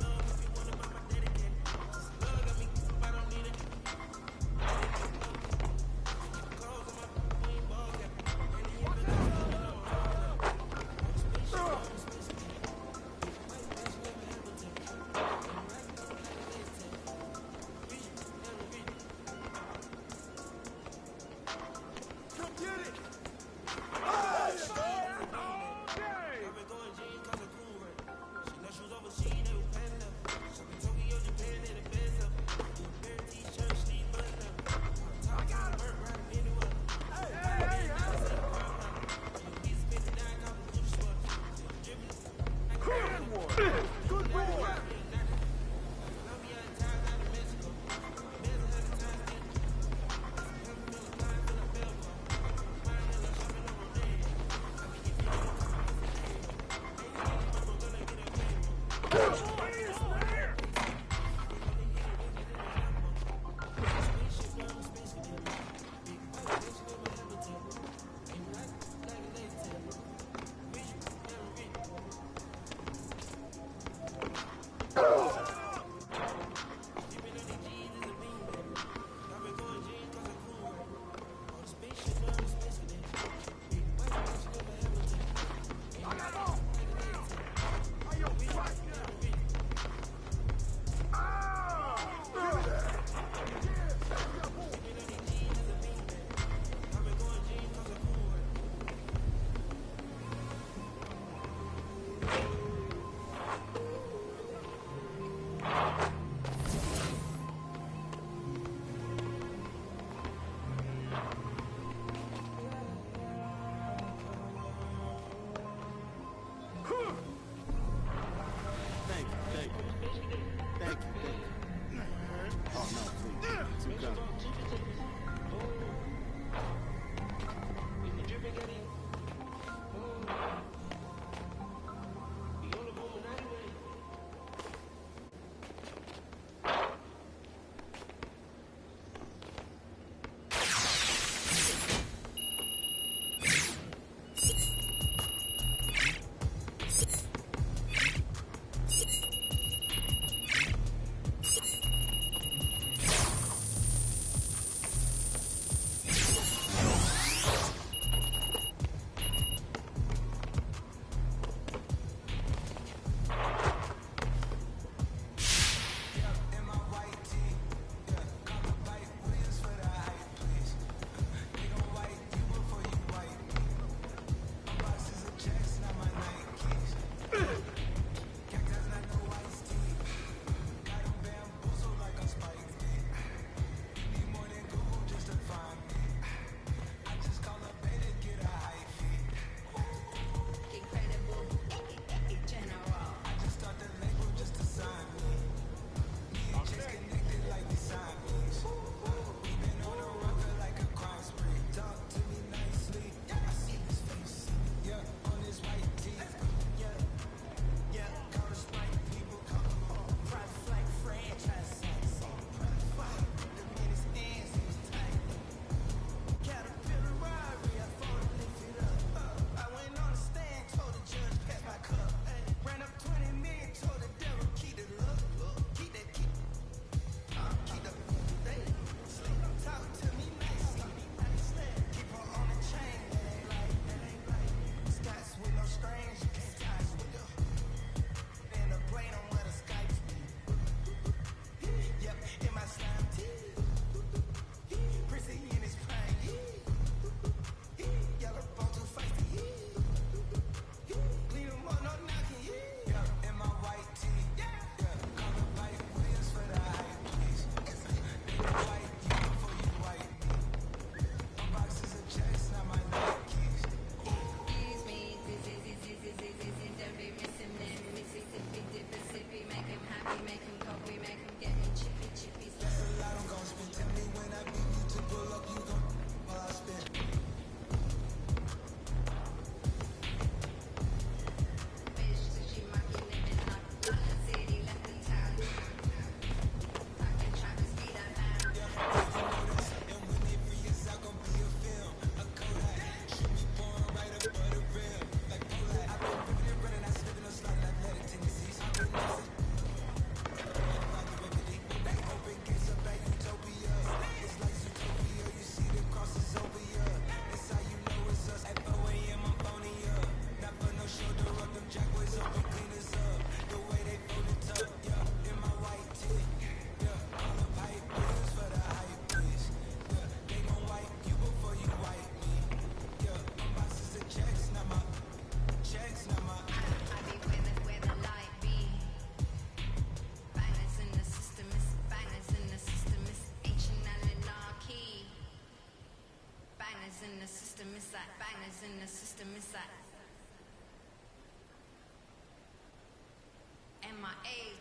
And my age.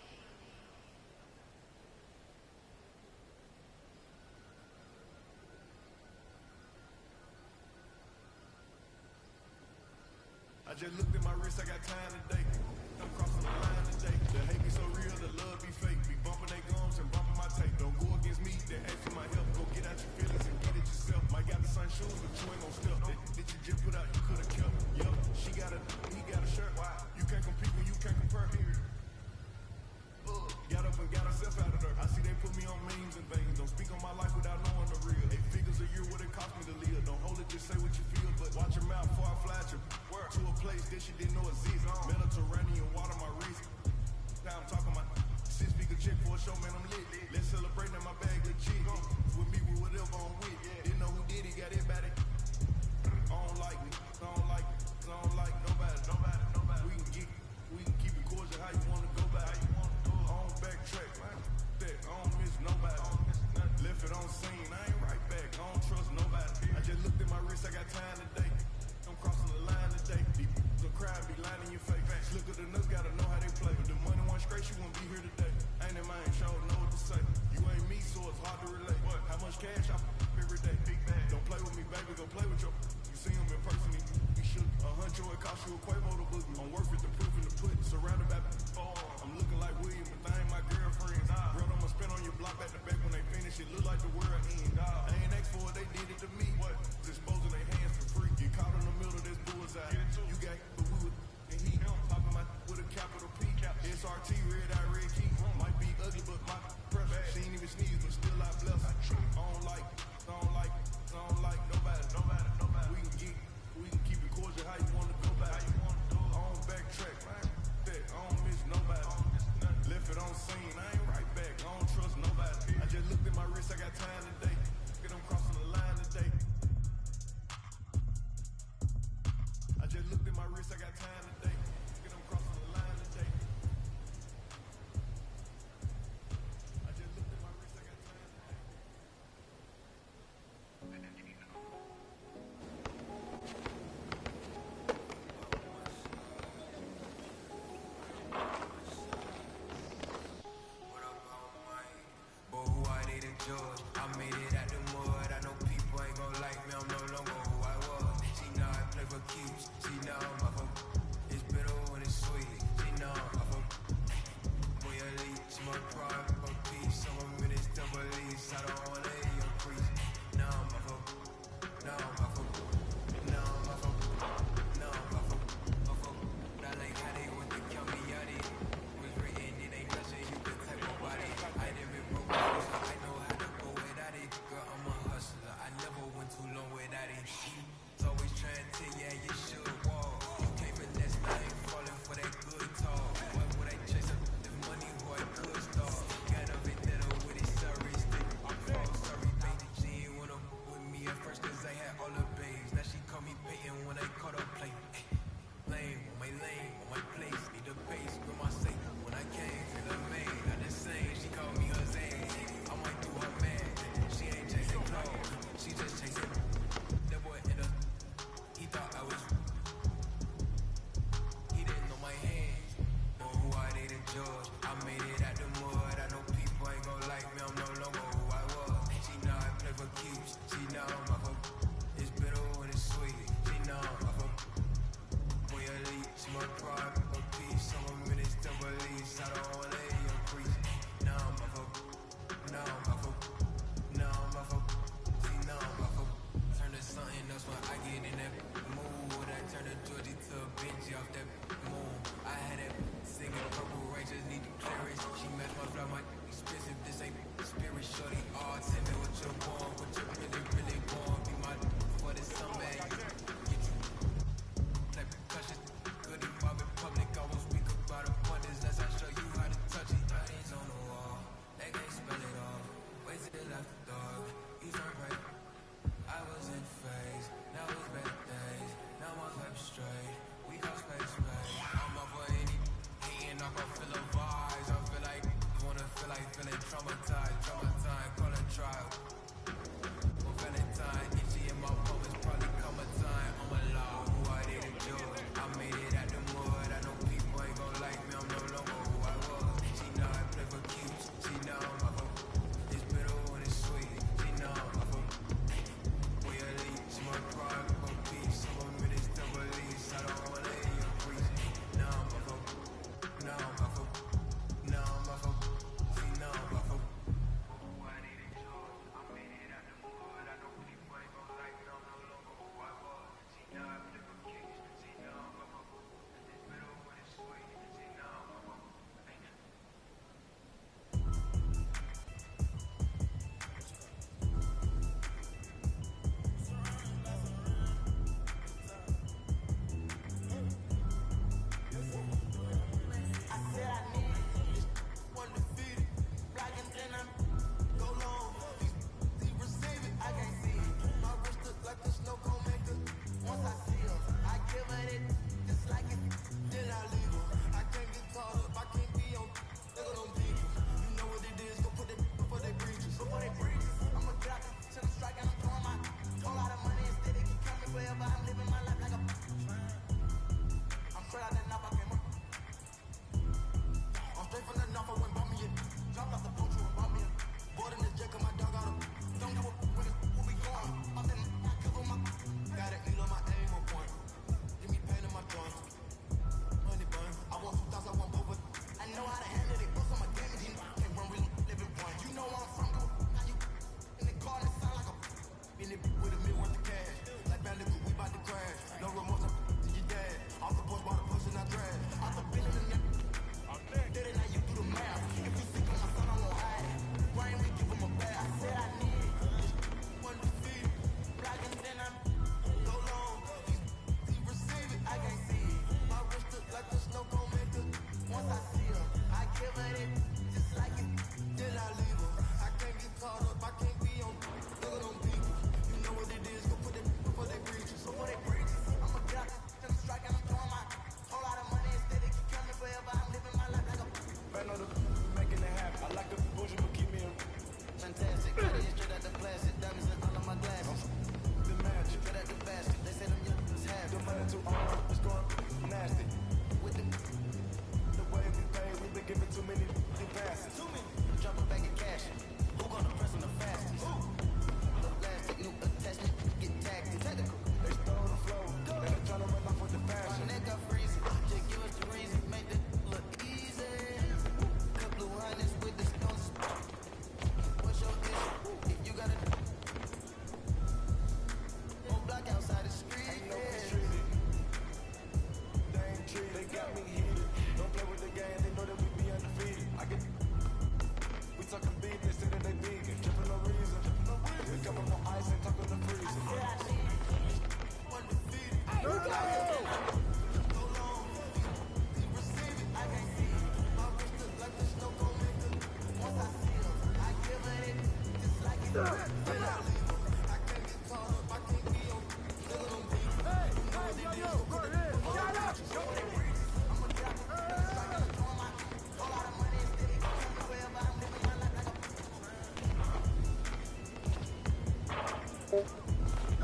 I just looked at my wrist, I got time today. I'm crossing the line today. The hate be so real, the love be fake. Be bumping their gums and bumping my tape. Don't go against me, they ask for my help. Go get out your feelings and get it yourself. Might got the sun shoes, but you ain't gon' step. That you just put out, you could've kept. Yup, she got a, he got a shirt. Why? You can't compete when you can't compare. Got up and got herself out of there. I see they put me on memes and things. Don't speak on my life without knowing the real. 8 figures a year, what it cost me to live. Don't hold it, just say what you feel. But watch your mouth before I fly you to a place that you didn't know exists. Mediterranean water, my wrist. Now I'm talking about 6-figure check for a show, man, I'm lit. Let's celebrate, now my bag legit. With me, with whatever I'm with. Didn't know who did it, got it about it. I don't like me, I don't like it. I don't like nobody. We can keep it cordial, how you wanna go back. I don't backtrack, man. I don't miss nobody. Left it on scene, I ain't right back. I don't trust nobody. I just looked at my wrist, I got time today. I'm crossing the line today. The crowd be lying in your face. Look at the nuts, gotta know how they play. If the money wasn't straight, you wouldn't be here today. Ain't in mind, sure know what to say. You ain't me, so it's hard to relate. How much cash I every day? Big bag. Don't play with me, baby. Go play with your. You see him in person, he shook. $100, it cost you a Quavo to book me. I'm worth it, the proof in the pudding. Surrounded by I'm looking like William, but they ain't my girlfriends. Girl, I'ma spin on your block back to back when they finish. It look like the world end. I ain't asked for it, they did it to me. Disposing their hands for free. Get caught in the middle, that's bullseye. You got but we would and he popping my with a capital P. SRT, red eye, red key. Might be ugly, but my pressure. She ain't even sneeze, but still I bless. I don't like nobody. We can keep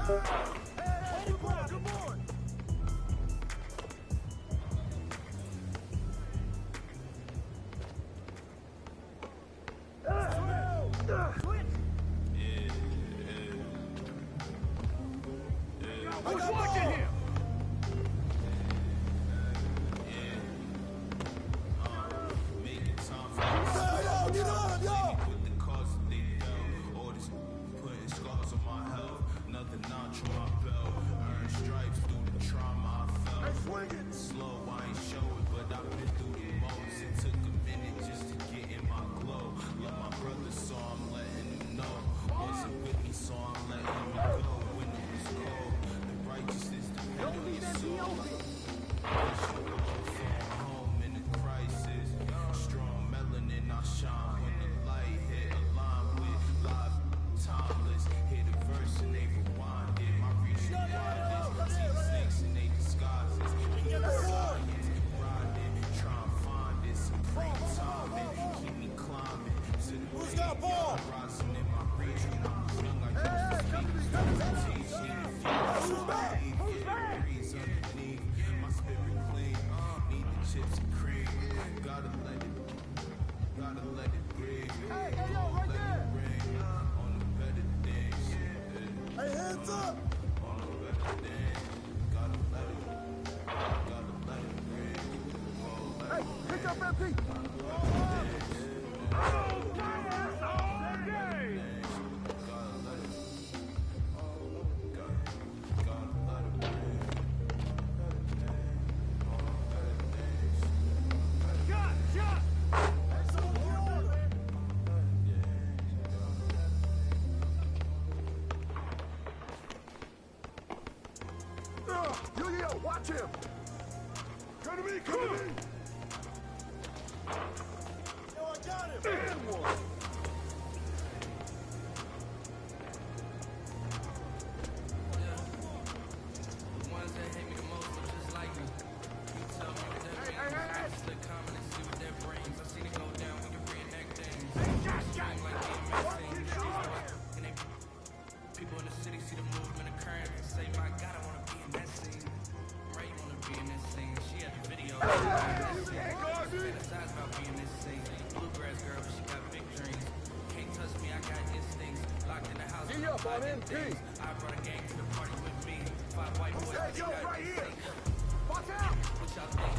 Who's watching him? Watch him! Come to me, come to me! Yo, I got him! And one! The ones that hate me the most are just like me. You tell me what that means. Just look common and see what that brings. I seen it go down when you reenact things. Seem like DMX things. And they people in the city see the movement occurring and say, my God, I want to be in that scene. Right, you want to be in that scene. She had the video. Fantasize about being this scene. Bluegrass girl, but she got big dreams. Can't touch me, I got instincts. Locked in the house. Get up on MP. I brought a gang to the party with me. 5 white boys. Hey, yo, right here. Watch out. What y'all think?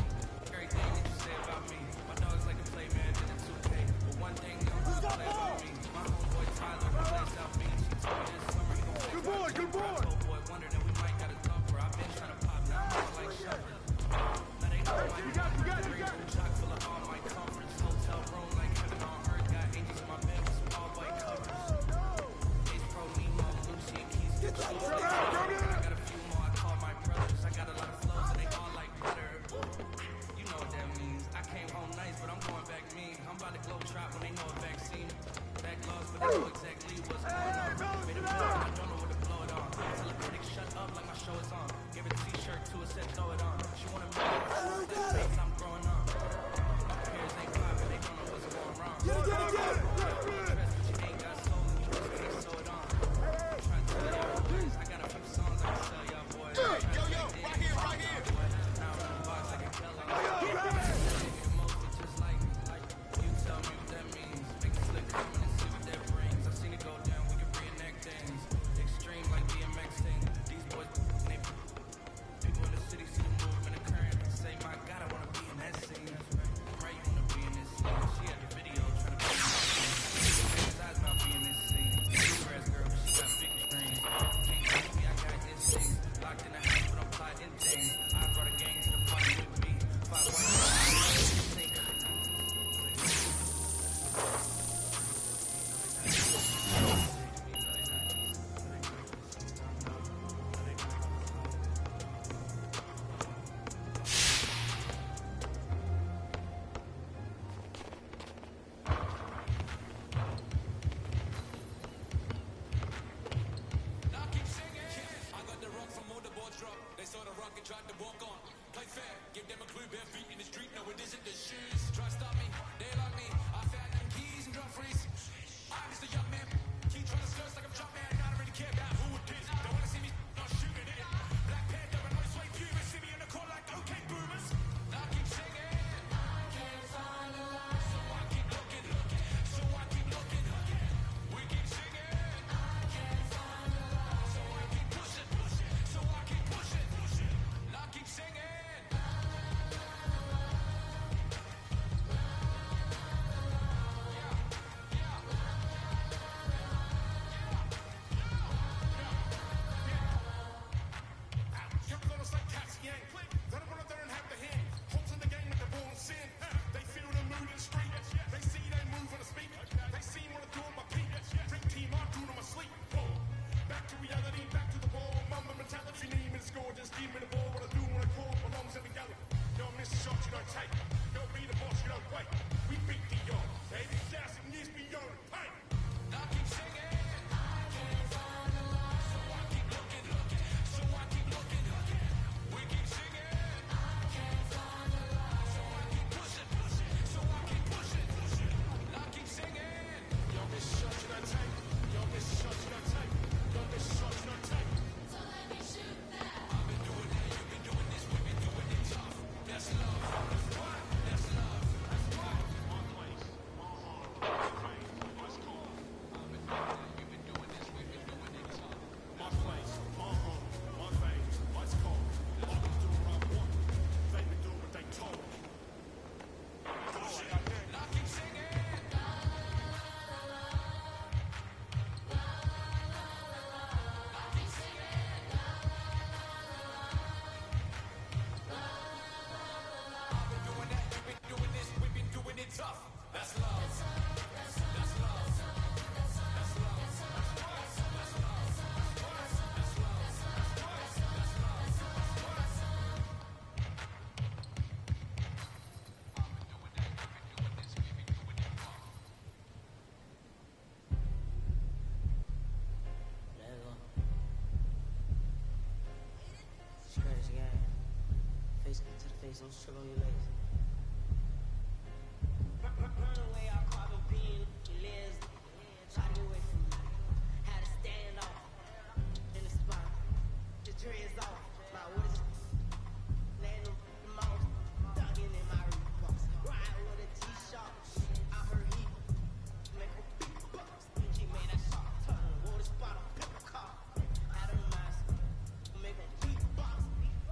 Everything that you say about me. My dogs like to play man in the 2K. But one thing they don't play about me. My homeboy Tyler plays South Beach. He told me this summer he gon' play. Good boy, good boy. Boy wondered that we might got a thumper. I've been trying to pop now. I'm like Shepherd. Now they know you got it. Chock full of all my comforts. Hotel room like heaven on earth. Got angels in my bed with some all white covers. Ace Pro, Nemo, Lucy, and Keys. I got a few more. I call my brothers. I got a lot of face, to the face, don't struggle on your legs. Run away, I'll carbon beam, your legs, try to get away from me. Had to stand off in the spot, the dreads off, my what is laying the mouse, dugging in my Reeboks. Ride with a T-shirt, I heard heat, make a big bucks. He made that sharp turn, wore the spot on pepper car. Had a mask, make a big box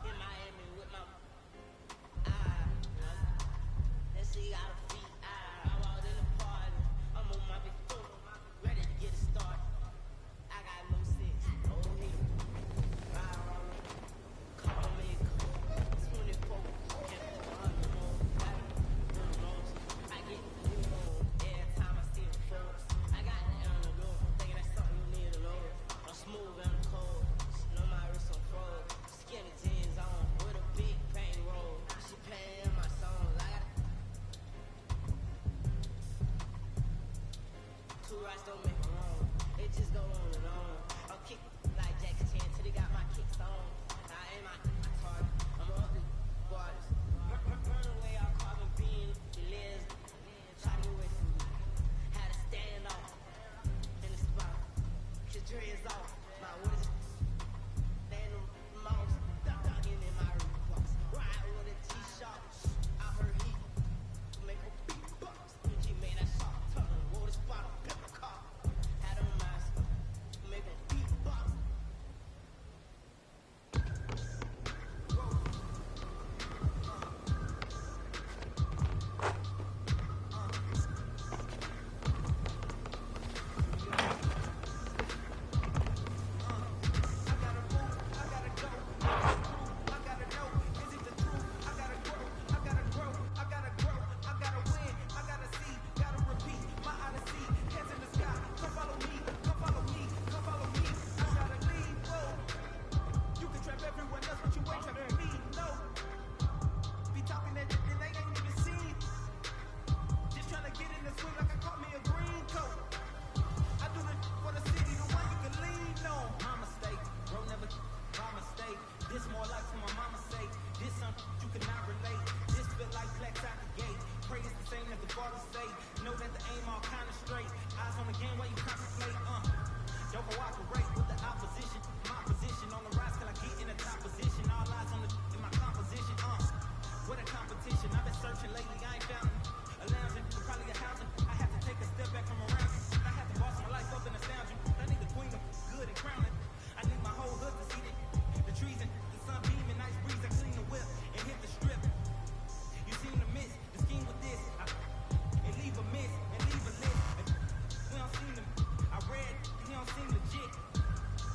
in Miami with my let's see how the feet I'm out in the party, I'm on my big foot, ready to get it started. I got no sense, oh hell. Ride around me, call me, 24, can't put 100 more. Got it, I get new load every time I see the folks. I got the antidote, thinking that's something you need to know. I'm smooth and I'm cold, know my wrist on froze. Skinny jeans on with a big pain roll. She paying my songs, I got two rights don't make a wrong. It just go on and on. I'll kick like Jackie Chan till they got my kicks on. I ain't my target. I'm up the waters. Run away, I'll carbon beam, your legs, try to get away from me. Had to stand off in the spot. Your dreads off, my what is it? Laying the mouse, dugging in my Reeboks. Ride with a T-shirt, I heard heat, make a big bucks. He made that sharp turn, wore the spot on pepper car. Had a mask, make a big box.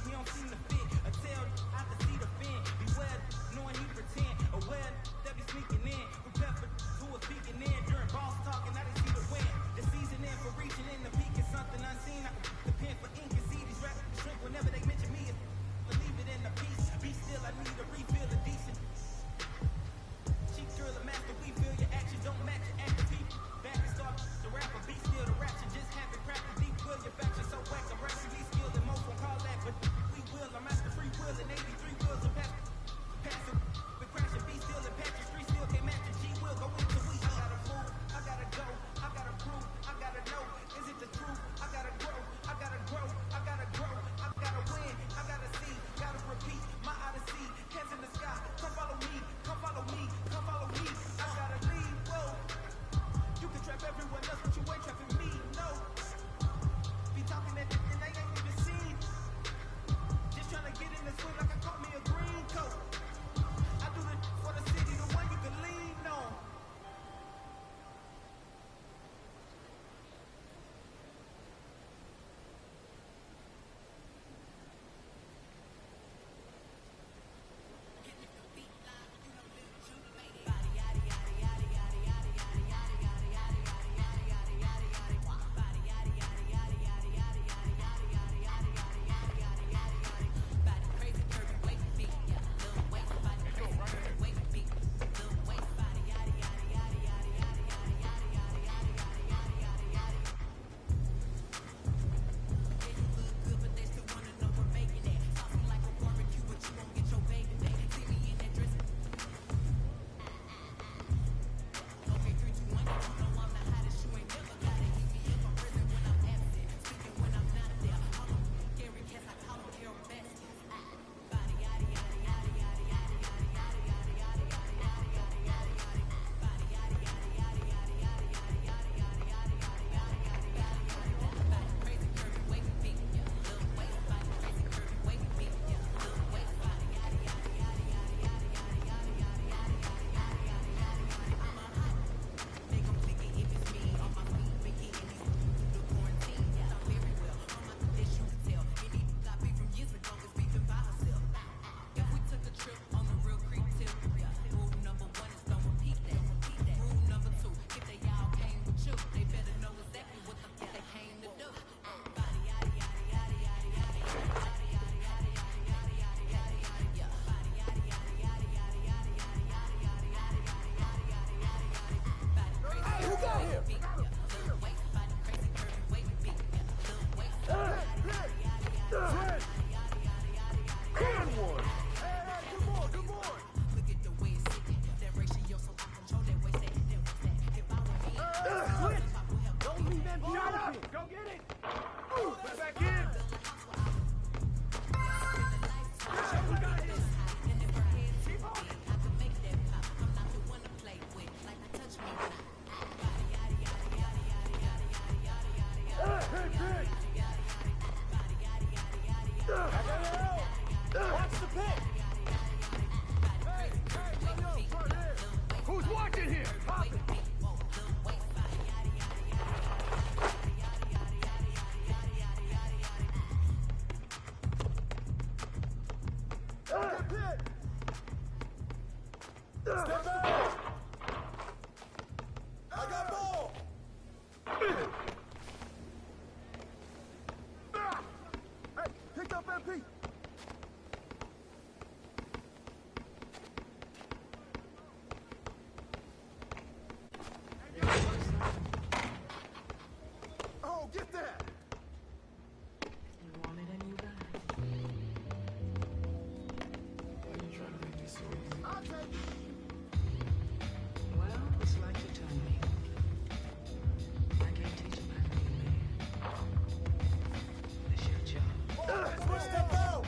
He don't seem to fit. A tail, I can see the fin. Beware I got ball. Hey, pick up MP. Oh, get that. You want it and you got it. Why are you trying to make this so easy? I'll take it. Well, it's like you told me. I can't teach you how to be a man. It's your job. Switch step out.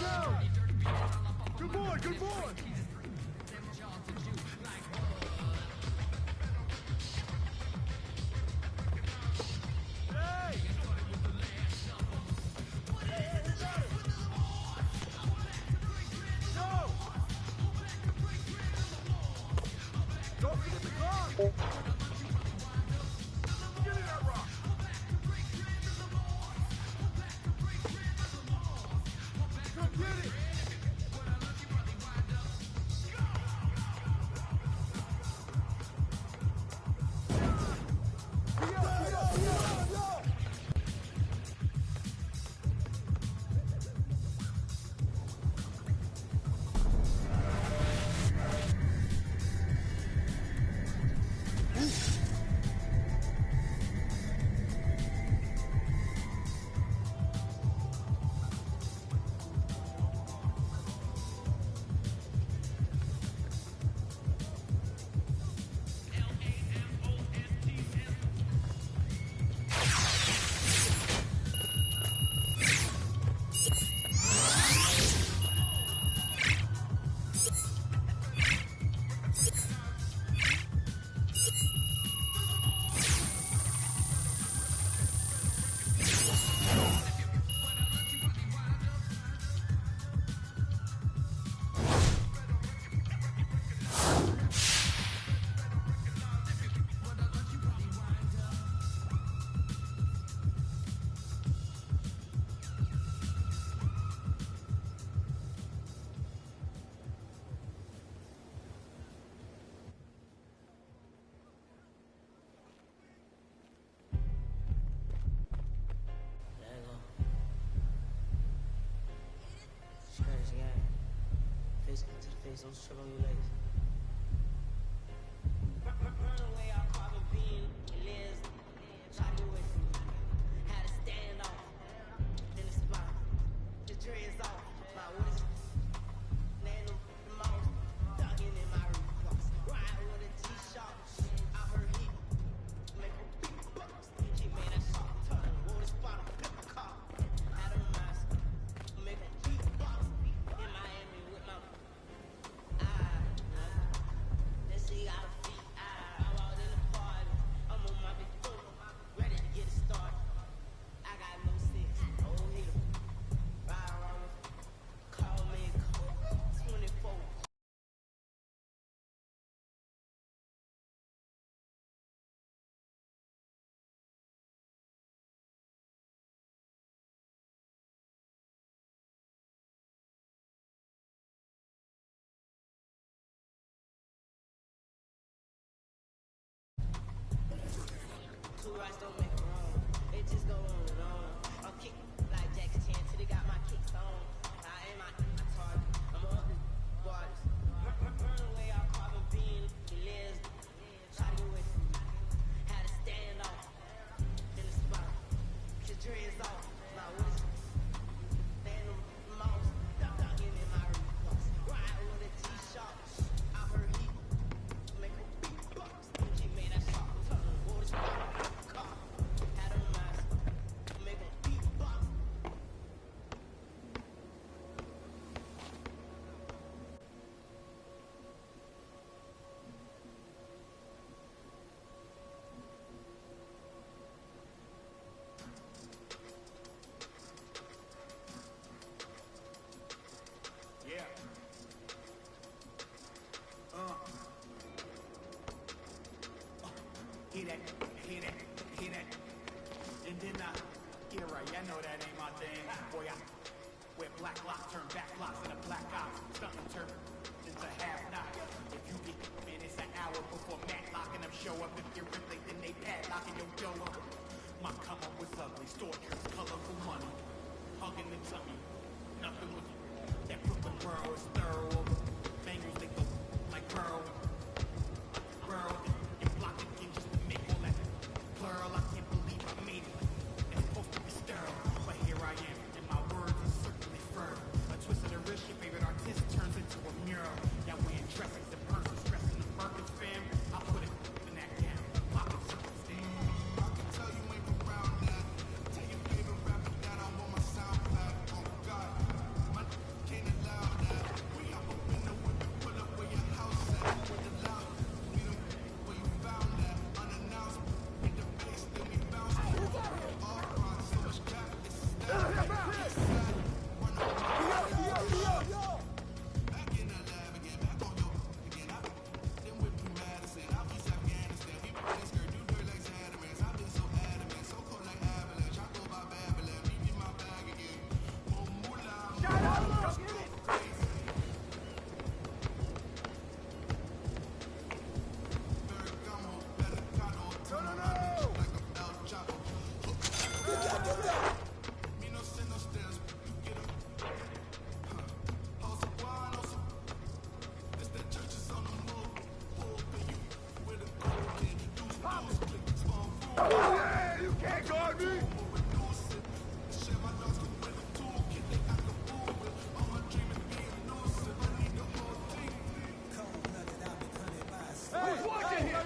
down. Good boy, good boy. Face on struggle you later. Burn away our carbon beam, it lives. Try to away from me. Had to stand off in the spot. The dreads off, my waist. Nano the mouth, dugging in my reflux. Ride with a T-shirt, I heard heat. Make a big bucks. She made that shot turn. Wore the spot, flip a car. Had a mask, make a beat box. In Miami with my let's see how to feet. I'm out in the party. I'm on my big foot, ready to get it started. I got no sense, old nigga. Ride around with, call me 24. Two rights don't make a wrong. It just go on and on. I'll kick like Jackie Chan till they got my kicks on. I ain't my target. I'm up the waters. Burn away our carbon beam. It lives. Try to get away from me. Had to stand off in the spot. The dreads off. My waist. Stand on the mouse. Dugging in my reflux. Ride with a T-shirt. I heard heat. Make a big bucks. She made that shot turn. Wore the spot. Hear that. And then yeah, right, I know that ain't my thing. Boy, I wear black locks, turn back locks, and a black ops. Stunting turn into half knock. If you get minutes, an hour before Matlock and them show up, if you're late, then they padlocking your door up. My come up was ugly, store trips, colorful money, hugging the tummy. Nothing was that Brooklyn borough is thorough. Bangles, they go like burrow. And block again just to make all that plural. I can't believe I made it. It's supposed to be sterile, but here I am, and my words are certainly firm. A twist of the wrist, your favorite artist turns into a mural. Y'all wearing dresses, the person stressing the Birkin fam. I put it in that gown, pocket circumstance. I can tell you ain't around that. Tell your favorite rapper that I'm on my SoundCloud. Oh God,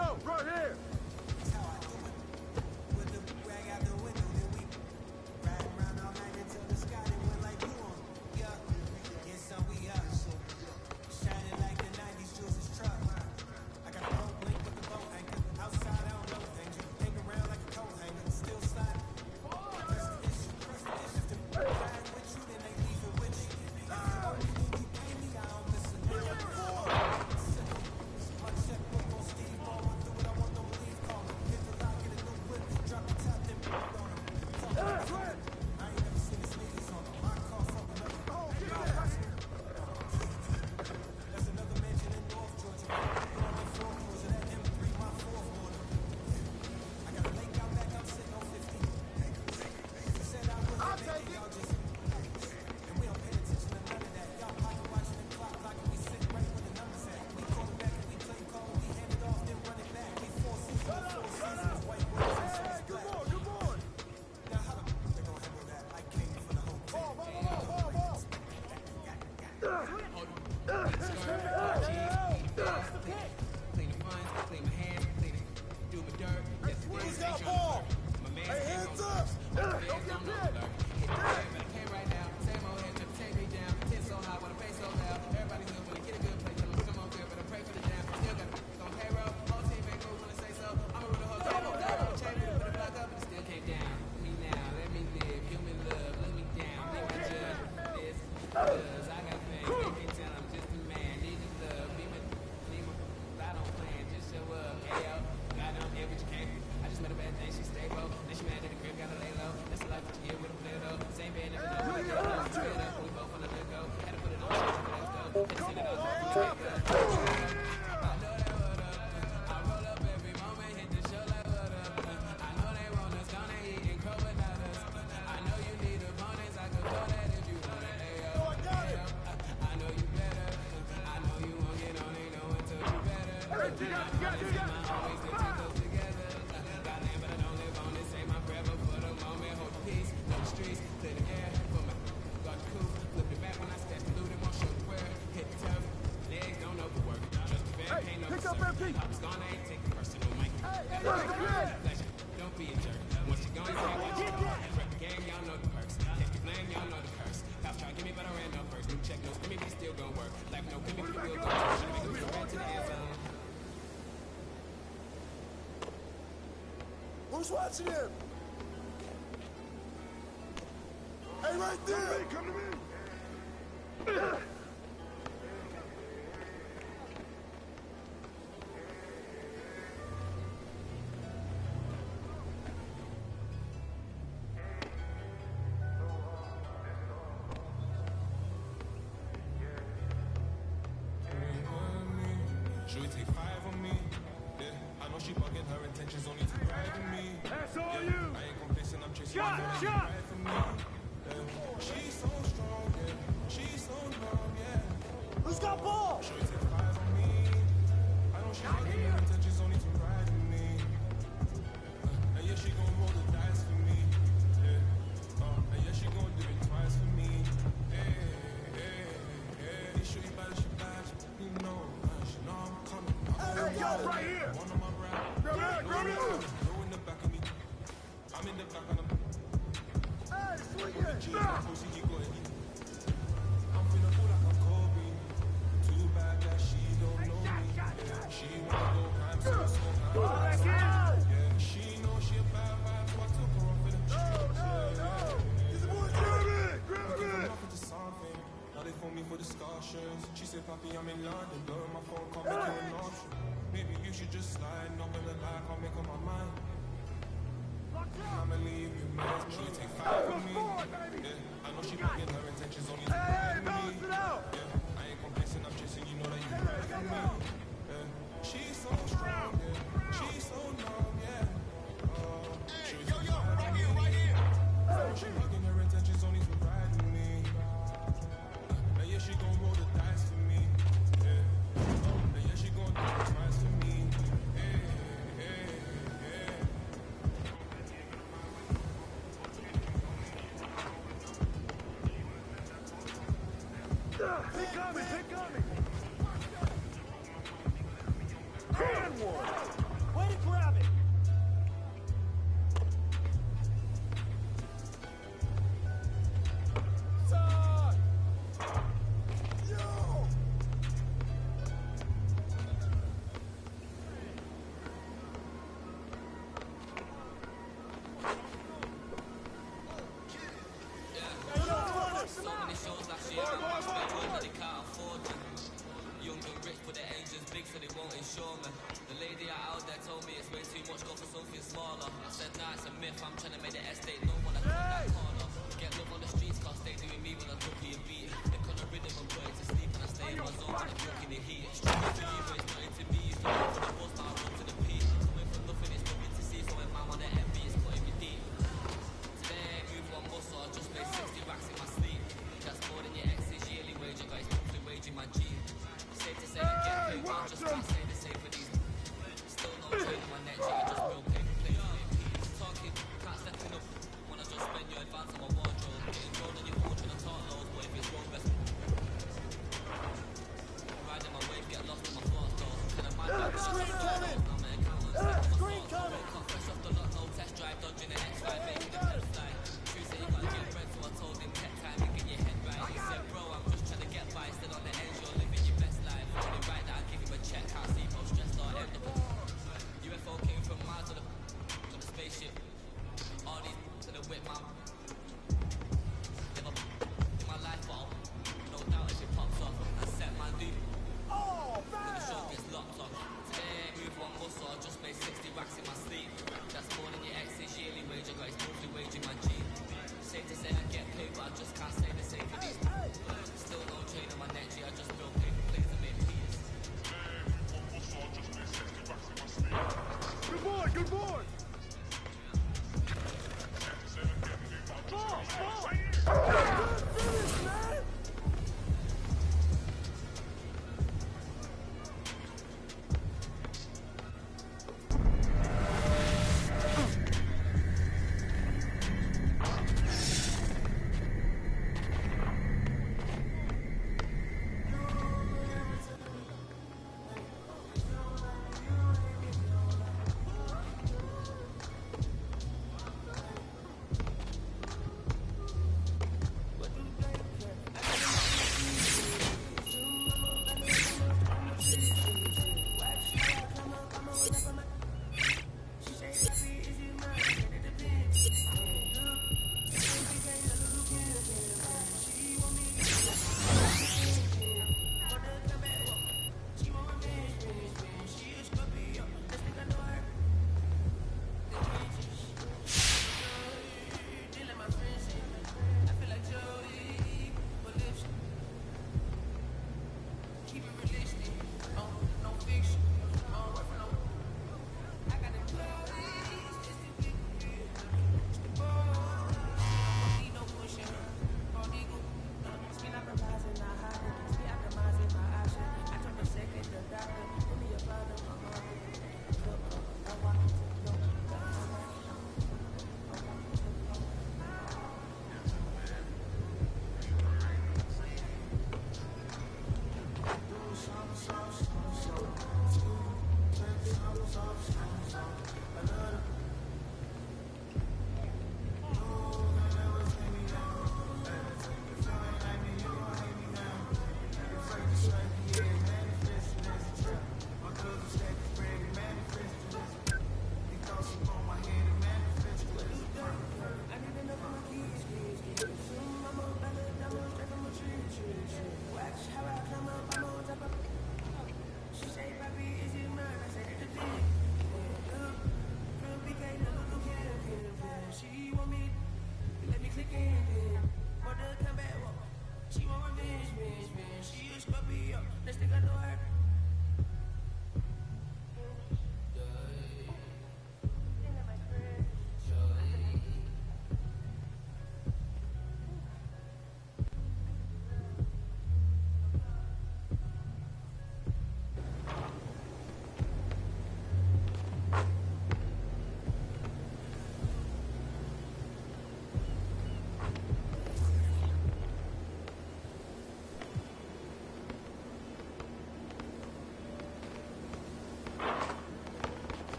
go, right here. Who's watching him? Hey, right there! Come to me! Should we take 5 on me? Yeah, I know she bugging, her intentions only to ride with me. That's all you! I ain't complacent, I'm chasing Shot! Right for me. Yeah. She's so strong, yeah. She's so numb, yeah. Who's got ball? Should we take 5 on me? I know she bugging, her intentions only to ride with me. And yeah, she gon' roll the dice for me. Yeah. And yeah, she gon' do it twice for me. Hey, hey, hey. You should be bad, she bad. You know. Hey, yo, right here! One on my brow. Grab it! No in the back of me. I'm in the back of them. Hey, swing it! I'm finna pull like a Kobe. Too bad that she don't know me. Yeah, she wanna go ham, so ham. Yeah, she know she a bad vibe, so I took her off in the street. Grab it! Now they phone me for discussions. She said, Papi, I'm in London. Blowing my phone, can't make you an option. Maybe you should just slide. Not gonna lie, can't make up my mind. I'ma leave you, man. Should we take 5 from me? Yeah, I know she bugging, her intentions only to ride me. Yeah, I ain't complacent, I'm chasing, you know that you ride for me. Yeah, she's so strong, yeah. She's so numb, yeah. Should we take 5 from me? I know she bugging, her intentions only to ride with me. And yeah, she gon' roll the dice for me. Yeah. showman. The lady out there told me it's way too much, go for something smaller. I said, nah, it's a myth, I'm trying to make the estate no one I cut that corner. Get love on the streets, cause they doing me when I took you and beat. They couldn't rhythm and put it to sleep, and I stay in my zone when I'm cooking the heat. Struggle to you, but it's nothing to me. It's nothing for the bus, now I run to the peak. Coming from nothing, it's nothing to see, so when man wanna envy, it's putting me deep. Today, move one muscle, I just made 60 racks in my sleep. That's more than your ex's yearly wage, I got his monthly wage in my G. Safe to say I get paid, but I just can't say the same for these. Still no train on my neck, you just real paper plays on APs. Talking, can't step it up. Wanna just spend your advance on my wardrobe. Getting drawn on your phone trying to talk loads, but if it's wrong, best. Riding my wave, get lost in my thoughts though. Kind of mind back, shut up, I'm an accountant. Can't fresh off the lot, no test drive, dodging an X5, making the pen fly. True say you gotta get bread, so I told him, tech time and get your head right. He said, bro, I'm just trying to get by, still on the edge, you're living your best life. Only right that I give him a check, can't see no stress, or end up. UFO came from Mars on the spaceship. All these to the whip, man. Live up in my life, but no doubt if it pops off, I set my dude. When the show gets locked off. Today, move one muscle, I just made 60 racks in my sleep. That's more than your ex's yearly wage, I got his monthly wage in my G. Safe to say I get paid, but I just can't say the same for these. Still no chain on my neck, G, I just build paper planes and make peas. Good boy, good boy! Ball, ball! Good finish, man!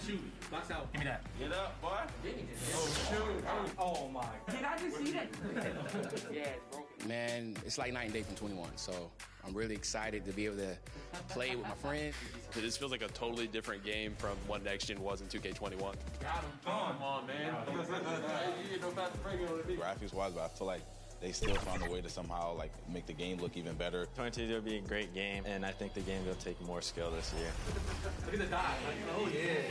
shoot. Box out. Give me that. Get up, boy. Oh, shoot. Oh, my. Did I just see that? Yeah, it's broken. Man, it's like night and day from 21, so I'm really excited to be able to play with my friends. This feels like a totally different game from what Next Gen was in 2K21. Got him. Come on, man. Graphics-wise, but I feel like they still found a way to somehow like make the game look even better. 22 will be a great game, and I think the game will take more skill this year. Look at the dot. Oh, yeah.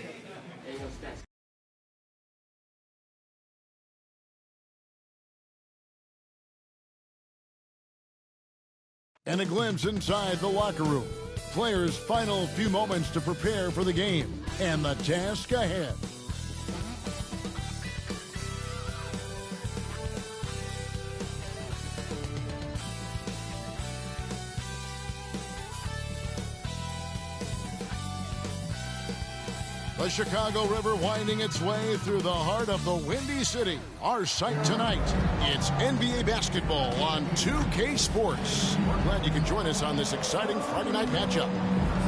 And a glimpse inside the locker room. Players' final few moments to prepare for the game and the task ahead. The Chicago River winding its way through the heart of the Windy City. Our sight tonight, it's NBA basketball on 2K Sports. We're glad you can join us on this exciting Friday night matchup.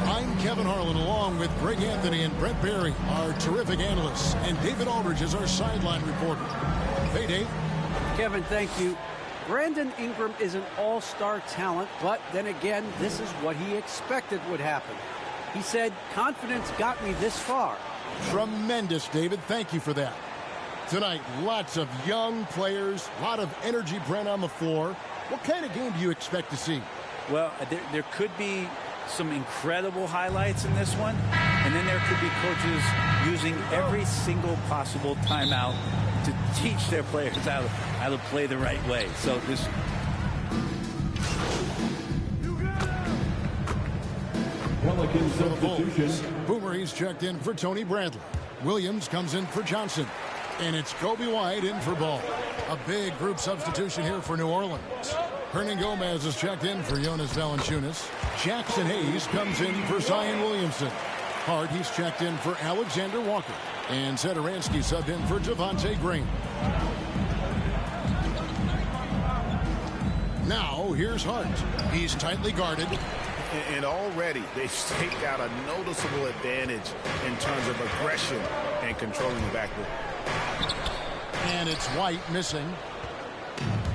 I'm Kevin Harlan along with Greg Anthony and Brent Barry, our terrific analysts, and David Aldridge is our sideline reporter. Hey, Dave. Kevin, thank you. Brandon Ingram is an all-star talent, but then again, this is what he expected would happen. He said, confidence got me this far. Tremendous, David. Thank you for that. Tonight, lots of young players, a lot of energy, Brent, on the floor. What kind of game do you expect to see? Well, there could be some incredible highlights in this one, and then there could be coaches using every single possible timeout to teach their players how to play the right way. So this... Pelicans substitution. Boomer, he's checked in for Tony Bradley. Williams comes in for Johnson. And it's Kobe White in for Ball. A big group substitution here for New Orleans. Hernan Gomez is checked in for Jonas Valanciunas. Jackson Hayes comes in for Zion Williamson. Hart, he's checked in for Alexander Walker. And Satoransky subbed in for Javonte Green. Now, here's Hart. He's tightly guarded. And already they've staked out a noticeable advantage in terms of aggression and controlling the backcourt. And it's White missing.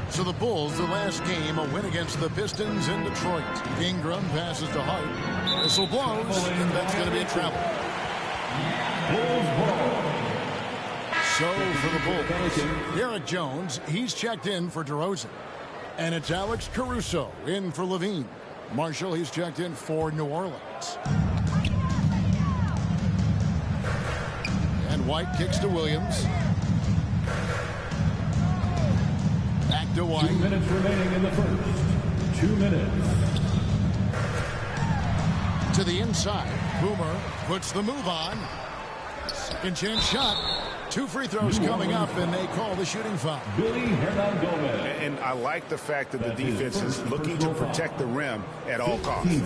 So the Bulls, the last game, a win against the Pistons in Detroit. Ingram passes to Hart. Whistle blows, and that's going to be a travel. So for the Bulls, Derek Jones, he's checked in for DeRozan. And it's Alex Caruso in for Levine. Marshall, he's checked in for New Orleans. And White kicks to Williams. Back to White. 2 minutes remaining in the first. 2 minutes. To the inside. Boomer puts the move on. Second chance shot. 2 free throws coming up, and they call the shooting foul. And I like the fact that the defense is looking to protect the rim at all costs.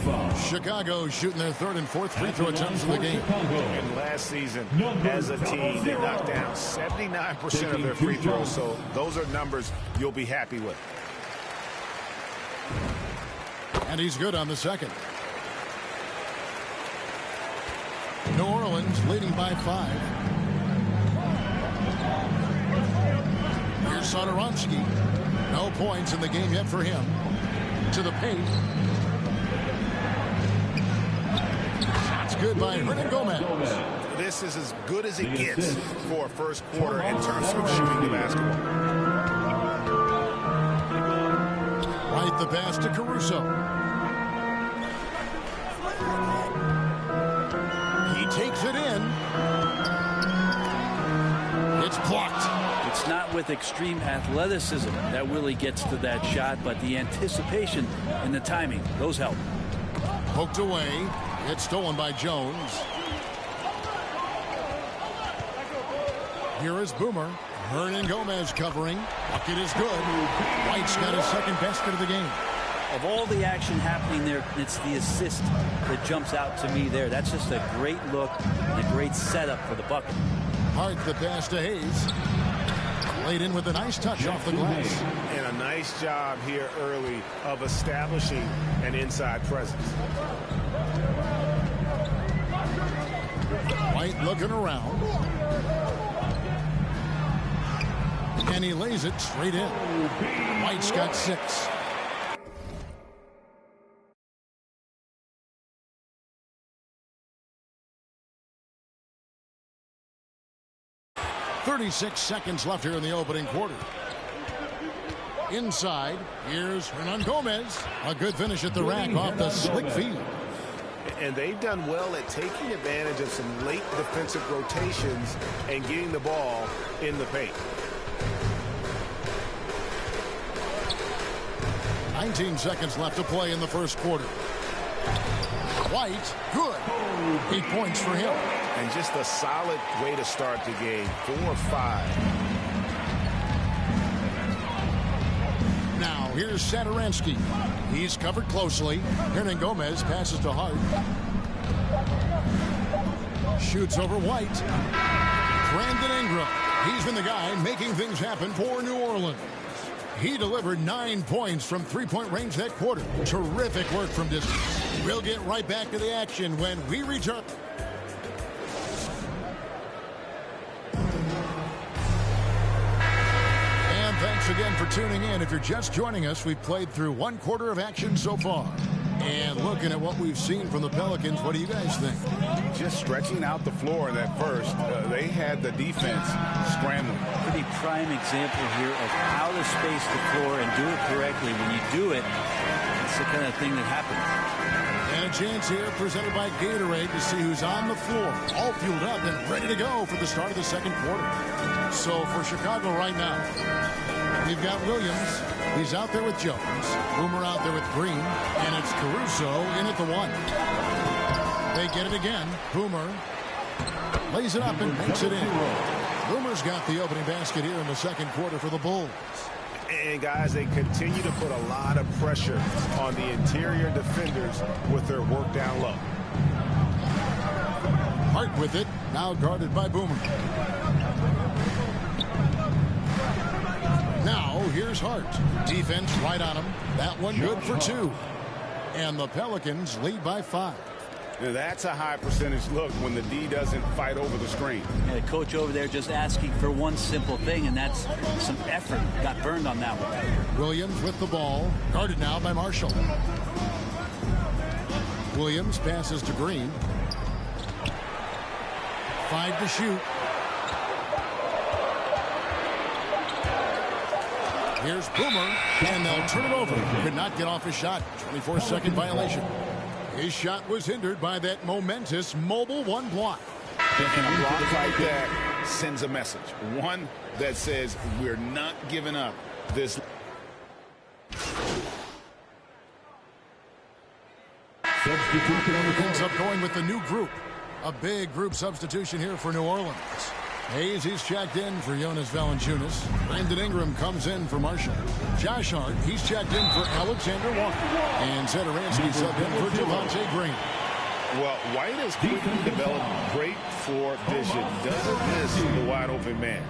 Chicago shooting their 3rd and 4th free throw attempts of the game. And last season, as a team, they knocked down 79% of their free throws, so those are numbers you'll be happy with. And he's good on the second. New Orleans leading by 5. Here's Satoransky. No points in the game yet for him. To the paint. Shots good by Hernan Gomez. This is as good as it gets for a first quarter in terms of shooting the basketball. Right, the pass to Caruso. He takes it in. It's blocked. It's not with extreme athleticism that really gets to that shot, but the anticipation and the timing, those help. Poked away. It's stolen by Jones. Here is Boomer. Hernan Gomez covering. Bucket is good. White's got his second basket of the game. Of all the action happening there, it's the assist that jumps out to me there. That's just a great look and a great setup for the bucket. Hart the pass to Hayes. Laid in with a nice touch off the glass. And a nice job here early of establishing an inside presence. White looking around. And he lays it straight in. White's got 6. .36 seconds left here in the opening quarter. Inside, here's Hernan Gomez. A good finish at the rack off the slick feed. And they've done well at taking advantage of some late defensive rotations and getting the ball in the paint. 19 seconds left to play in the first quarter. White, good. 8 points for him. And just a solid way to start the game. 4-5. Now, here's Satoransky. He's covered closely. Hernan Gomez passes to Hart. Shoots over White. Brandon Ingram. He's been the guy making things happen for New Orleans. He delivered 9 points from three-point range that quarter. Terrific work from distance. We'll get right back to the action when we return. Thanks again for tuning in. If you're just joining us, we've played through 1 quarter of action so far. And looking at what we've seen from the Pelicans, what do you guys think? Just stretching out the floor in that first. They had the defense scrambling. Pretty prime example here of how to space the floor and do it correctly. When you do it, it's the kind of thing that happens. And a chance here presented by Gatorade to see who's on the floor, all fueled up and ready to go for the start of the second quarter. So for Chicago right now, we've got Williams. He's out there with Jones. Boomer out there with Green. And it's Caruso in at the 1. They get it again. Boomer lays it up and makes it in. Boomer's got the opening basket here in the second quarter for the Bulls. And, guys, they continue to put a lot of pressure on the interior defenders with their work down low. Hart with it. Now guarded by Boomer. Now, here's Hart. Defense right on him. That one good for 2. And the Pelicans lead by 5. Now that's a high percentage look when the D doesn't fight over the screen. And the coach over there just asking for one simple thing, and that's some effort. Got burned on that one. Williams with the ball. Guarded now by Marshall. Williams passes to Green. 5 to shoot. Here's Boomer, and they'll turn it over. Could not get off his shot. 24-second violation. His shot was hindered by that momentous mobile 1 block. And a block like that sends a message. One that says we're not giving up this. Substitution ends up going with the new group. A big group substitution here for New Orleans. Hayes, he's checked in for Jonas Valanciunas. Brandon Ingram comes in for Marshall. Josh Hart, he's checked in for Alexander Walker. And Satoransky subbed in for Devontae Green. Well, White has quickly developed great floor vision. Doesn't miss the wide open man.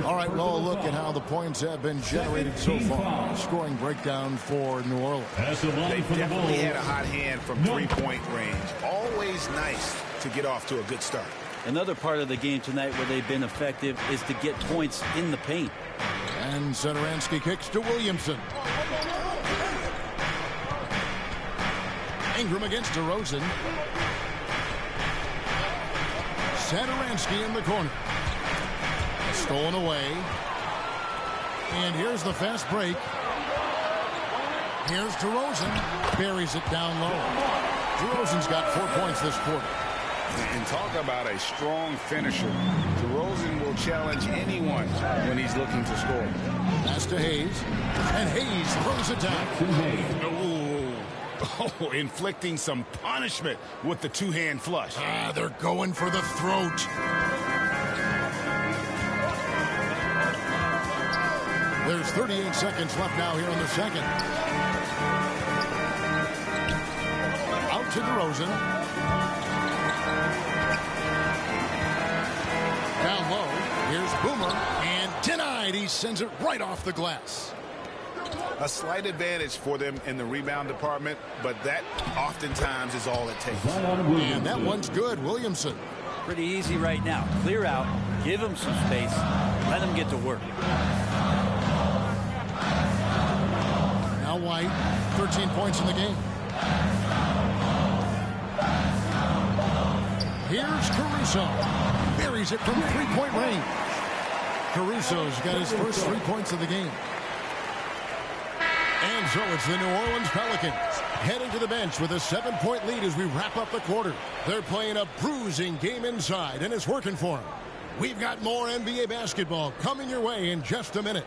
All right, well, a look at how the points have been generated so far. Scoring breakdown for New Orleans. They definitely had a hot hand from three-point range. Always nice to get off to a good start. Another part of the game tonight where they've been effective is to get points in the paint. And Satoransky kicks to Williamson. Ingram against DeRozan. Satoransky in the corner. Stolen away. And here's the fast break. Here's DeRozan. Buries it down low. DeRozan's got 4 points this quarter. And talk about a strong finisher. DeRozan will challenge anyone when he's looking to score. Pass to Hayes. And Hayes throws it down. Oh, inflicting some punishment with the two-hand flush. They're going for the throat. There's 38 seconds left now here in the second. Out to DeRozan. Down low, here's Boomer, and denied. He sends it right off the glass. A slight advantage for them in the rebound department, but that oftentimes is all it takes. And that one's good. Williamson. Pretty easy right now. Clear out, give him some space, let him get to work. Now White, 13 points in the game. Here's Caruso. Buries it from three-point range. Caruso's got his first 3 points of the game. And so it's the New Orleans Pelicans heading to the bench with a 7-point lead as we wrap up the quarter. They're playing a bruising game inside, and it's working for them. We've got more NBA basketball coming your way in just a minute.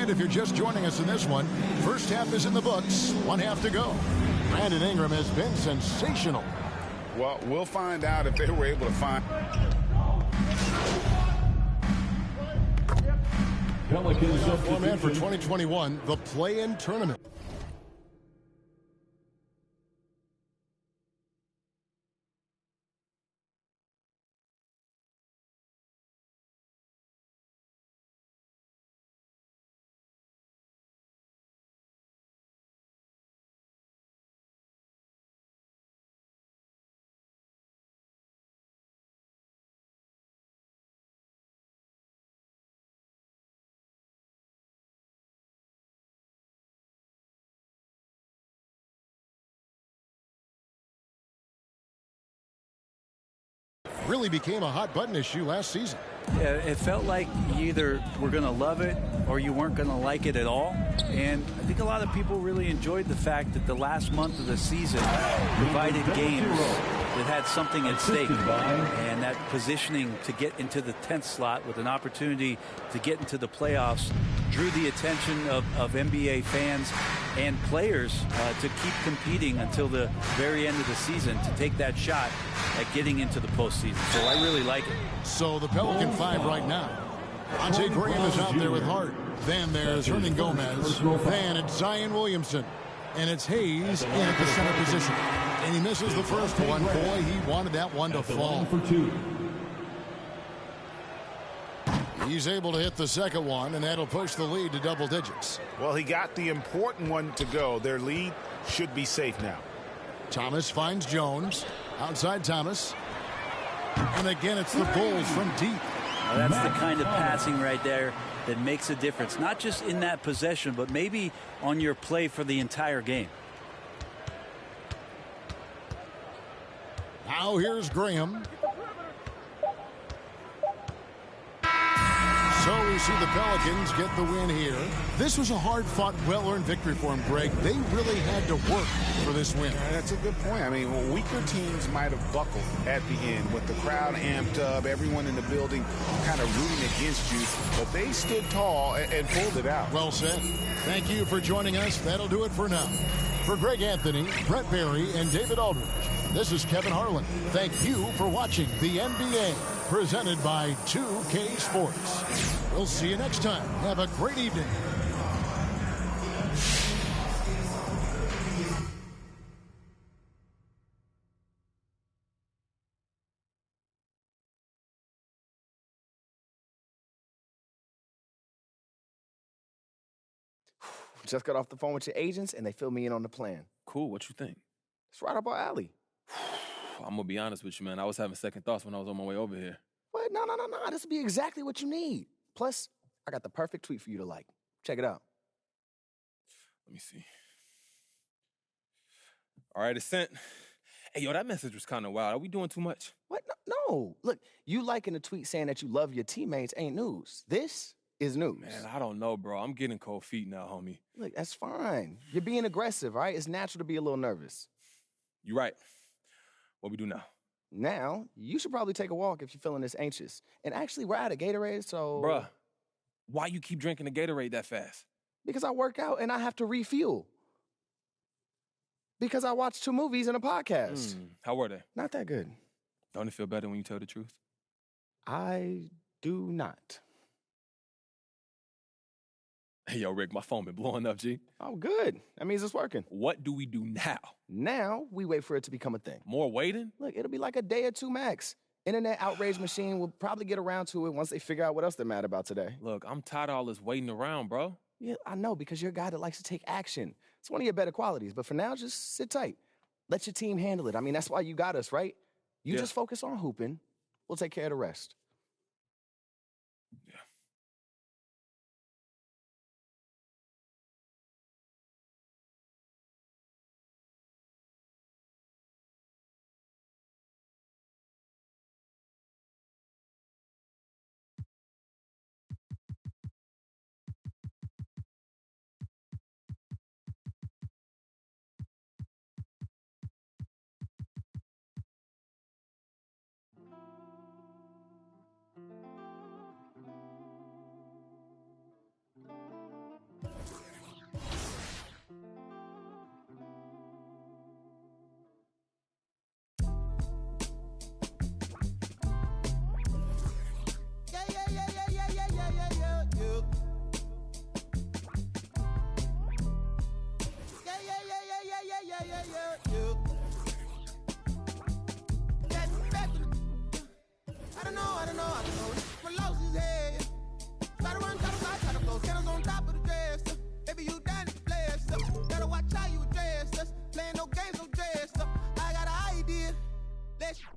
If you're just joining us in this one, first half is in the books, 1 half to go. Brandon Ingram has been sensational. Well, we'll find out if they were able to find. Pelicans format for 2021, the play-in tournament. Really became a hot button issue last season. Yeah, it felt like you either were going to love it or you weren't going to like it at all. And I think a lot of people really enjoyed the fact that the last month of the season provided games that had something at stake. And that positioning to get into the 10th slot with an opportunity to get into the playoffs drew the attention of NBA fans and players to keep competing until the very end of the season to take that shot at getting into the postseason. So I really like it. So the Pelican 5 right now. Monte Graham is out there with Hart. Then there's Hernan Gomez. Then it's Zion Williamson. And it's Hayes in at the center position. And he misses the first one. Boy, he wanted that one to fall. He's able to hit the second one, and that'll push the lead to double digits. Well, he got the important one to go. Their lead should be safe now. Thomas finds Jones. Outside Thomas. And again, it's the Bulls from deep. Well, that's the kind of passing right there that makes a difference. Not just in that possession, but maybe on your play for the entire game. Now here's Graham. So we see the Pelicans get the win here. This was a hard-fought, well-earned victory for them, Greg. They really had to work for this win. That's a good point. I mean, weaker teams might have buckled at the end with the crowd amped up, everyone in the building kind of rooting against you, but they stood tall and pulled it out. Well said. Thank you for joining us. That'll do it for now. For Greg Anthony, Brett Barry, and David Aldridge, this is Kevin Harlan. Thank you for watching the NBA, presented by 2K Sports. We'll see you next time. Have a great evening. Just got off the phone with your agents, and they filled me in on the plan. Cool. What you think? It's right up our alley. I'm gonna be honest with you, man. I was having second thoughts when I was on my way over here. What? No. This will be exactly what you need. Plus, I got the perfect tweet for you to like. Check it out. Let me see. All right, it's sent. Hey, yo, that message was kind of wild. Are we doing too much? What? No. Look, you liking a tweet saying that you love your teammates ain't news. This is news. Man, I don't know, bro. I'm getting cold feet now, homie. Look, that's fine. You're being aggressive, right? It's natural to be a little nervous. You're right. What we do now? Now, you should probably take a walk if you're feeling this anxious. And actually, we're out of Gatorade, so... Bruh, Why you keep drinking the Gatorade that fast? Because I work out and I have to refuel. Because I watched 2 movies and a podcast. How were they? Not that good. Don't it feel better when you tell the truth? I do not. Hey, yo, Rick, my phone been blowing up, G. Oh, good. That means it's working. What do we do now? Now, we wait for it to become a thing. More waiting? Look, it'll be like a day or 2 max. Internet outrage machine will probably get around to it once they figure out what else they're mad about today. Look, I'm tired of all this waiting around, bro. Yeah, I know, because you're a guy that likes to take action. It's one of your better qualities. But for now, just sit tight. Let your team handle it. I mean, that's why you got us, right? You just focus on hooping. We'll take care of the rest. Yeah.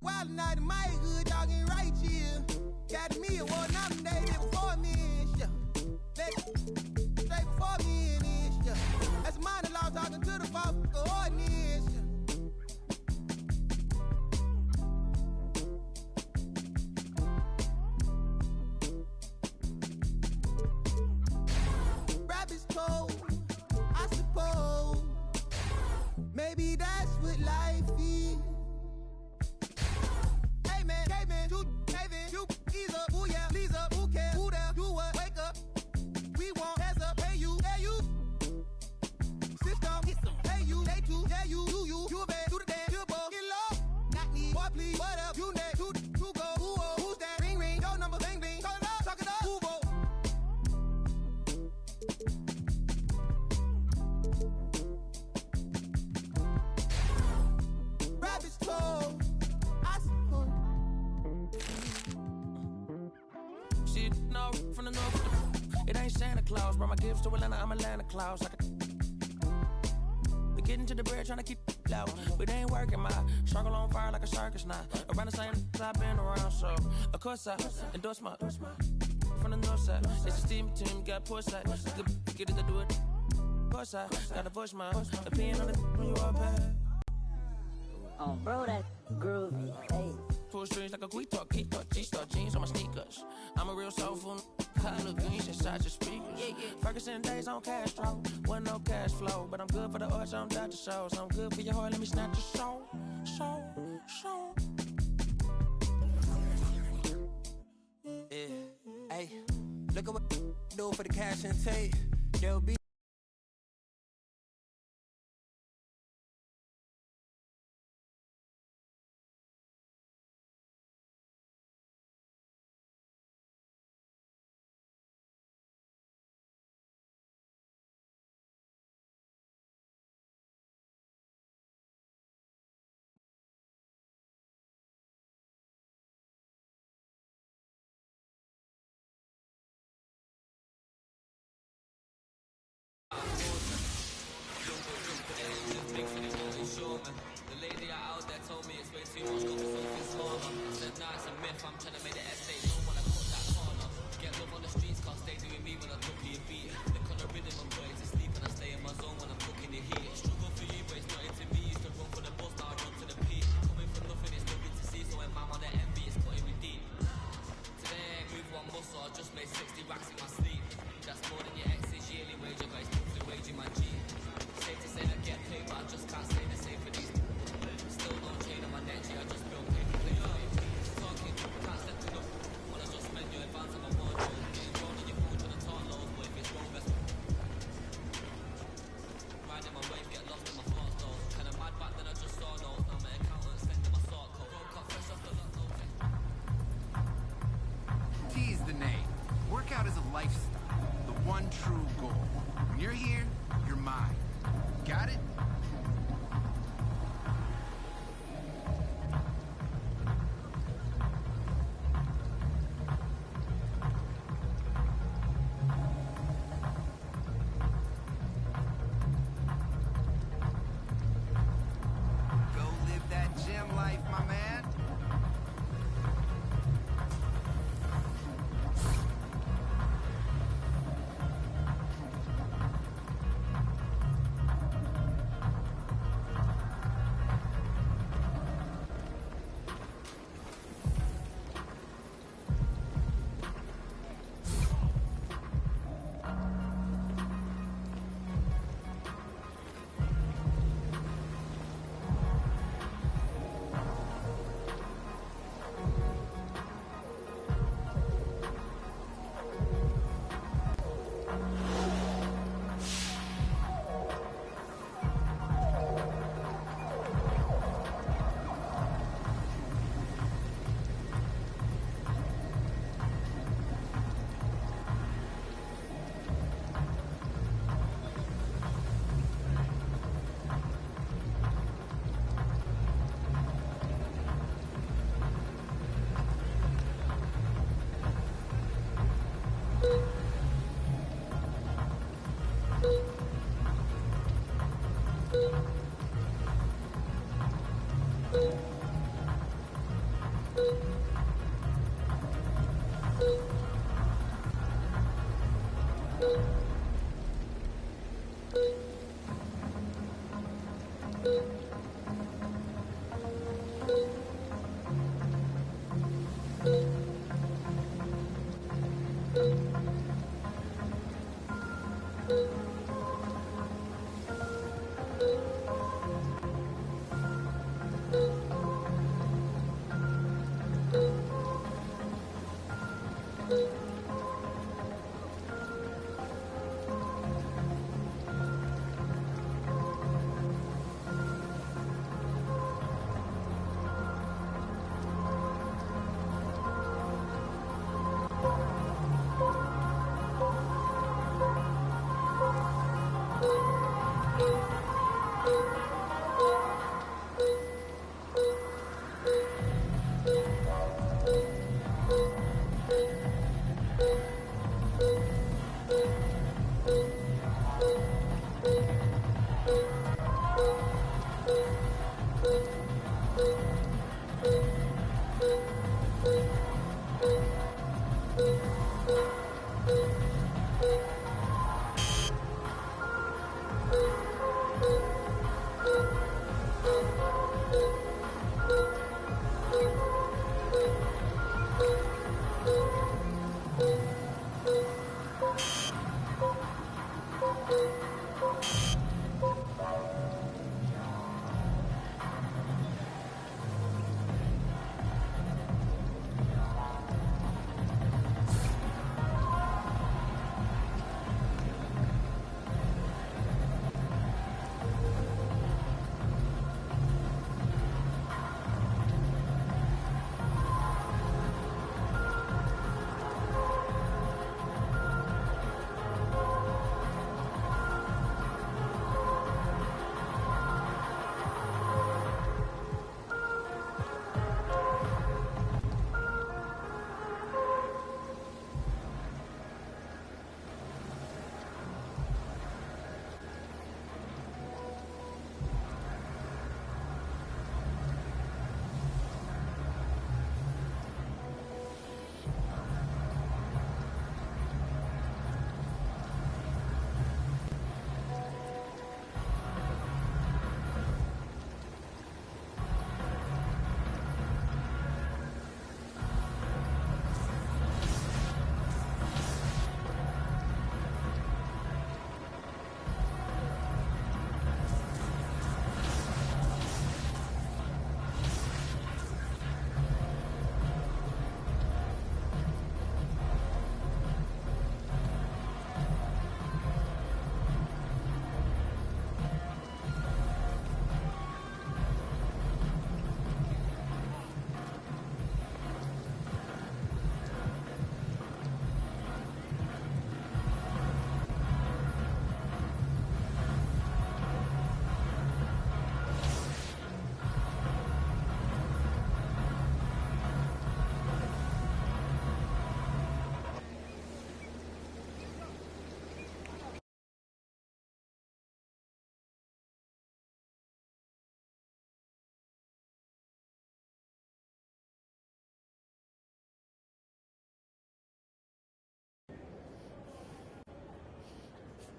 Wild night in my hood, y'all getting right here. Got me a war nominated before me and shit. Straight before me and shit. That's a minor law talking to the false ordinance. Rap is cold, I suppose. Maybe that's what life is. You ease up, ooh yeah, please up, who cares, who there, do what, wake up, we want, hands up, hey you, system, hey you, they too, yeah you, do you bet, do the dance, do the ball, get low, not need, boy please, what up, you next, who go, who's that, ring, your number, bling, call it up, talk it up, who vote. Rap is cold, I suppose. Shit, no, from the north. It ain't Santa Claus, bro. My gifts to Atlanta, I'm Atlanta Claus. We getting to the bread, trying to keep it low. But it ain't working, my struggle on fire like a circus now. Around the same I've been around, so of course I endorse my from the north side. It's a steam team, got poor side. Get it to do it. Poor side, gotta voice my opinion on it when you all bad. Oh, bro, that groovy. Hey. Pull strings like a guitar, G-star jeans on my sneakers. I'm a real soulful, color greens inside your speakers. Ferguson days on Castro, wasn't no cash flow, but I'm good for the arts, I'm Dr. Shows. I'm good for your heart, let me snatch your soul. Yeah, hey, look at what do for the cash and tape. There'll be the lady out there told me it's way too much, go for something smaller. Said nah, it's a myth, I'm trying to make the essay known when I cut that corner. Get love on the streets, can't stay doing me when I took your beat. Look on the rhythm, I'm going to sleep and I stay in my zone when I'm cooking the heat. Struggle for you, but it's not into me. Used to run for the bus, now I run to the peak. Coming from nothing, it's nothing to see, so when man on the envy, it's putting me deep. Today I ain't moved one muscle, I just made 60 racks in my sleep. That's more than your ex's yearly wage, I got his monthly wage in my G. Safe to say I get paid, but I just can't say the same for these. Still no chain on my neck, I just built paper play for me. Talking, can't step to the wanna just spend your advance on my wardrobe. Getting drawn on your phone, trying to talk. lifestyle, the one true goal. When you're here, you're mine. Got it? Go live that gym life, my man.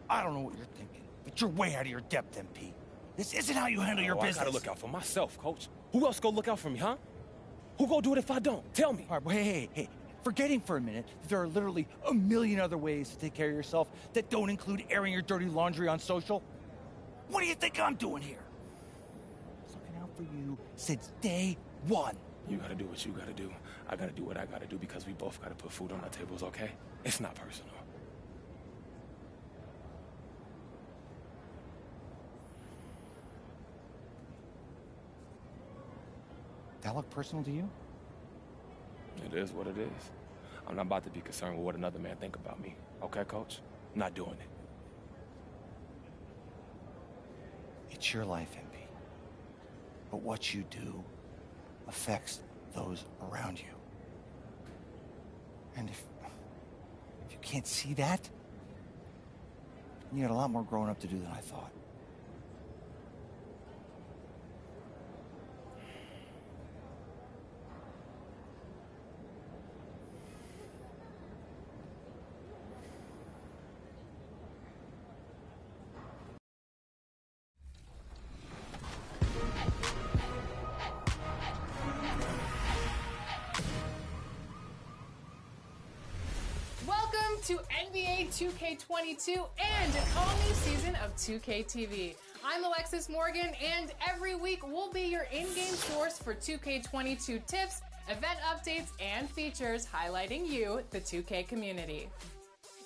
I don't know what you're thinking, but you're way out of your depth, MP. This isn't how you handle your business. I gotta look out for myself, Coach. Who else gonna look out for me, huh? Who gonna do it if I don't? Tell me. All right, well, hey. Forgetting for a minute that there are literally a million other ways to take care of yourself that don't include airing your dirty laundry on social. What do you think I'm doing here? I was looking out for you since day one. You gotta do what you gotta do. I gotta do what I gotta do because we both gotta put food on our tables, okay? It's not personal. That look personal to you? It is what it is. I'm not about to be concerned with what another man think about me. Okay, Coach? I'm not doing it. It's your life, MP. But what you do affects those around you. And if you can't see that, you got a lot more growing up to do than I thought. To NBA 2K22 and an all-new season of 2K TV. I'm Alexis Morgan, and every week we'll be your in-game source for 2K22 tips, event updates, and features highlighting you, the 2K community.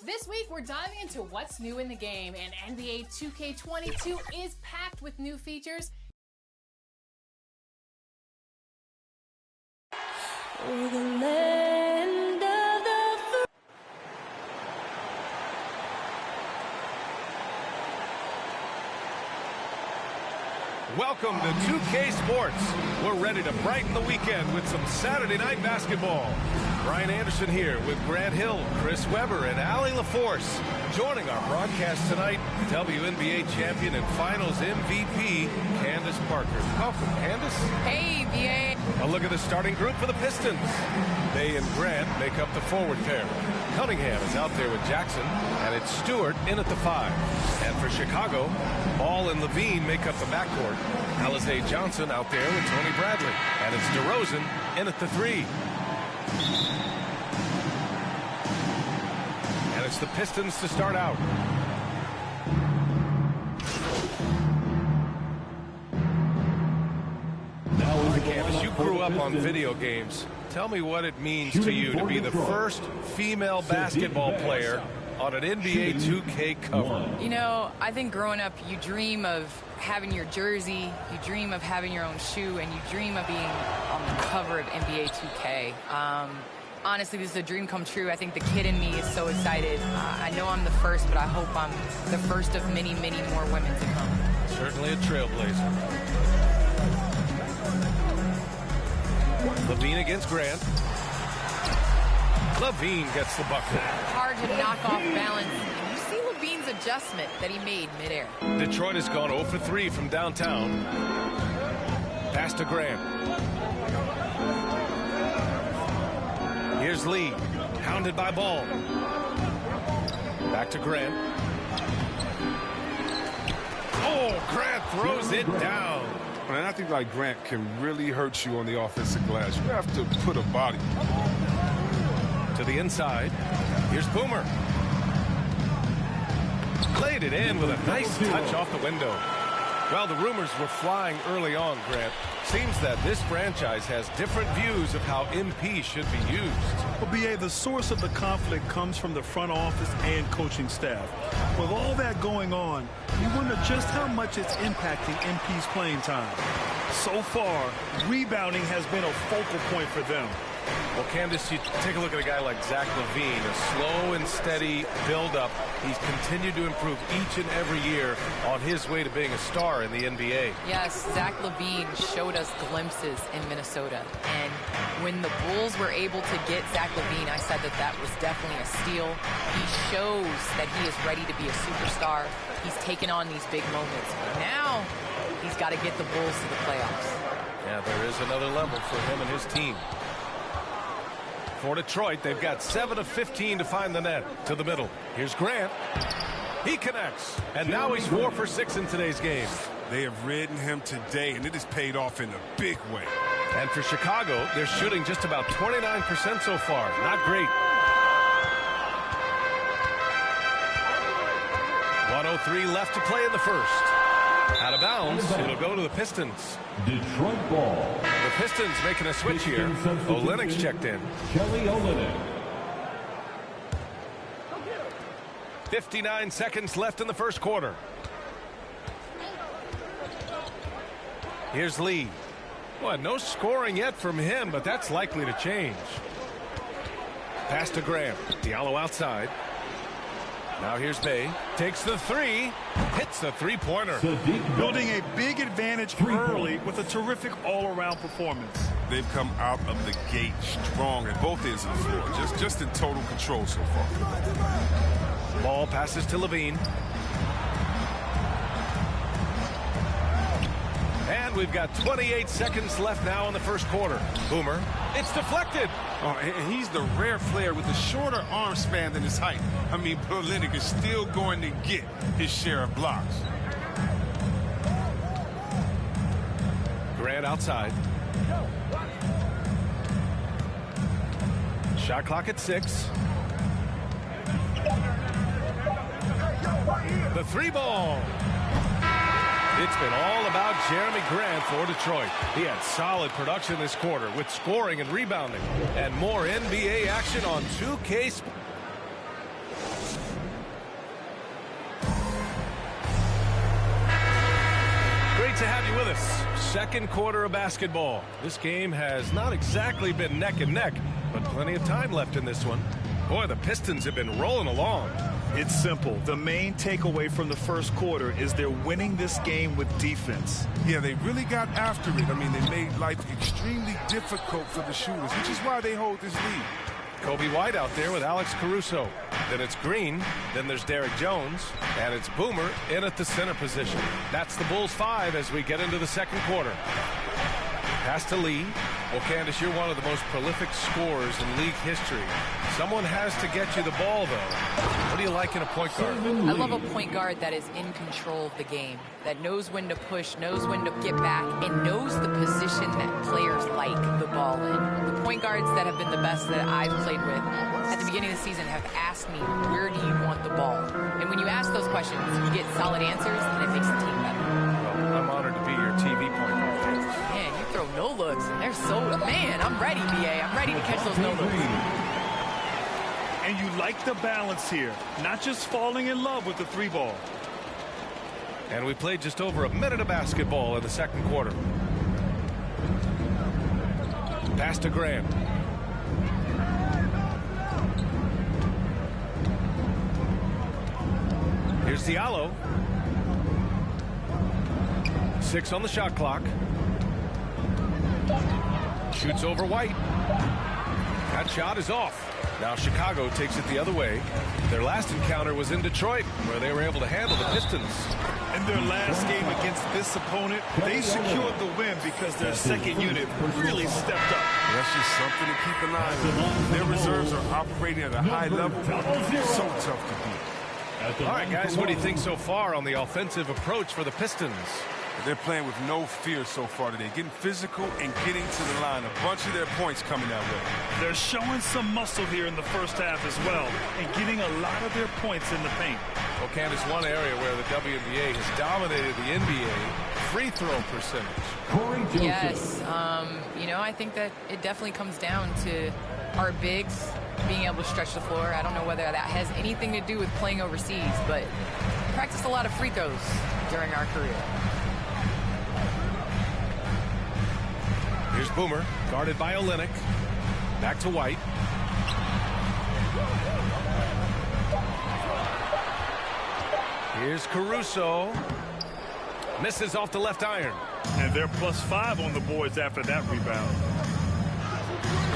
This week we're diving into what's new in the game, and NBA 2K22 is packed with new features. We're the land of the Welcome to 2K Sports. We're ready to brighten the weekend with some Saturday night basketball. Brian Anderson here with Grant Hill, Chris Webber, and Allie LaForce. Joining our broadcast tonight, WNBA champion and finals MVP, Candace Parker. Welcome, Candace. Hey, BA. A look at the starting group for the Pistons. They and Grant make up the forward pair. Cunningham is out there with Jackson, and it's Stewart in at the 5. And for Chicago, Ball and Levine make up the backcourt. Alize Johnson out there with Tony Bradley, and it's DeRozan in at the 3. And it's the Pistons to start out. All right, Candace, you grew up on video games. Tell me what it means to you to be the first female basketball player on an NBA 2K cover. You know, I think growing up, you dream of having your jersey, you dream of having your own shoe, and you dream of being on the cover of NBA 2K. Honestly, this is a dream come true. I think the kid in me is so excited. I know I'm the first, but I hope I'm the first of many, many more women to come. Certainly a trailblazer. Levine against Grant. Levine gets the bucket. Hard to knock off balance. And you see Levine's adjustment that he made midair. Detroit has gone 0 for 3 from downtown. Pass to Grant. Here's Lee, hounded by Ball. Back to Grant. Oh, Grant throws it down. And I think like Grant can really hurt you on the offensive glass. You have to put a body. To the inside. Here's Boomer. Laid it in with a nice touch off the window. Well, the rumors were flying early on, Grant. Seems that this franchise has different views of how MP should be used. Well, BA, the source of the conflict comes from the front office and coaching staff. With all that going on, you wonder just how much it's impacting MP's playing time. So far, rebounding has been a focal point for them. Well, Candace, you take a look at a guy like Zach LaVine, a slow and steady build-up. He's continued to improve each and every year on his way to being a star in the NBA. Yes, Zach LaVine showed us glimpses in Minnesota. And when the Bulls were able to get Zach LaVine, I said that that was definitely a steal. He shows that he is ready to be a superstar. He's taken on these big moments. Now, he's got to get the Bulls to the playoffs. Yeah, there is another level for him and his team. For Detroit, they've got 7 of 15 to find the net. To the middle. Here's Grant. He connects. And now he's 4 for 6 in today's game. They have ridden him today, and it has paid off in a big way. And for Chicago, they're shooting just about 29% so far. Not great. 1:03 left to play in the first. Out of bounds, it'll go to the Pistons. Detroit ball. The Pistons making a switch here. Olynyk's checked in. Kelly Olynyk. 59 seconds left in the first quarter. Here's Lee. Well, no scoring yet from him, but that's likely to change. Pass to Graham. Diallo outside. Now here's Bay. Takes the three. Hits the three-pointer. Building a big advantage early with a terrific all-around performance. They've come out of the gate strong at both ends of the floor. Just in total control so far. Ball passes to Levine. And we've got 28 seconds left now in the first quarter. Boomer. It's deflected. Oh, and he's the rare player with a shorter arm span than his height. I mean, Olynyk is still going to get his share of blocks. Grant outside. Shot clock at 6. The three ball. It's been all about Jeremy Grant for Detroit. He had solid production this quarter with scoring and rebounding. And more NBA action on 2K. Great to have you with us. Second quarter of basketball. This game has not exactly been neck and neck, but plenty of time left in this one. Boy, the Pistons have been rolling along. It's simple. The main takeaway from the first quarter is they're winning this game with defense. Yeah, they really got after it. I mean, they made life extremely difficult for the shooters, which is why they hold this lead. Kobe White out there with Alex Caruso. Then it's Green. Then there's Derek Jones. And it's Boomer in at the center position. That's the Bulls 5 as we get into the second quarter. Pass to Lee. Well, Candace, you're one of the most prolific scorers in league history. Someone has to get you the ball, though. What do you like in a point guard? I love a point guard that is in control of the game, that knows when to push, knows when to get back, and knows the position that players like the ball in. The point guards that have been the best that I've played with at the beginning of the season have asked me, where do you want the ball? And when you ask those questions, you get solid answers, and it makes the team better. Well, I'm honored to be your TV point guard. Man, you throw no looks. They're so, man, I'm ready, BA. I'm ready to catch those no looks. And you like the balance here, not just falling in love with the three ball. And we played just over a minute of basketball in the second quarter. Pass to Graham. Here's Diallo. 6 on the shot clock. Shoots over White. That shot is off. Now Chicago takes it the other way. Their last encounter was in Detroit, where they were able to handle the Pistons. In their last game against this opponent, they secured the win because their second unit really stepped up. That's just something to keep an eye on. Their reserves are operating at a high level. So tough to beat. All right, guys, what do you think so far on the offensive approach for the Pistons? They're playing with no fear so far today, getting physical and getting to the line. A bunch of their points coming that way. They're showing some muscle here in the first half as well and getting a lot of their points in the paint. Well, Candace, one area where the WNBA has dominated the NBA, free throw percentage. Yes, you know, I think that it definitely comes down to our bigs being able to stretch the floor. I don't know whether that has anything to do with playing overseas, but we practiced a lot of free throws during our career. Here's Boomer, guarded by Olynyk. Back to White. Here's Caruso. Misses off the left iron. And they're +5 on the boards after that rebound.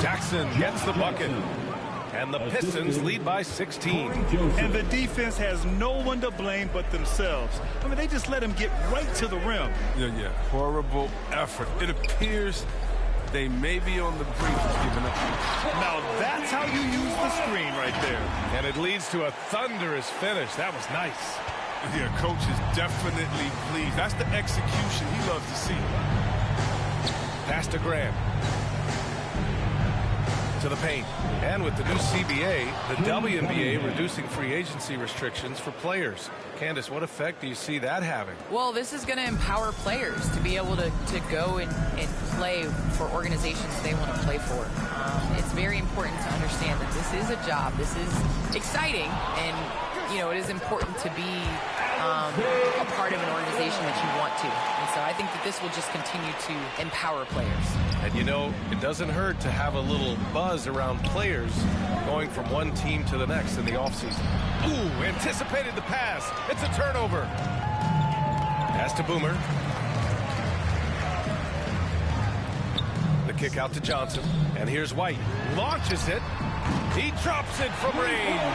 Jackson gets the bucket. And the Pistons lead by 16. And the defense has no one to blame but themselves. I mean, they just let him get right to the rim. Yeah. Horrible effort. It appears they may be on the brink of giving up. Now that's how how you use the screen right there. And it leads to a thunderous finish. That was nice. Yeah, coach is definitely pleased. That's the execution he loves to see. Pass to Graham. To the paint. And with the new CBA, the WNBA reducing free agency restrictions for players. Candace, what effect do you see that having? Well, this is going to empower players to be able to go and play for organizations they want to play for. It's very important to understand that this is a job. This is exciting, and it is important to be a part of an organization that you want to. And so I think that this will just continue to empower players. And it doesn't hurt to have a little buzz around players going from one team to the next in the offseason. Ooh, anticipated the pass. It's a turnover. Pass to Boomer. The kick out to Johnson. And here's White. Launches it. He drops it from range.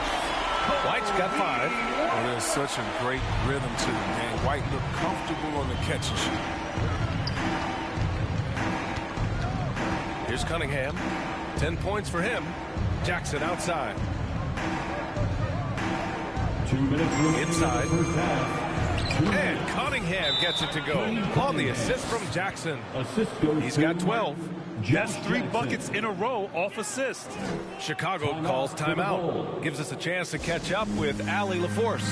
White's got 5. Well, there's such a great rhythm to the game. White looked comfortable on the catch and shoot. Here's Cunningham. 10 points for him. Jackson outside. 2 minutes remaining Inside. in the first half. And Cunningham gets it to go on the assist from Jackson. Assist goes He's to got 12. That's 3 buckets in a row off assist. Chicago calls timeout. Gives us a chance to catch up with Allie LaForce.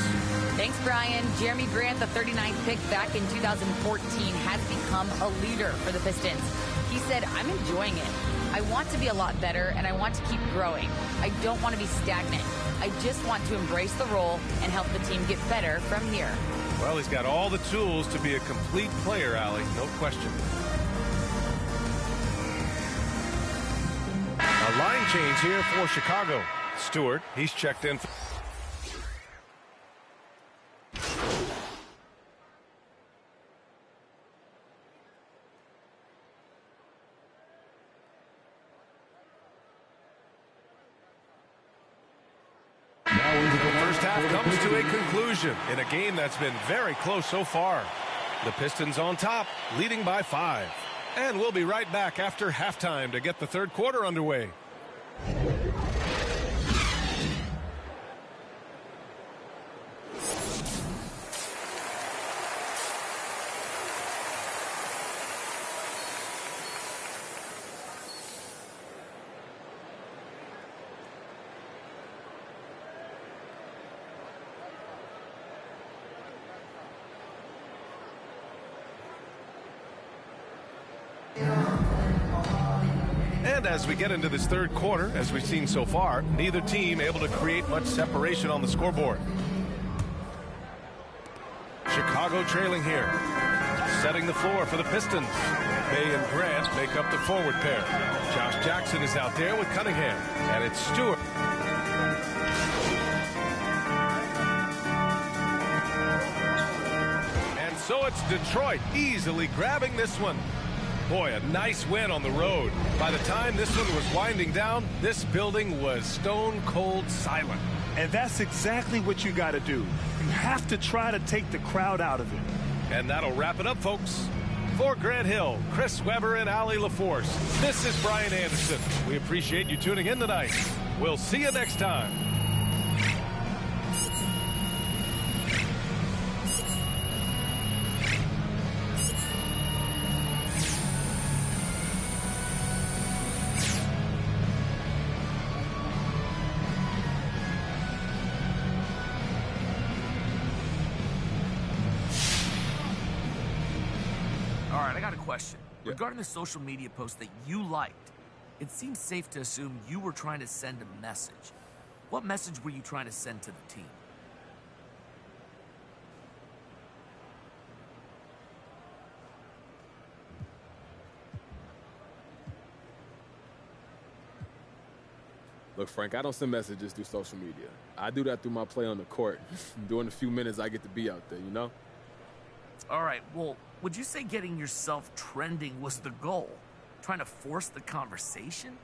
Thanks, Brian. Jeremy Grant, the 39th pick back in 2014, has become a leader for the Pistons. He said, "I'm enjoying it. I want to be a lot better, and I want to keep growing. I don't want to be stagnant. I just want to embrace the role and help the team get better from here." Well, he's got all the tools to be a complete player, Allie. No question. A line change here for Chicago. Stewart, he's checked in. First half comes to a conclusion in a game that's been very close so far. The Pistons on top, leading by 5. And we'll be right back after halftime to get the third quarter underway. And as we get into this third quarter, as we've seen so far, neither team able to create much separation on the scoreboard. Chicago trailing here. Setting the floor for the Pistons. Bay and Grant make up the forward pair. Josh Jackson is out there with Cunningham. And it's Stewart. And so it's Detroit easily grabbing this one. Boy, a nice win on the road. By the time this one was winding down, this building was stone cold silent. And that's exactly what you got to do. You have to try to take the crowd out of it. And that'll wrap it up, folks. For Grant Hill, Chris Webber, and Allie LaForce, this is Brian Anderson. We appreciate you tuning in tonight. We'll see you next time. Question. Regarding the social media post that you liked, it seems safe to assume you were trying to send a message. What message were you trying to send to the team? Look, Frank, I don't send messages through social media. I do that through my play on the court. During the few minutes I get to be out there, you know? All right, well, would you say getting yourself trending was the goal? Trying to force the conversation?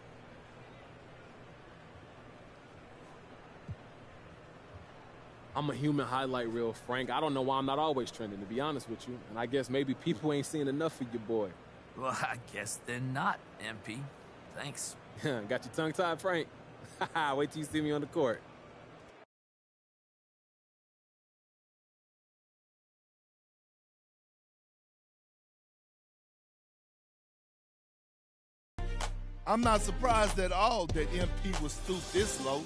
I'm a human highlight reel, Frank. I don't know why I'm not always trending, to be honest with you. And I guess maybe people ain't seeing enough of your boy. Well, I guess then not, MP. Thanks. Got your tongue tied, Frank? Wait till you see me on the court. I'm not surprised at all that MP was stooped this low.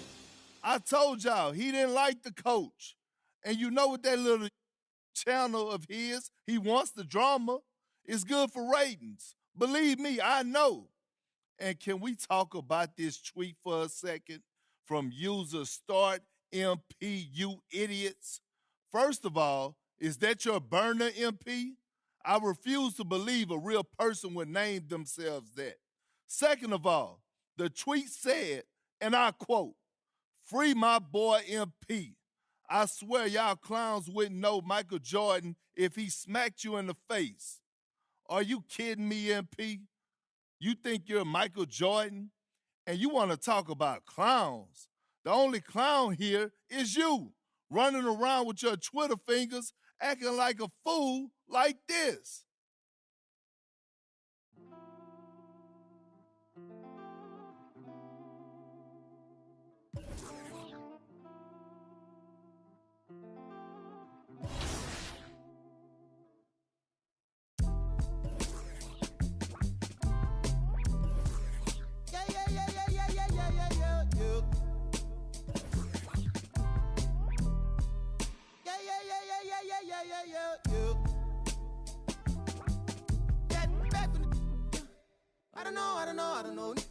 I told y'all he didn't like the coach. And you know what that little channel of his, he wants the drama. It's good for ratings. Believe me, I know. And can we talk about this tweet for a second from user Start MP, you idiots? First of all, is that your burner, MP? I refuse to believe a real person would name themselves that. Second of all, the tweet said, and I quote, "Free my boy MP. I swear y'all clowns wouldn't know Michael Jordan if he smacked you in the face." Are you kidding me, MP? You think you're Michael Jordan? And you want to talk about clowns? The only clown here is you, running around with your Twitter fingers, acting like a fool like this. I don't know.